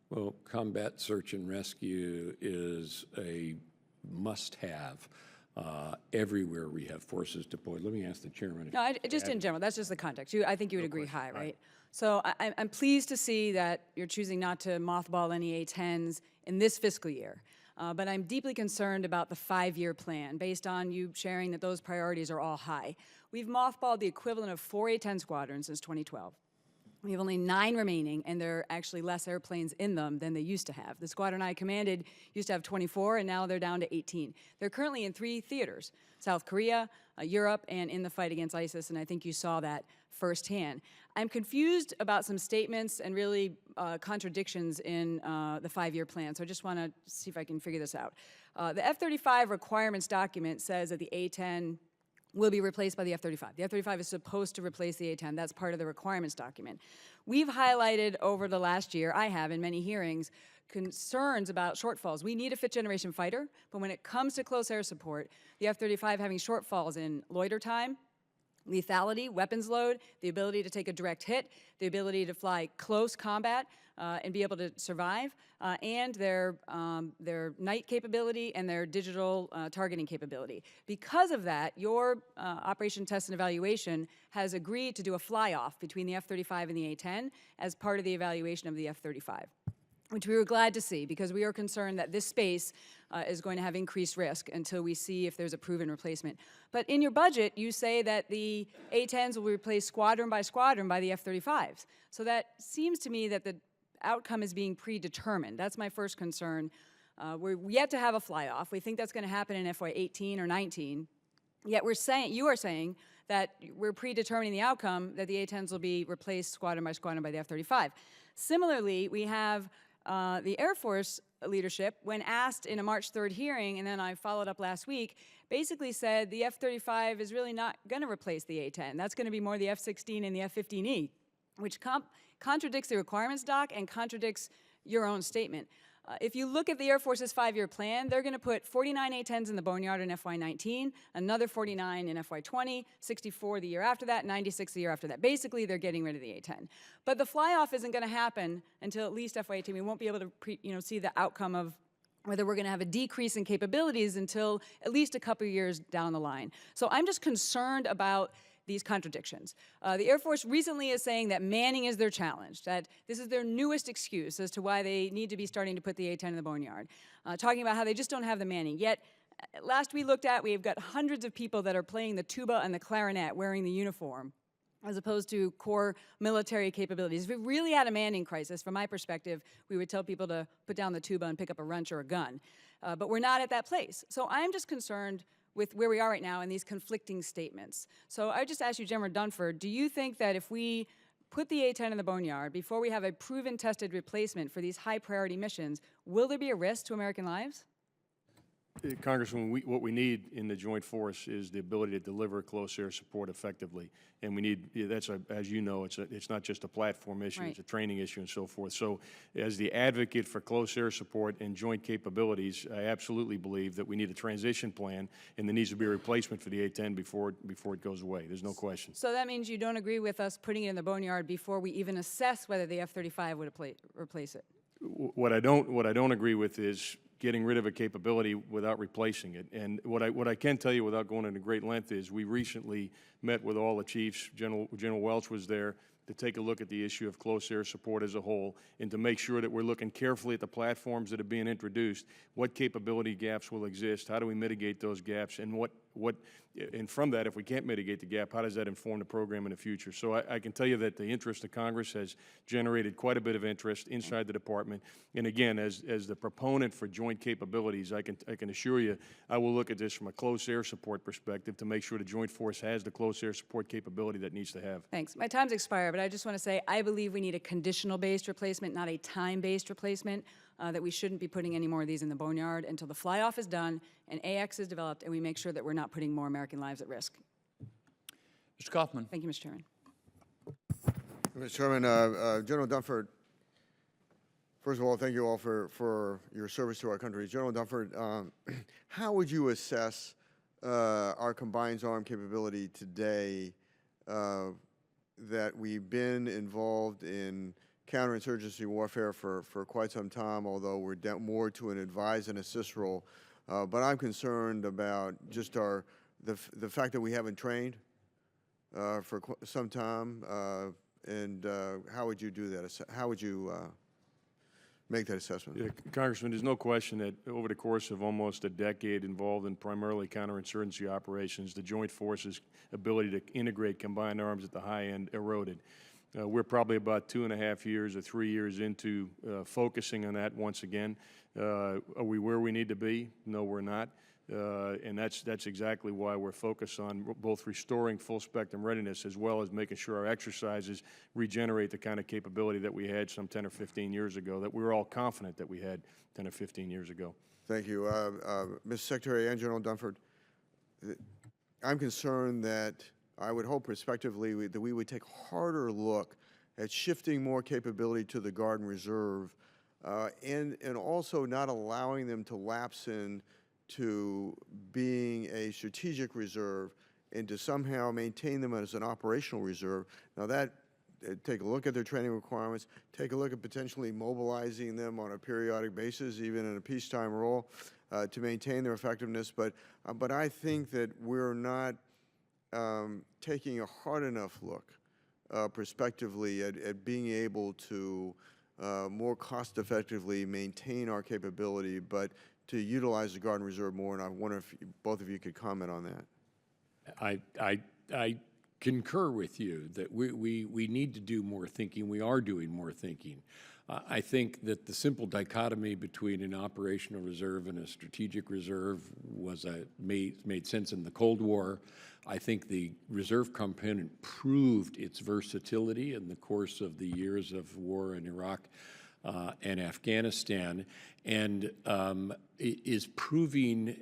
Well, combat search and rescue is a must-have everywhere we have forces deployed. Let me ask the chairman. No, just in general. That's just the context. I think you would agree high, right? So I'm pleased to see that you're choosing not to mothball any A-10s in this fiscal year. But I'm deeply concerned about the 5-year plan, based on you sharing that those priorities are all high. We've mothballed the equivalent of 4 A-10 squadrons since 2012. We have only 9 remaining, and there are actually less airplanes in them than they used to have. The squadron I commanded used to have 24, and now they're down to 18. They're currently in 3 theaters, South Korea, Europe, and in the fight against ISIS, and I think you saw that firsthand. I'm confused about some statements and really contradictions in the 5-year plan, so I just want to see if I can figure this out. The F-35 requirements document says that the A-10 will be replaced by the F-35. The F-35 is supposed to replace the A-10. That's part of the requirements document. We've highlighted over the last year, I have in many hearings, concerns about shortfalls. We need a fifth-generation fighter, but when it comes to close air support, the F-35 having shortfalls in loiter time, lethality, weapons load, the ability to take a direct hit, the ability to fly close combat and be able to survive, and their night capability and their digital targeting capability. Because of that, your Operation Test and Evaluation has agreed to do a fly-off between the F-35 and the A-10 as part of the evaluation of the F-35, which we were glad to see because we are concerned that this space is going to have increased risk until we see if there's a proven replacement. But in your budget, you say that the A-10s will be replaced squadron by the F-35s. So that seems to me that the outcome is being predetermined. That's my first concern. We're yet to have a fly-off. We think that's going to happen in FY 18 or 19. Yet you are saying that we're predetermining the outcome that the A-10s will be replaced squadron by the F-35. Similarly, we have the Air Force leadership, when asked in a March 3rd hearing, and then I followed up last week, basically said the F-35 is really not going to replace the A-10. That's going to be more the F-16 and the F-15E, which contradicts the requirements doc and contradicts your own statement. If you look at the Air Force's 5-year plan, they're going to put 49 A-10s in the boneyard in FY19, another 49 in FY20, 64 the year after that, 96 the year after that. Basically, they're getting rid of the A-10. But the fly-off isn't going to happen until at least FY18. We won't be able to see the outcome of whether we're going to have a decrease in capabilities until at least a couple of years down the line. So I'm just concerned about these contradictions. The Air Force recently is saying that manning is their challenge, that this is their newest excuse as to why they need to be starting to put the A-10 in the boneyard, talking about how they just don't have the manning. Yet, last we looked at, we've got hundreds of people that are playing the tuba and the clarinet wearing the uniform, as opposed to core military capabilities. If we really had a manning crisis, from my perspective, we would tell people to put down the tuba and pick up a wrench or a gun. But we're not at that place. So I'm just concerned with where we are right now and these conflicting statements. So I just ask you, General Dunford, do you think that if we put the A-10 in the boneyard before we have a proven tested replacement for these high priority missions, will there be a risk to American lives? Congressman, what we need in the Joint Force is the ability to deliver close air support effectively. And we need, as you know, it's not just a platform issue, it's a training issue and so forth. So as the advocate for close air support and joint capabilities, I absolutely believe that we need a transition plan and there needs to be a replacement for the A-10 before it goes away. There's no question. So that means you don't agree with us putting it in the boneyard before we even assess whether the F-35 would replace it? What I don't agree with is getting rid of a capability without replacing it. And what I can tell you without going into great length is we recently met with all the chiefs. General Welch was there to take a look at the issue of close air support as a whole and to make sure that we're looking carefully at the platforms that are being introduced, what capability gaps will exist, how do we mitigate those gaps, and and from that, if we can't mitigate the gap, how does that inform the program in the future? So I can tell you that the interest of Congress has generated quite a bit of interest inside the department. And again, as the proponent for joint capabilities, I can assure you, I will look at this from a close air support perspective to make sure the Joint Force has the close air support capability that it needs to have. Thanks. My time's expired, but I just want to say I believe we need a conditional-based replacement, not a time-based replacement, that we shouldn't be putting any more of these in the boneyard until the fly-off is done and AX is developed and we make sure that we're not putting more American lives at risk. Mr. Kaufman. Thank you, Mr. Chairman. Mr. Chairman, General Dunford, first of all, thank you all for your service to our country. General Dunford, how would you assess our combined arm capability today that we've been involved in counterinsurgency warfare for quite some time, although we're down more to an advise and assist role. But I'm concerned about just the fact that we haven't trained for some time. And how would you do that? How would you make that assessment? Yeah, Congressman, there's no question that over the course of almost a decade involved in primarily counterinsurgency operations, the Joint Force's ability to integrate combined arms at the high end eroded. We're probably about 2.5 years or 3 years into focusing on that once again. Are we where we need to be? No, we're not. And that's exactly why we're focused on both restoring full spectrum readiness as well as making sure our exercises regenerate the kind of capability that we had some 10 or 15 years ago, that we were all confident that we had 10 or 15 years ago. Thank you. Mr. Secretary and General Dunford, I'm concerned that I would hope prospectively that we would take a harder look at shifting more capability to the Guard and Reserve and also not allowing them to lapse in to being a strategic reserve and to somehow maintain them as an operational reserve. Now that, take a look at their training requirements, take a look at potentially mobilizing them on a periodic basis, even in a peacetime role, to maintain their effectiveness. But I think that we're not taking a hard enough look prospectively at being able to more cost effectively maintain our capability, but to utilize the Guard and Reserve more. And I wonder if both of you could comment on that. I concur with you that we need to do more thinking. We are doing more thinking. I think that the simple dichotomy between an operational reserve and a strategic reserve was made sense in the Cold War. I think the reserve component proved its versatility in the course of the years of war in Iraq and Afghanistan, and is proving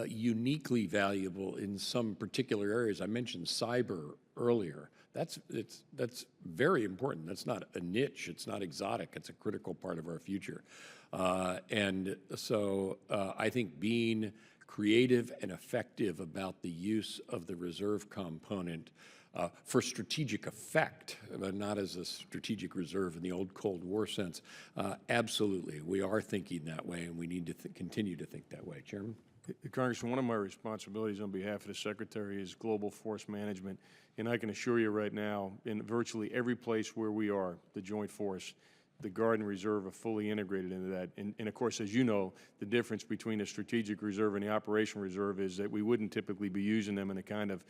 uniquely valuable in some particular areas. I mentioned cyber earlier. That's very important. That's not a niche. It's not exotic. It's a critical part of our future. And so I think being creative and effective about the use of the reserve component for strategic effect, but not as a strategic reserve in the old Cold War sense, absolutely. We are thinking that way, and we need to continue to think that way. Chairman? Congressman, one of my responsibilities on behalf of the Secretary is global force management, and I can assure you right now, in virtually every place where we are, the Joint Force, the Guard and Reserve are fully integrated into that. And of course, as you know, the difference between the strategic reserve and the operational reserve is that we wouldn't typically be using them in the kind of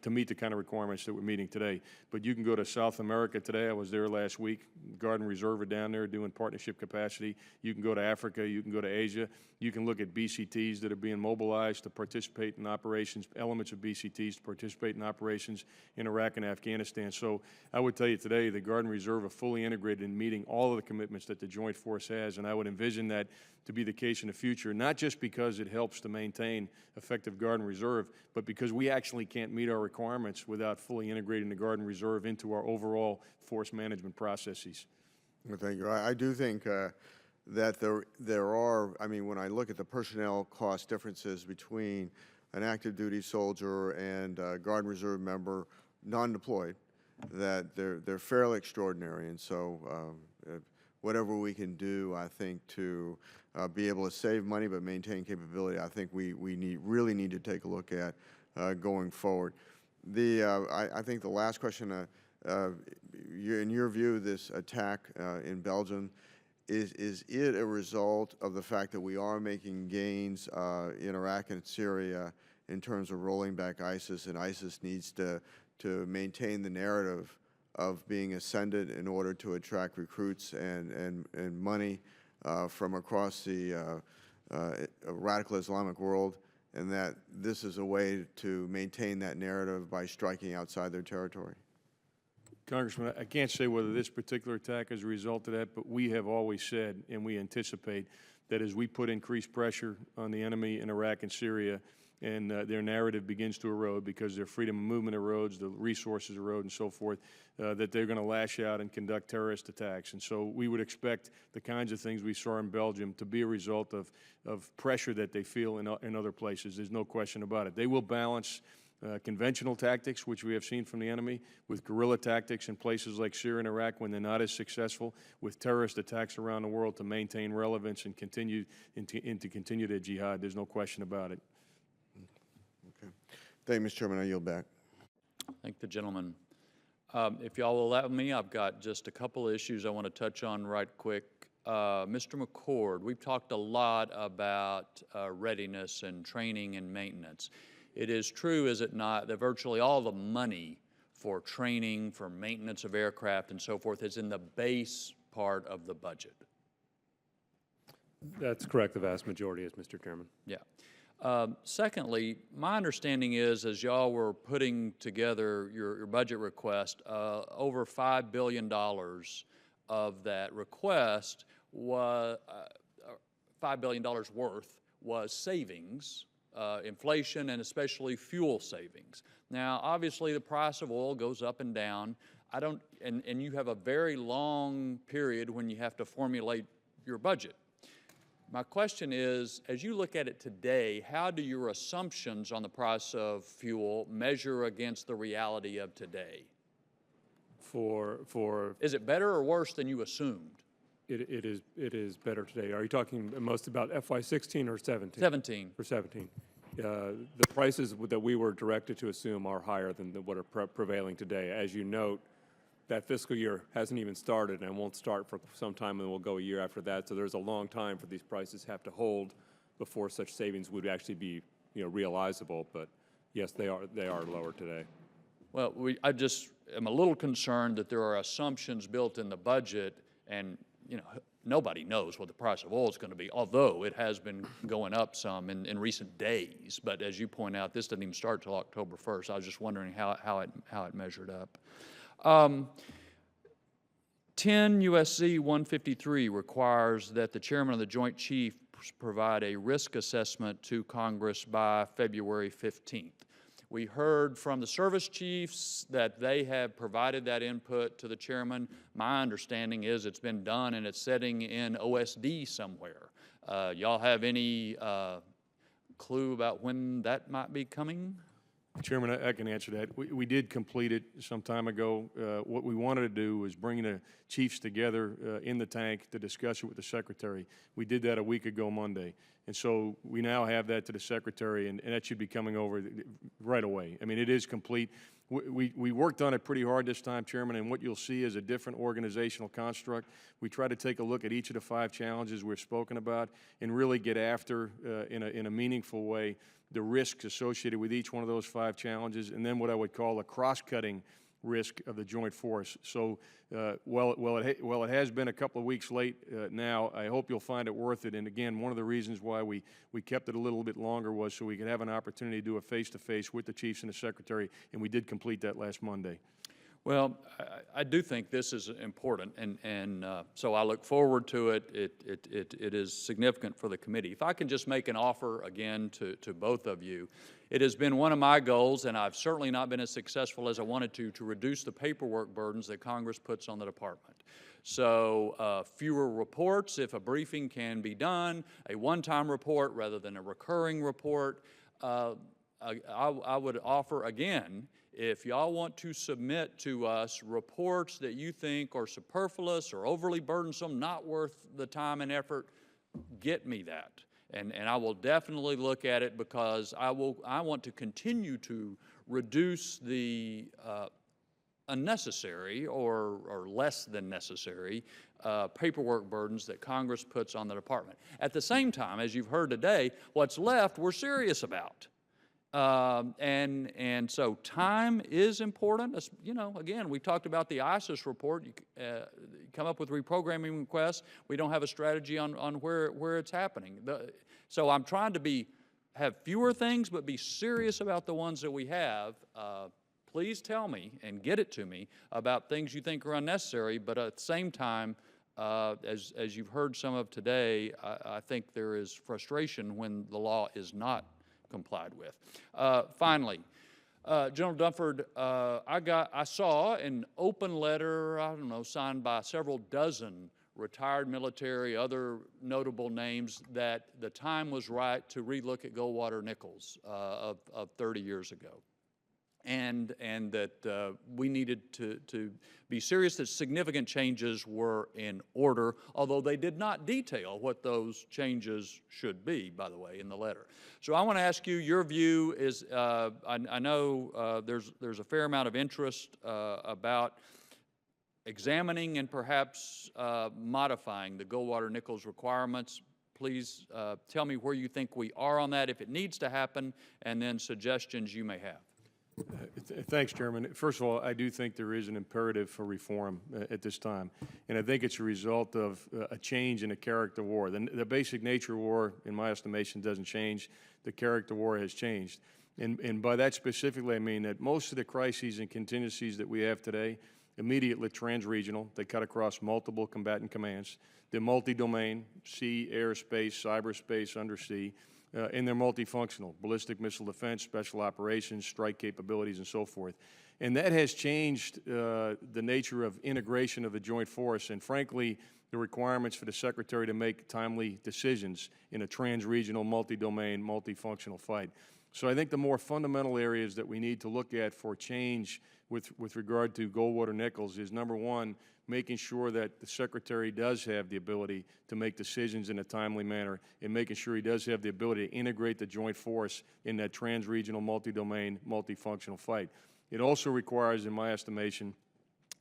to meet the kind of requirements that we're meeting today. But you can go to South America today. I was there last week. Guard and Reserve are down there doing partnership capacity. You can go to Africa. You can go to Asia. You can look at BCTs that are being mobilized to participate in operations, elements of BCTs to participate in operations in Iraq and Afghanistan. So I would tell you today, the Guard and Reserve are fully integrated in meeting all of the commitments that the Joint Force has, and I would envision that to be the case in the future, not just because it helps to maintain effective Guard and Reserve, but because we actually can't meet our requirements without fully integrating the Guard and Reserve into our overall force management processes. Well, thank you. I do think that there are, I mean, when I look at the personnel cost differences between an active duty soldier and a Guard and Reserve member non-deployed, that they're fairly extraordinary. And so whatever we can do, I think, to be able to save money but maintain capability, I think we really need to take a look at going forward. I think the last question, in your view, this attack in Belgium, is it a result of the fact that we are making gains in Iraq and Syria in terms of rolling back ISIS, and ISIS needs to maintain the narrative of being ascended in order to attract recruits and money from across the radical Islamic world, and that this is a way to maintain that narrative by striking outside their territory? Congressman, I can't say whether this particular attack is a result of that, but we have always said, and we anticipate, that as we put increased pressure on the enemy in Iraq and Syria, and their narrative begins to erode because their freedom of movement erodes, the resources erode, and so forth, that they're going to lash out and conduct terrorist attacks. And so we would expect the kinds of things we saw in Belgium to be a result of pressure that they feel in other places. There's no question about it. They will balance conventional tactics, which we have seen from the enemy, with guerrilla tactics in places like Syria and Iraq when they're not as successful, with terrorist attacks around the world to maintain relevance and continue their jihad. There's no question about it. Okay. Thank you, Mr. Chairman. I yield back. Thank the gentleman. If y'all will allow me, I've got just a couple of issues I want to touch on right quick. Mr. McCord, we've talked a lot about readiness and training and maintenance. It is true, is it not, that virtually all the money for training, for maintenance of aircraft and so forth is in the base part of the budget? That's correct. The vast majority is, Mr. Chairman. Yeah. Secondly, my understanding is, as y'all were putting together your budget request, over $5 billion of that request was $5 billion worth was savings, inflation, and especially fuel savings. Now, obviously, the price of oil goes up and down. And you have a very long period when you have to formulate your budget. My question is, as you look at it today, how do your assumptions on the price of fuel measure against the reality of today? Is it better or worse than you assumed? It is better today. Are you talking most about FY16 or 17? 17. For 17. The prices that we were directed to assume are higher than what are prevailing today. As you note, that fiscal year hasn't even started and won't start for some time, and will go a year after that. So there's a long time for these prices have to hold before such savings would actually be, realizable. But yes, they are lower today. Well, I just am a little concerned that there are assumptions built in the budget, and nobody knows what the price of oil is going to be, although it has been going up some in recent days. But as you point out, this doesn't even start till October 1st. I was just wondering how it measured up. 10 U.S.C. 153 requires that the chairman of the Joint Chiefs provide a risk assessment to Congress by February 15th. We heard from the service chiefs that they have provided that input to the chairman. My understanding is it's been done and it's sitting in OSD somewhere. Y'all have any clue about when that might be coming? Chairman, I can answer that. We did complete it some time ago. What we wanted to do was bring the chiefs together in the tank to discuss it with the Secretary. We did that a week ago Monday. And so we now have that to the Secretary, and that should be coming over right away. I mean, it is complete. We worked on it pretty hard this time, Chairman, and what you'll see is a different organizational construct. We try to take a look at each of the 5 challenges we've spoken about and really get after, in a meaningful way, the risks associated with each one of those 5 challenges, and then what I would call a cross-cutting risk of the joint force. So while it has been a couple of weeks late now, I hope you'll find it worth it. And again, one of the reasons why we kept it a little bit longer was so we could have an opportunity to do a face-to-face with the chiefs and the Secretary, and we did complete that last Monday. Well, I do think this is important, and so I look forward to it. It is significant for the committee. If I can just make an offer again to both of you, it has been one of my goals, and I've certainly not been as successful as I wanted to reduce the paperwork burdens that Congress puts on the department. So fewer reports if a briefing can be done, a one-time report rather than a recurring report. I would offer again, if y'all want to submit to us reports that you think are superfluous or overly burdensome, not worth the time and effort, get me that. And I will definitely look at it, because I want to continue to reduce the unnecessary or less than necessary paperwork burdens that Congress puts on the department. At the same time, as you've heard today, what's left we're serious about. And so time is important. Again, we talked about the ISIS report. You come up with reprogramming requests. We don't have a strategy on where it's happening. So I'm trying to have fewer things, but be serious about the ones that we have. Please tell me and get it to me about things you think are unnecessary, but at the same time, as you've heard some of today, I think there is frustration when the law is not complied with. Finally, General Dunford, I saw an open letter, signed by several dozen retired military, other notable names, that the time was right to relook at Goldwater Nichols of 30 years ago. And that we needed to be serious that significant changes were in order, although they did not detail what those changes should be, by the way, in the letter. So I want to ask you, your view is, I know there's a fair amount of interest about examining and perhaps modifying the Goldwater Nichols requirements. Please tell me where you think we are on that, if it needs to happen, and then suggestions you may have. Thanks, Chairman. First of all, I do think there is an imperative for reform at this time, and I think it's a result of a change in the character of war. The basic nature of war, in my estimation, doesn't change. The character of war has changed. And by that specifically, I mean that most of the crises and contingencies that we have today immediately trans-regional. They cut across multiple combatant commands. They're multi-domain, sea, air, space, cyberspace, undersea. And they're multifunctional: ballistic missile defense, special operations, strike capabilities, and so forth. And that has changed the nature of integration of the joint force. And frankly, the requirements for the Secretary to make timely decisions in a trans-regional, multi-domain, multifunctional fight. So I think the more fundamental areas that we need to look at for change with regard to Goldwater Nichols is, number one, making sure that the Secretary does have the ability to make decisions in a timely manner, and making sure he does have the ability to integrate the joint force in that trans-regional, multi-domain, multifunctional fight. It also requires, in my estimation,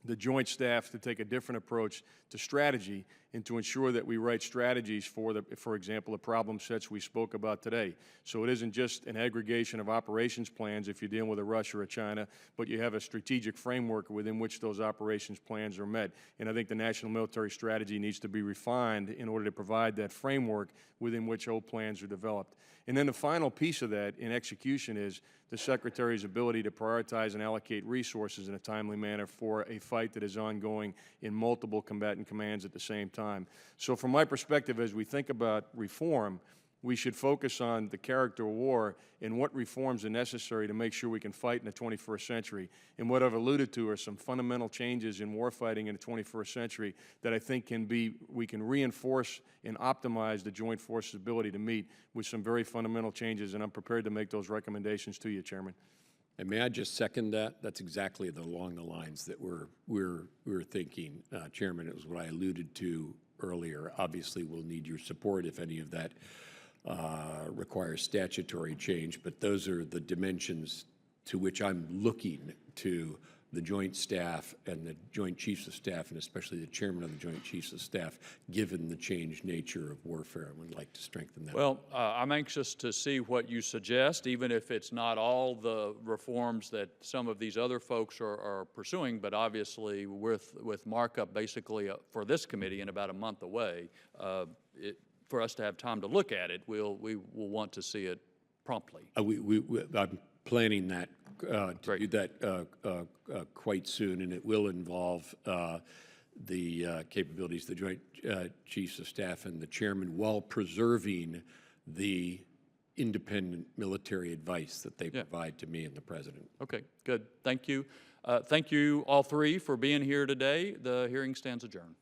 the joint staff to take a different approach to strategy and to ensure that we write strategies for example, the problem sets we spoke about today. So it isn't just an aggregation of operations plans if you're dealing with a Russia or a China, but you have a strategic framework within which those operations plans are met. And I think the national military strategy needs to be refined in order to provide that framework within which those plans are developed. And then the final piece of that in execution is the Secretary's ability to prioritize and allocate resources in a timely manner for a fight that is ongoing in multiple combatant commands at the same time. So from my perspective, as we think about reform, we should focus on the character of war and what reforms are necessary to make sure we can fight in the 21st century. And what I've alluded to are some fundamental changes in warfighting in the 21st century that I think we can reinforce and optimize the joint forces' ability to meet with some very fundamental changes, and I'm prepared to make those recommendations to you, Chairman. And may I just second that? That's exactly along the lines that we're thinking, Chairman. It was what I alluded to earlier. Obviously, we'll need your support if any of that requires statutory change, but those are the dimensions to which I'm looking to the Joint Staff and the Joint Chiefs of Staff, and especially the Chairman of the Joint Chiefs of Staff, given the changed nature of warfare. I would like to strengthen that. Well, I'm anxious to see what you suggest, even if it's not all the reforms that some of these other folks are pursuing, but obviously with markup basically for this committee in about a month away, for us to have time to look at it, we will want to see it promptly. I'm planning that to do that quite soon, and it will involve the capabilities of the Joint Chiefs of Staff and the Chairman while preserving the independent military advice that they provide to me and the President. Okay, good. Thank you. Thank you all three for being here today. The hearing stands adjourned.